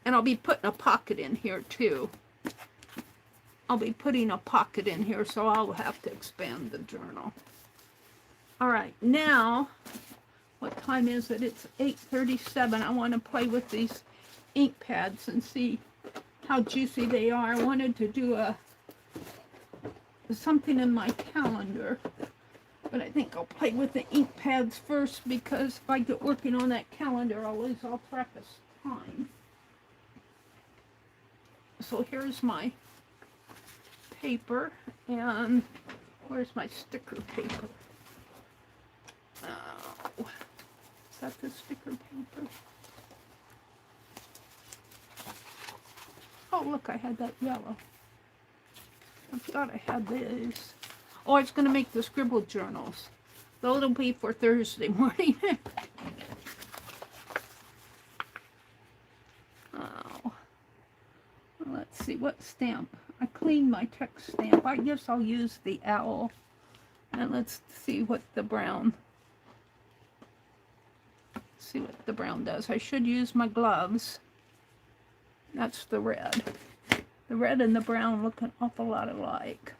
And I'll be putting a pocket in here too. I'll be putting a pocket in here, so I'll have to expand the journal. All right, now, what time is it? It's 8:37. I want to play with these ink pads and see how juicy they are. I wanted to do something in my calendar, but I think I'll play with the ink pads first because if I get working on that calendar, I'll lose all track of time. So here's my paper, and where's my sticker paper? Oh, is that the sticker paper? Oh, look, I had that yellow. I thought I had these. Oh, I was going to make the scribble journals. Though it'll be for Thursday morning. Oh. Let's see, what stamp? I cleaned my text stamp. I guess I'll use the owl. And let's see what the brown. See what the brown does. I should use my gloves. That's the red. The red and the brown look an awful lot alike.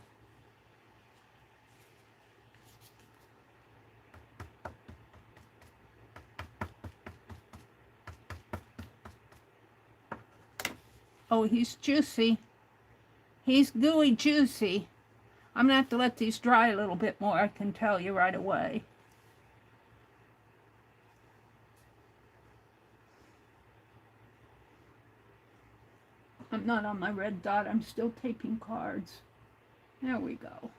Oh, he's juicy. He's gooey juicy. I'm going to have to let these dry a little bit more, I can tell you right away. I'm not on my red dot. I'm still taping cards. There we go.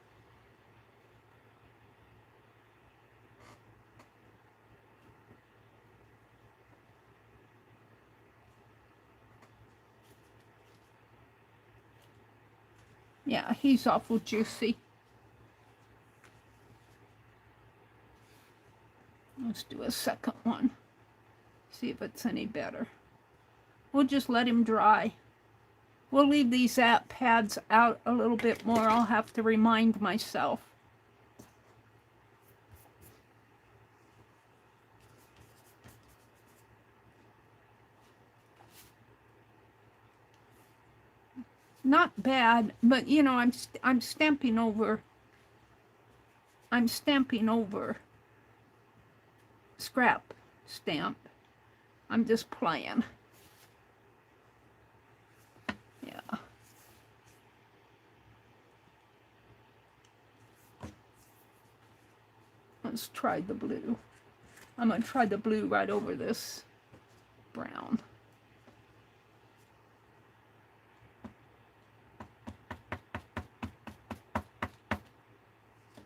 Yeah, he's awful juicy. Let's do a second one. See if it's any better. We'll just let him dry. We'll leave these pads out a little bit more. I'll have to remind myself. Not bad, but you know, I'm stamping over. I'm stamping over scrap stamp. I'm just playing. Yeah. Let's try the blue. I'm going to try the blue right over this brown.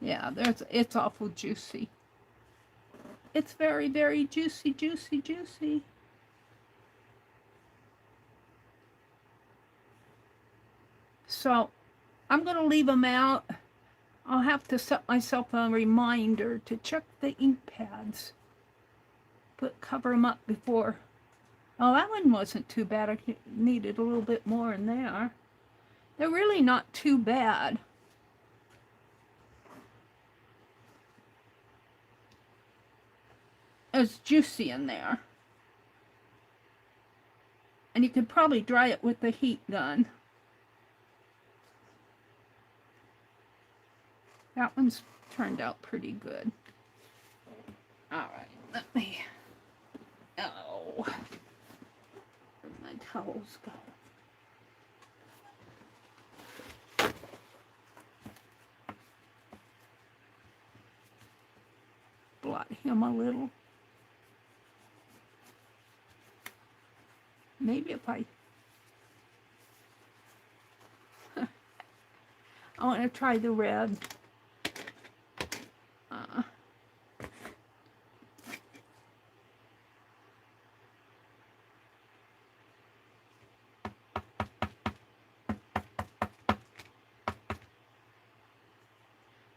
Yeah, it's awful juicy. It's very, very juicy, juicy, juicy. So I'm going to leave them out. I'll have to set myself a reminder to check the ink pads. Cover them up before. Oh, that one wasn't too bad. I needed a little bit more in there. They're really not too bad. It's juicy in there. And you could probably dry it with the heat gun. That one's turned out pretty good. All right, let me... Oh, where'd my towels go? Blot him a little. Maybe if I want to try the red.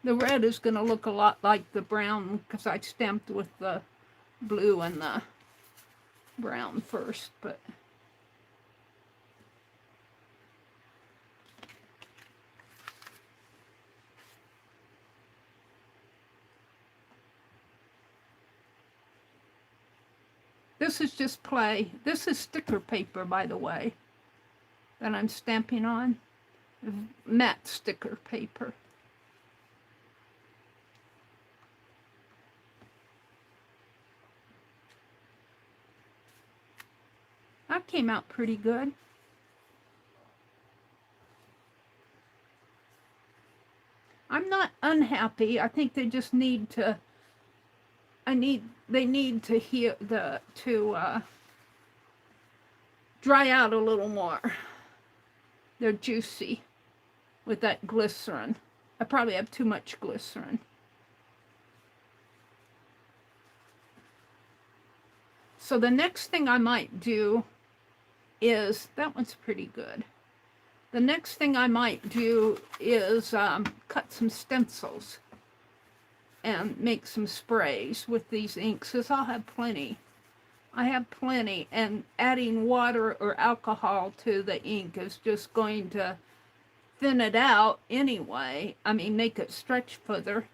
The red is going to look a lot like the brown because I stamped with the blue and the brown first, but this is just play. This is sticker paper, by the way, that I'm stamping on. Matte sticker paper. That came out pretty good. I'm not unhappy. I think they just need to. They need to dry out a little more. They're juicy with that glycerin. I probably have too much glycerin. So the next thing I might do is, that one's pretty good. The next thing I might do is cut some stencils and make some sprays with these inks, because I'll have plenty. I have plenty, and adding water or alcohol to the ink is just going to thin it out anyway. I mean, make it stretch further.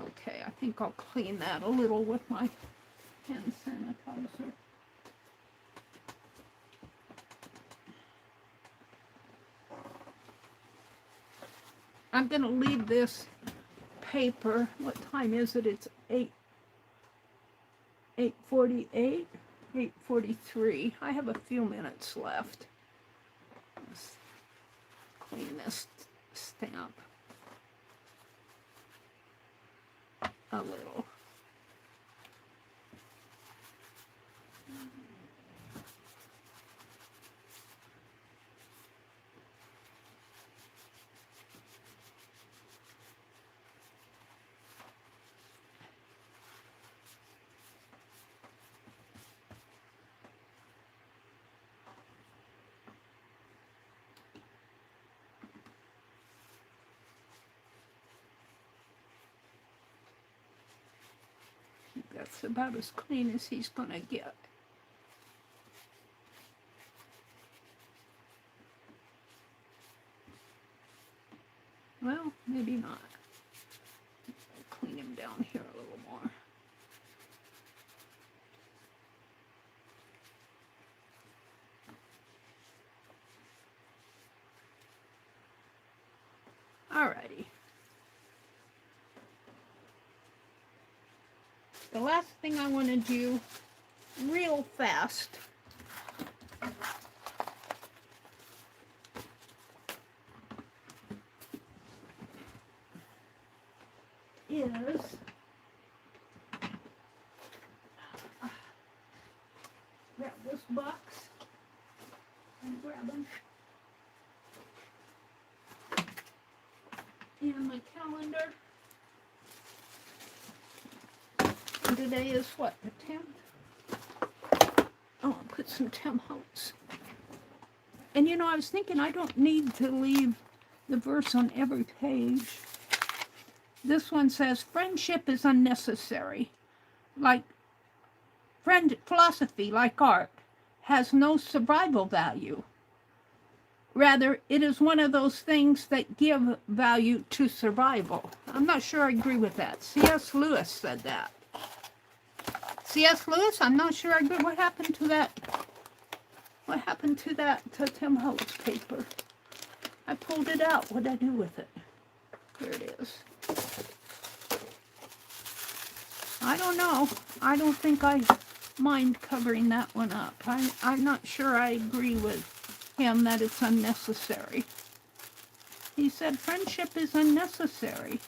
Okay, I think I'll clean that a little with my hand sanitizer. I'm going to leave this paper. What time is it? It's 8:48, 8:43. I have a few minutes left. Let's clean this stamp a little. That's about as clean as he's gonna get. Well, maybe not. I'll clean him down here a little more. Alrighty. The last thing I want to do real fast is grab this box and grab them and my calendar. And today is what, the 10th? Oh, I'll put some Tim Holtz. And you know, I was thinking I don't need to leave the verse on every page. This one says, friendship is unnecessary. Like, philosophy, like art, has no survival value. Rather, it is one of those things that give value to survival. I'm not sure I agree with that. C.S. Lewis said that. C.S. Lewis, I'm not sure I agree. What happened to that? What happened to that Tim Holtz paper? I pulled it out. What did I do with it? Here it is. I don't know. I don't think I mind covering that one up. I'm not sure I agree with him that it's unnecessary. He said friendship is unnecessary.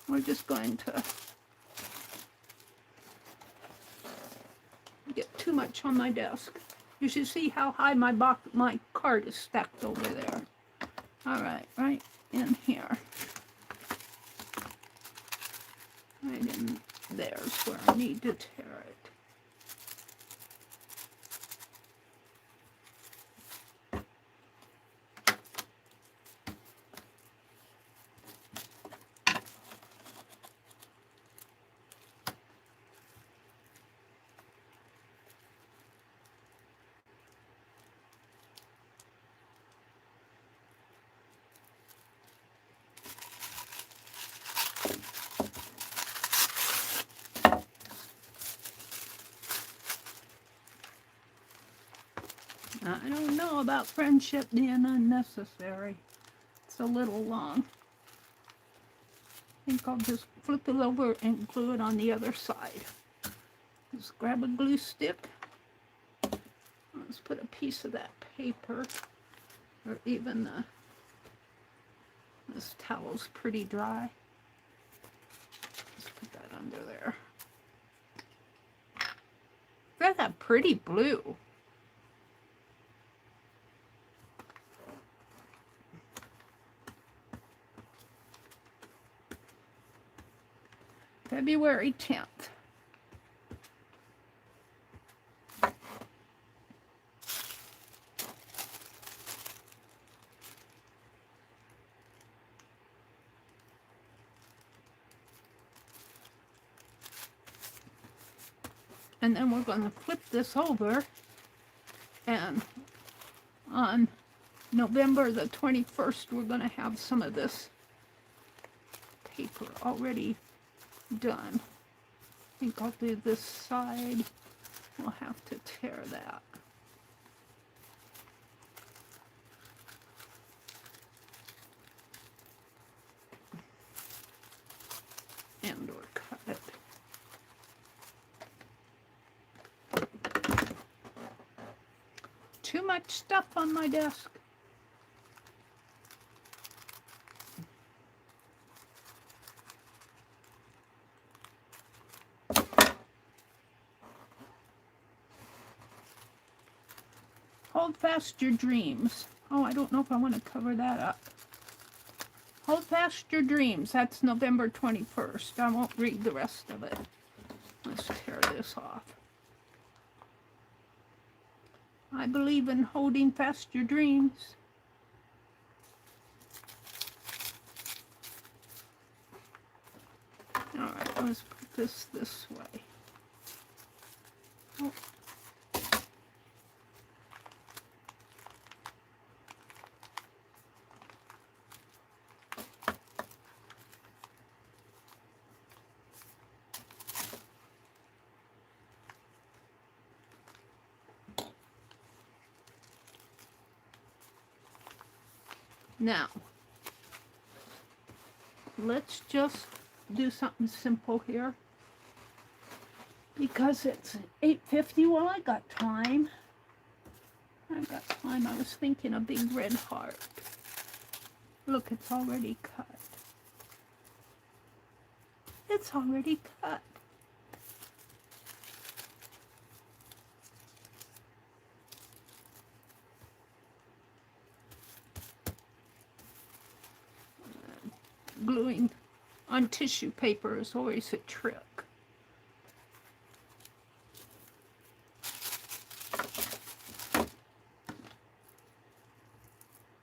We're just going to get too much on my desk. You should see how high my card is stacked over there. All right, right in here. Right in there's where I need to tear it. I don't know about friendship being unnecessary. It's a little long. I think I'll just flip it over and glue it on the other side. Just grab a glue stick. Let's put a piece of that paper, or even this towel's pretty dry. Let's put that under there. Look at that pretty blue. February 10th. And then we're going to flip this over, and on November the 21st, we're going to have some of this paper already done. I think I'll do this side. We'll have to tear that. And or cut it. much stuff on my desk. Hold fast your dreams. Oh, I don't know if I want to cover that up. Hold fast your dreams. That's November 21st. I won't read the rest of it. Let's tear this off. I believe in holding fast your dreams. All right, let's put this way. Oh. Now, let's just do something simple here. Because it's 8:50, well, I got time. I got time. I was thinking a big red heart. Look, it's already cut. It's already cut. Gluing on tissue paper is always a trick.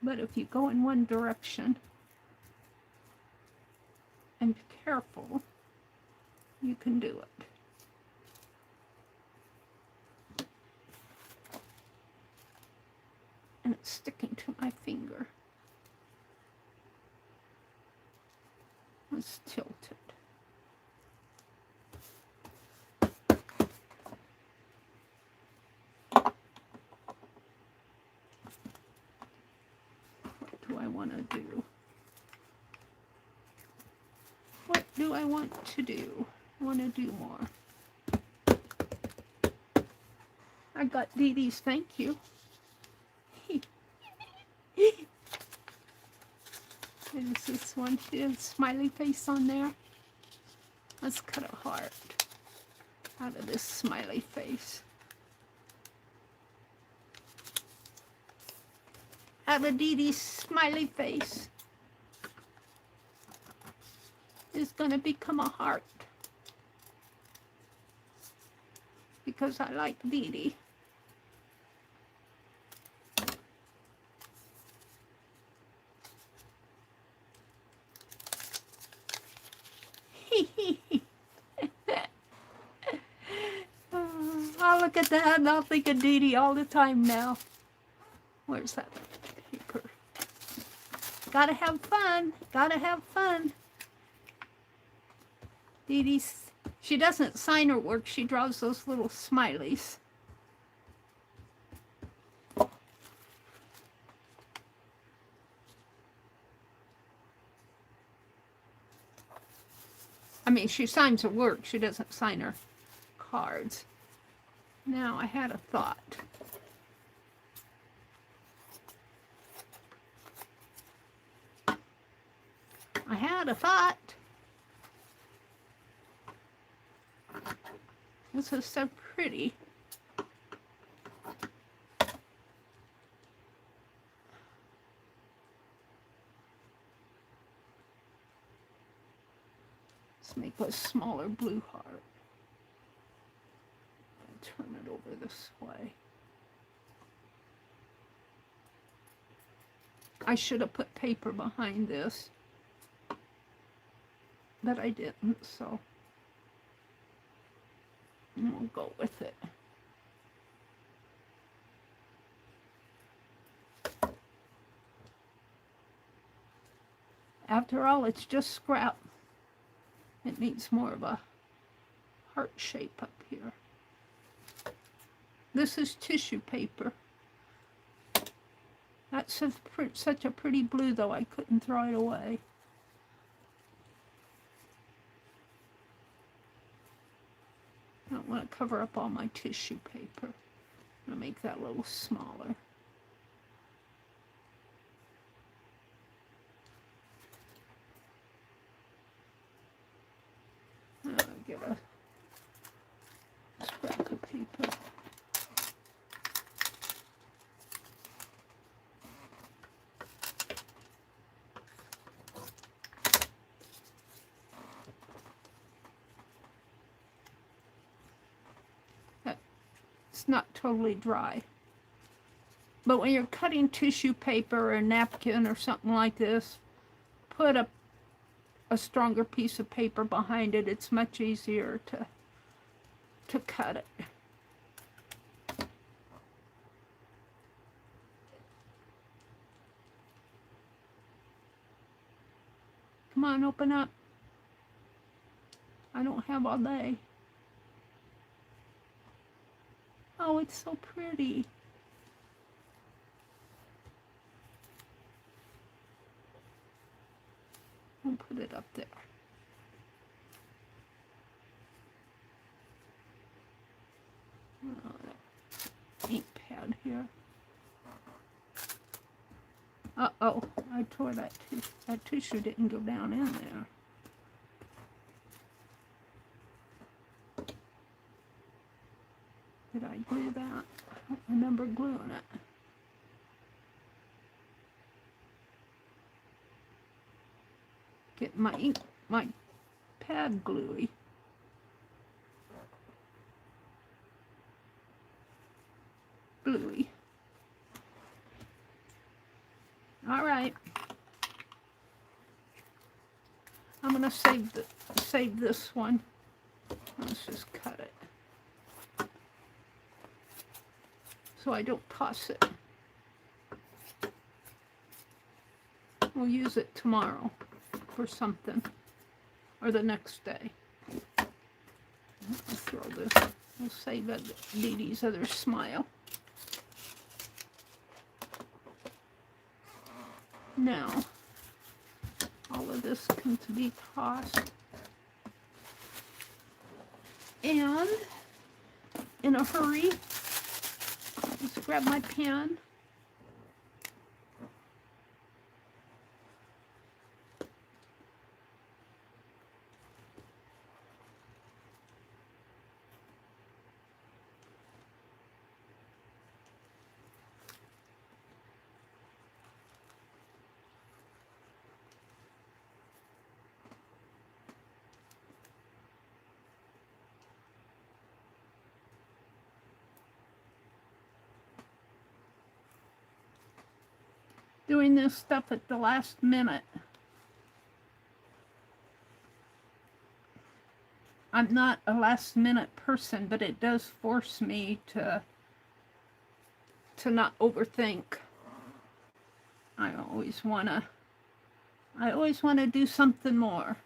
But if you go in one direction and be careful, you can do it. And it's sticking to my finger. Let's tilt it. What do I want to do? What do I want to do? I want to do more. I got Dee Dee's thank you. There's this one. She has a smiley face on there. Let's cut a heart out of this smiley face. Out of Dee Dee's smiley face is going to become a heart. Because I like Dee Dee. I'll look at that and I'll think of Dee Dee all the time now. Where's that paper? Gotta have fun. Gotta have fun. Dee Dee's, she doesn't sign her work. She draws those little smileys. I mean, she signs her work. She doesn't sign her cards. Now, I had a thought. I had a thought. This is so pretty. Let's make a smaller blue heart. Turn it over this way. I should have put paper behind this, but I didn't, so we'll go with it. After all, it's just scrap. It needs more of a heart shape up here. This is tissue paper. That's such a pretty blue, though. I couldn't throw it away. I don't want to cover up all my tissue paper. I'm going to make that a little smaller. get a scrap of paper. It's not totally dry. But when you're cutting tissue paper or a napkin or something like this, put a stronger piece of paper behind it. It's much easier to cut it. Come on, open up. I don't have all day. Oh, it's so pretty. I'll put it up there. Oh, that ink pad here. Uh-oh, I tore that tissue. That tissue didn't go down in there. Did I glue that? I don't remember gluing it. Get my ink, my pad gluey. Gluey. All right. I'm gonna save this one. Let's just cut it so I don't toss it. We'll use it tomorrow for something, or the next day. I'll throw this. We'll save Dee Dee's other smile. Now, all of this can be tossed. And in a hurry, just grab my pen. Doing this stuff at the last minute. I'm not a last minute person, but it does force me to not overthink. I always wanna do something more.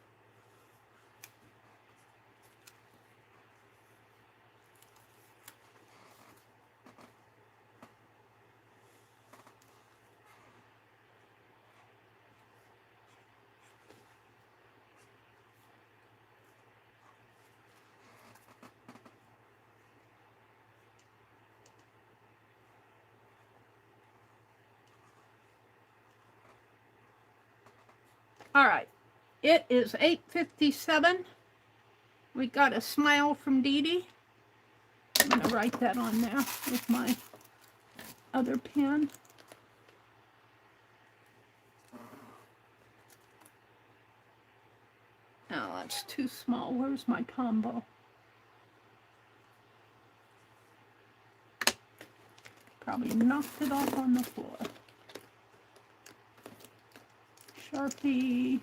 All right, it is 8:57. We got a smile from Dee Dee. I'm gonna write that on there with my other pen. Oh, that's too small. Where's my combo? Probably knocked it off on the floor. Sharpie,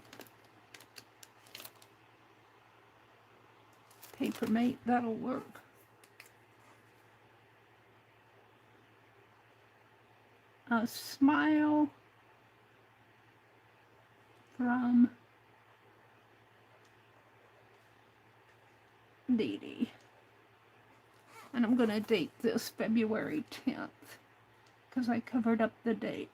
Papermate, that'll work. A smile from Dee Dee. And I'm going to date this February 10th because I covered up the date.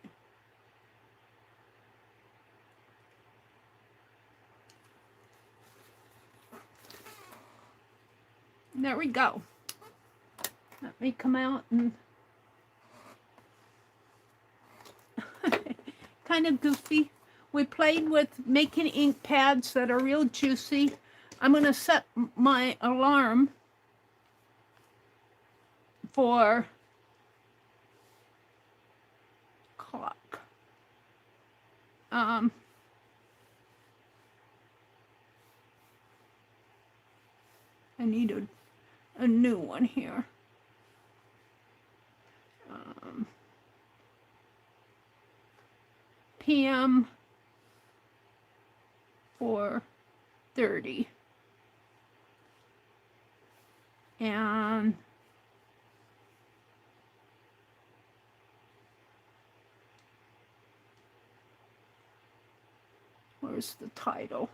There we go. Let me come out and kind of goofy. We played with making ink pads that are real juicy. I'm going to set my alarm for clock. I need a new one here. PM 4:30. And where's the title?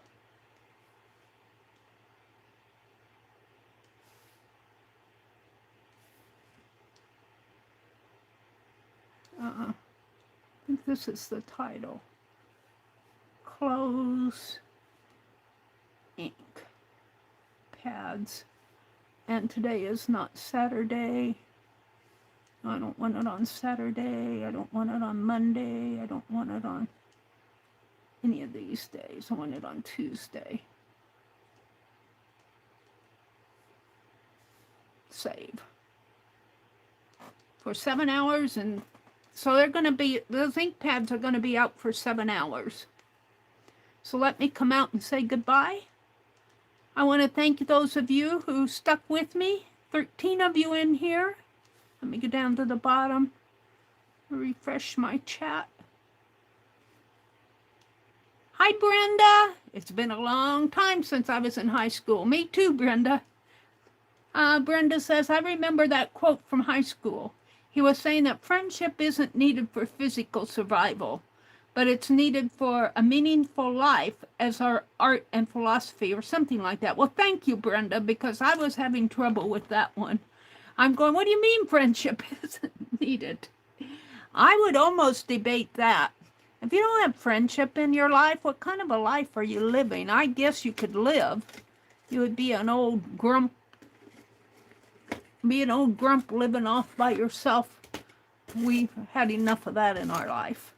I think this is the title. Close ink pads. And today is not Saturday. I don't want it on Saturday. I don't want it on Monday. I don't want it on any of these days. I want it on Tuesday. Save. For 7 hours, and so they're going to be, those ink pads are going to be out for 7 hours. So let me come out and say goodbye. I want to thank those of you who stuck with me. 13 of you in here. Let me go down to the bottom. Refresh my chat. Hi, Brenda. It's been a long time since I was in high school. Me too, Brenda. Brenda says, I remember that quote from high school. He was saying that friendship isn't needed for physical survival, but it's needed for a meaningful life as our art and philosophy or something like that. Well, thank you, Brenda, because I was having trouble with that one. I'm going, what do you mean friendship isn't needed? I would almost debate that. If you don't have friendship in your life, what kind of a life are you living? I guess you could live. You would be an old grump. Be an old grump living off by yourself. We've had enough of that in our life.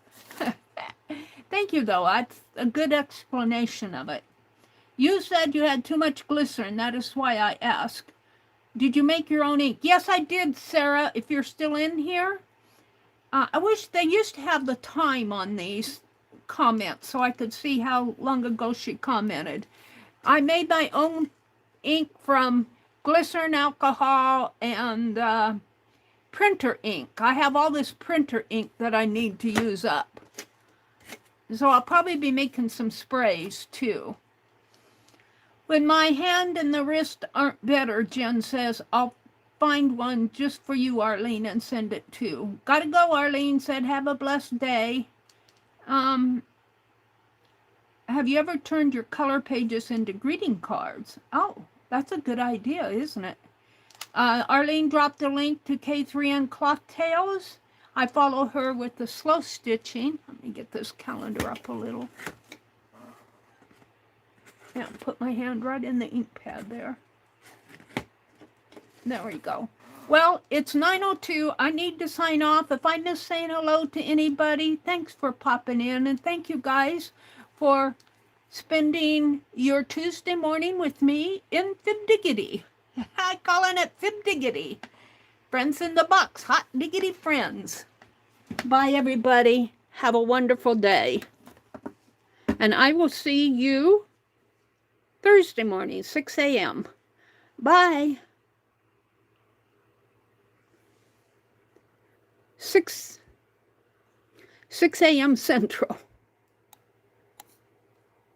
Thank you, though. That's a good explanation of it. You said you had too much glycerin. That is why I asked. Did you make your own ink? Yes, I did, Sarah, if you're still in here. I wish they used to have the time on these comments so I could see how long ago she commented. I made my own ink from glycerin, alcohol, and printer ink. I have all this printer ink that I need to use up. So I'll probably be making some sprays too. When my hand and the wrist aren't better, Jen says, I'll find one just for you, Arlene, and send it too. Gotta go, Arlene said, have a blessed day. Have you ever turned your color pages into greeting cards? Oh, that's a good idea, isn't it? Arlene dropped a link to K3N Cloth Tales. I follow her with the slow stitching. Let me get this calendar up a little. Yeah, put my hand right in the ink pad there. There we go. Well, it's 9:02. I need to sign off. If I miss saying hello to anybody, thanks for popping in. And thank you guys for spending your Tuesday morning with me in Fibdiggity. I'm calling it Fibdiggity. Friends in the box. Hot diggity friends. Bye, everybody. Have a wonderful day. And I will see you Thursday morning, 6 a.m. Bye. 6 a.m. Central.